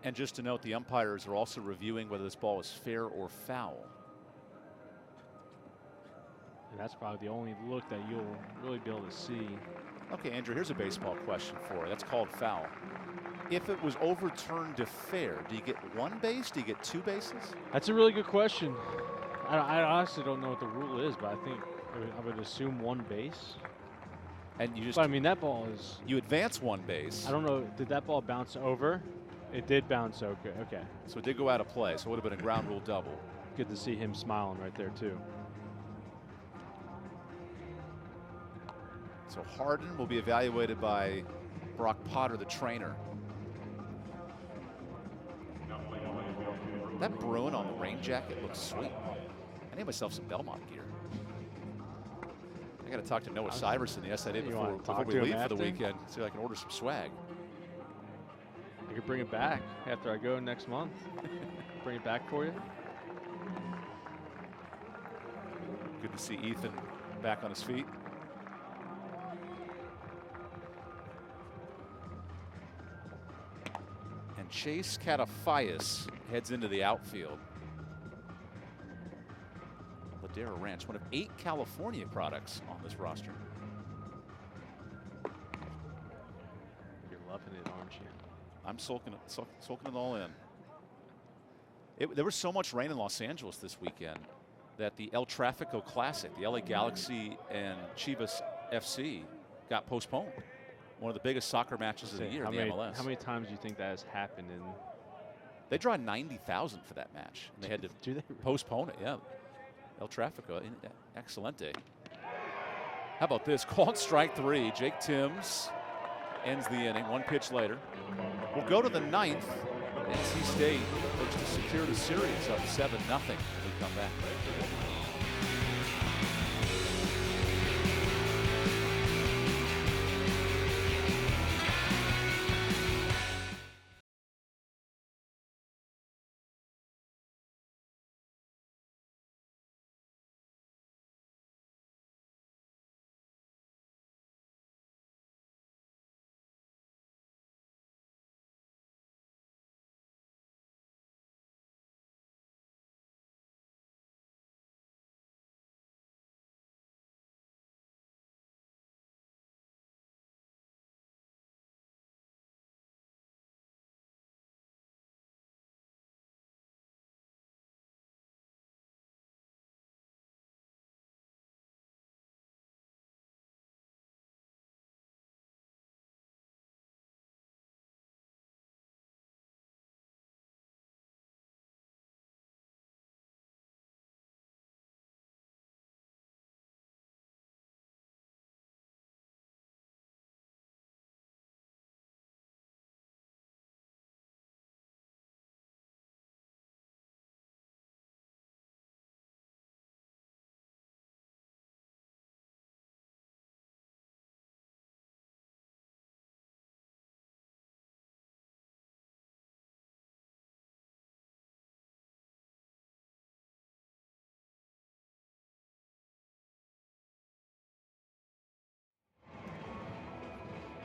S1: And just to note, the umpires are also reviewing whether this ball is fair or foul.
S2: And that's probably the only look that you'll really be able to see.
S1: Okay, Andrew, here's a baseball question for you. That's called foul. If it was overturned to fair, do you get one base? Do you get two bases?
S2: That's a really good question. I honestly don't know what the rule is, but I think I would assume one base.
S1: And you just,
S2: but I mean, that ball is.
S1: You advance one base.
S2: I don't know. Did that ball bounce over? It did bounce. Okay.
S1: So it did go out of play. So it would have been a ground rule double.
S2: Good to see him smiling right there too.
S1: So Harden will be evaluated by Brock Potter, the trainer. That Bruin on the rain jacket looks sweet. I need myself some Belmont gear. I got to talk to Noah Syverson, the SID, before we leave for the weekend. See if I can order some swag.
S2: I could bring it back after I go next month. Bring it back for you.
S1: Good to see Ethan back on his feet. And Chase Catafaias heads into the outfield. Ladera Ranch, one of 8 California products on this roster.
S2: You're loving it, aren't you?
S1: I'm soaking it all in. There was so much rain in Los Angeles this weekend that the El Tráfico Classic, the LA Galaxy and Chivas FC, got postponed. One of the biggest soccer matches of the year in the MLS.
S2: How many times do you think that has happened?
S1: They draw 90,000 for that match. And they had to postpone it, yeah. El Tráfico, excelente. How about this? Called strike 3. Jake Timms ends the inning 1 pitch later. We'll go to the 9th. NC State looks to secure the series up 7-0 when we come back.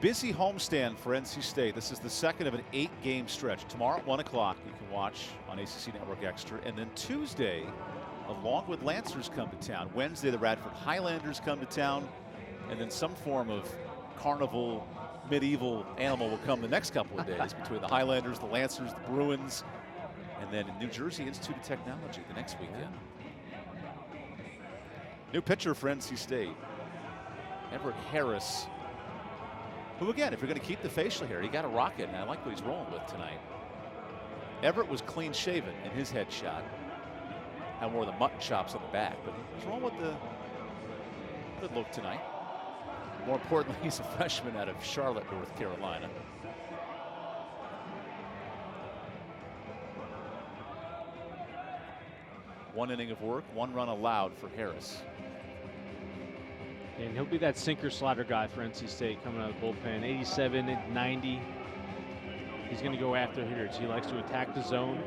S1: Busy homestand for NC State. This is the second of an 8-game stretch. Tomorrow at 1 o'clock, you can watch on ACC Network Extra. And then Tuesday, the Longwood Lancers come to town. Wednesday, the Radford Highlanders come to town. And then some form of carnival, medieval animal will come the next couple of days between the Highlanders, the Lancers, the Bruins, and then in New Jersey Institute of Technology the next weekend. New pitcher for NC State, Everett Harris, who again, if you're going to keep the facial hair, you got to rock it, and I like what he's rolling with tonight. Everett was clean shaven in his headshot. Had more of the mutton chops on the back, but he's rolling with the good look tonight. More importantly, he's a freshman out of Charlotte, North Carolina. One inning of work, 1 run allowed for Harris.
S2: And he'll be that sinker slider guy for NC State coming out of the bullpen. 87 and 90. He's going to go after hitters. He likes to attack the zone.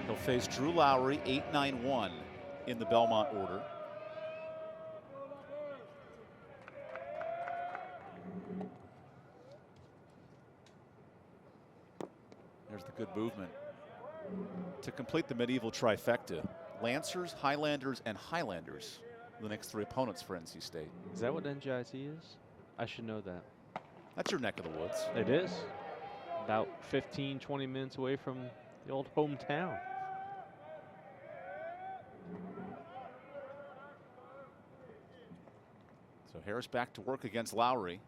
S1: He'll face Drew Lowry, 8-9-1 in the Belmont order. There's the good movement to complete the medieval trifecta. Lancers, Highlanders, and Highlanders, the next 3 opponents for NC State.
S2: Is that what NJIT is? I should know that.
S1: That's your neck of the woods.
S2: It is. About 15, 20 minutes away from the old hometown.
S1: So Harris back to work against Lowry.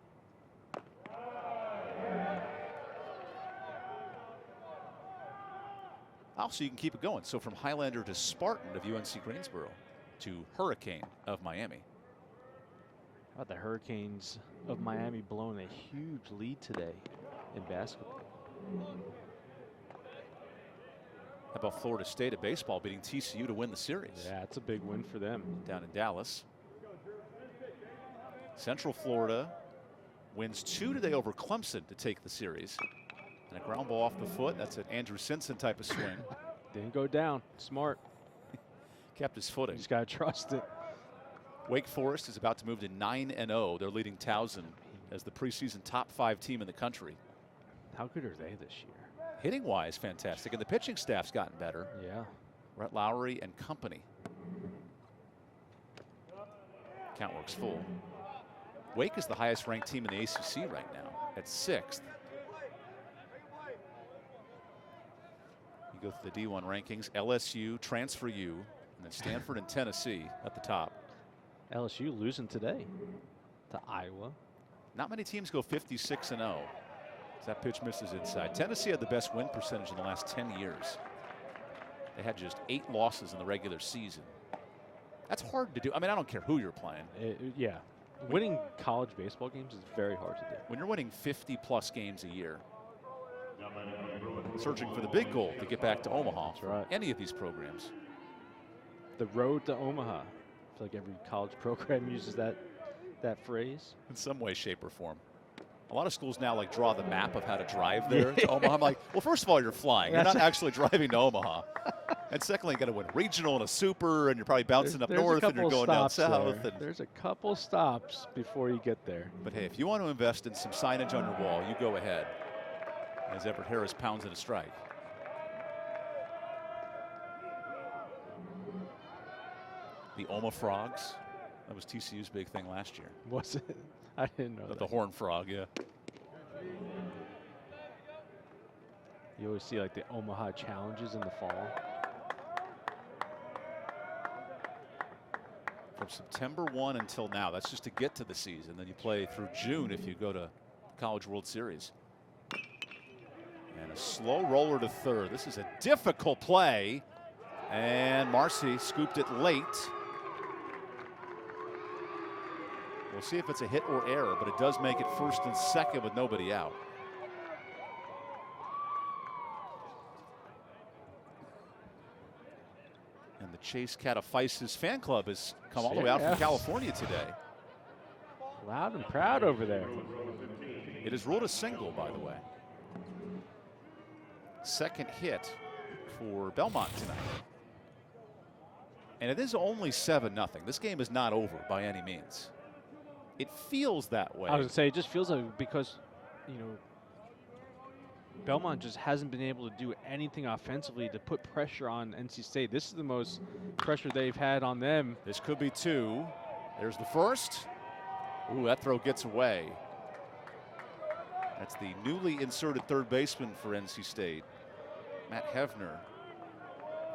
S1: Also, you can keep it going. So from Highlander to Spartan of UNC Greensboro to Hurricane of Miami.
S2: How about the Hurricanes of Miami blowing a huge lead today in basketball?
S1: How about Florida State at baseball beating TCU to win the series?
S2: Yeah, it's a big win for them.
S1: Down in Dallas. Central Florida wins 2 today over Clemson to take the series. And a ground ball off the foot. That's an Andrew Simpson type of swing.
S2: Didn't go down. Smart.
S1: Kept his footing.
S2: You just got to trust it.
S1: Wake Forest is about to move to 9-0. They're leading Towson as the preseason top 5 team in the country.
S2: How good are they this year?
S1: Hitting-wise, fantastic. And the pitching staff's gotten better.
S2: Yeah.
S1: Brett Lowry and company. Count works full. Wake is the highest ranked team in the ACC right now at 6th. You go through the D1 rankings, LSU, Transfer U, and then Stanford and Tennessee at the top.
S2: LSU losing today to Iowa.
S1: Not many teams go 56-0. That pitch misses inside. Tennessee had the best win percentage in the last 10 years. They had just 8 losses in the regular season. That's hard to do. I mean, I don't care who you're playing.
S2: Yeah. Winning college baseball games is very hard to do.
S1: When you're winning 50-plus games a year, searching for the big goal to get back to Omaha.
S2: That's right.
S1: Any of these programs.
S2: The road to Omaha. I feel like every college program uses that phrase.
S1: In some way, shape, or form. A lot of schools now like draw the map of how to drive there to Omaha. I'm like, well, first of all, you're flying. You're not actually driving to Omaha. And secondly, you got to win regional and a super, and you're probably bouncing up north and you're going down south.
S2: There's a couple stops before you get there.
S1: But hey, if you want to invest in some signage on your wall, you go ahead. As Everett Harris pounds in a strike. The Oma Frogs. That was TCU's big thing last year.
S2: Was it? I didn't know that.
S1: The Horn Frog, yeah.
S2: You always see like the Omaha challenges in the fall.
S1: From September 1 until now, that's just to get to the season. Then you play through June if you go to College World Series. And a slow roller to third. This is a difficult play. And Marcy scooped it late. We'll see if it's a hit or error, but it does make it first and second with nobody out. And the Chase Cataphysis fan club has come all the way out from California today.
S2: Loud and proud over there.
S1: It is ruled a single, by the way. Second hit for Belmont tonight. And it is only 7-0. This game is not over by any means. It feels that way.
S2: I was going to say, it just feels like because, you know, Belmont just hasn't been able to do anything offensively to put pressure on NC State. This is the most pressure they've had on them.
S1: This could be 2. There's the first. Ooh, that throw gets away. That's the newly inserted third baseman for NC State, Matt Hefner.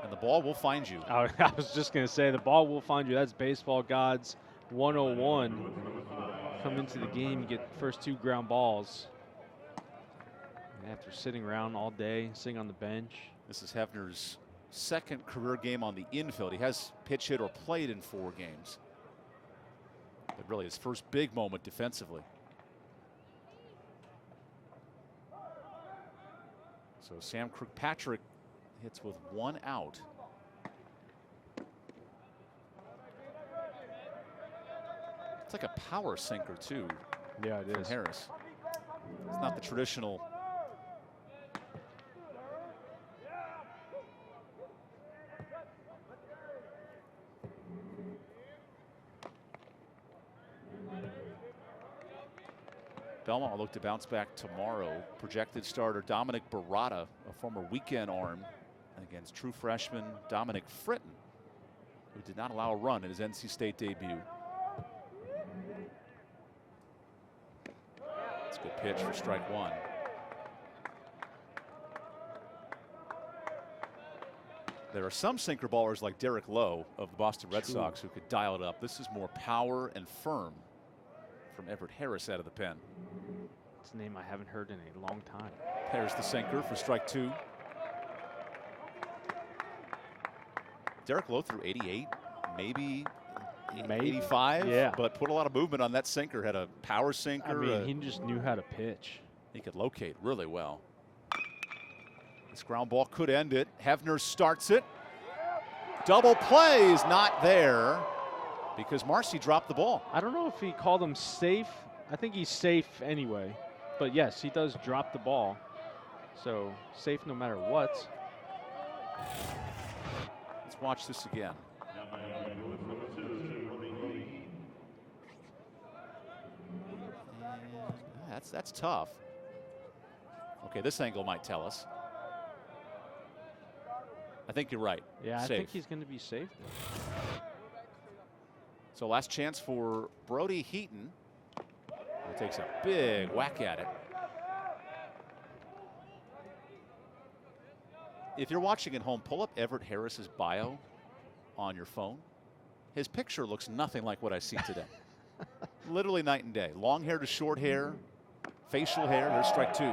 S1: And the ball will find you.
S2: I was just going to say, the ball will find you. That's baseball gods 101. Come into the game, you get the first 2 ground balls. And after sitting around all day, sitting on the bench.
S1: This is Hefner's second career game on the infield. He has pitch hit or played in 4 games. But really his first big moment defensively. So Sam Kirkpatrick hits with 1 out. It's like a power sinker too.
S2: Yeah, it is.
S1: Harris. It's not the traditional. Belmont will look to bounce back tomorrow. Projected starter Dominic Barata, a former weekend arm, against true freshman Dominic Fritton, who did not allow a run in his NC State debut. That's a good pitch for strike 1. There are some sinker ballers like Derek Lowe of the Boston Red Sox who could dial it up. This is more power and firm from Everett Harris out of the pen.
S2: It's a name I haven't heard in a long time.
S1: There's the sinker for strike 2. Derek Lowe threw 88, maybe 85,
S2: yeah.
S1: But put a lot of movement on that sinker. Had a power sinker.
S2: I mean, he just knew how to pitch.
S1: He could locate really well. This ground ball could end it. Hefner starts it. Double play is not there because Marcy dropped the ball.
S2: I don't know if he called him safe. I think he's safe anyway. But yes, he does drop the ball. So safe no matter what.
S1: Let's watch this again. That's tough. Okay, this angle might tell us. I think you're right.
S2: Yeah,
S1: safe.
S2: I think he's going to be safe.
S1: So last chance for Brody Heaton. He takes a big whack at it. If you're watching at home, pull up Everett Harris's bio on your phone. His picture looks nothing like what I see today. Literally night and day. Long hair to short hair, facial hair. There's strike 2.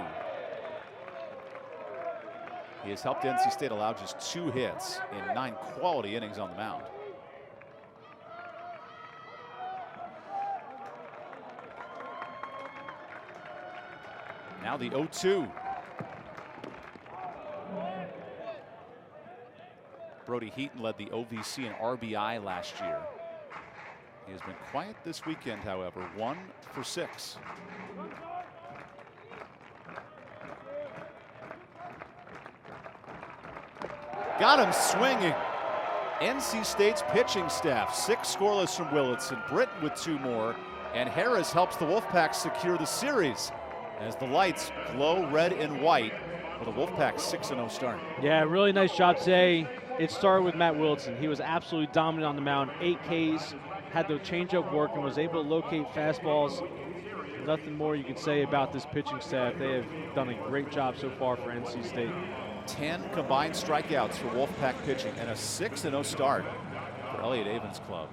S1: He has helped NC State allow just 2 hits in 9 quality innings on the mound. Now the 0-2. Brody Heaton led the OVC in RBI last year. He has been quiet this weekend, however, 1 for 6. Got him swinging. NC State's pitching staff, 6 scoreless from Willitson, Britton with 2 more, and Harris helps the Wolfpack secure the series as the lights glow red and white for the Wolfpack's 6-0 start.
S2: Yeah, really nice job today. It started with Matt Willitson. He was absolutely dominant on the mound. 8 Ks, had the changeup work, and was able to locate fastballs. Nothing more you can say about this pitching staff. They have done a great job so far for NC State.
S1: 10 combined strikeouts for Wolfpack pitching and a 6-0 start for Elliott Avens Club.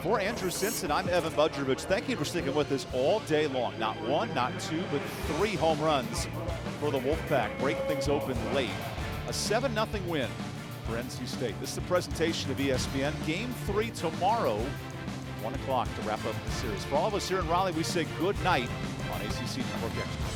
S1: For Andrew Simpson, I'm Evan Budrovich. Thank you for sticking with us all day long. Not 1, not 2, but 3 home runs for the Wolfpack. Break things open late. A 7-0 win for NC State. This is the presentation of ESPN. Game 3 tomorrow, 1 o'clock to wrap up the series. For all of us here in Raleigh, we say good night on ACC Network Extra.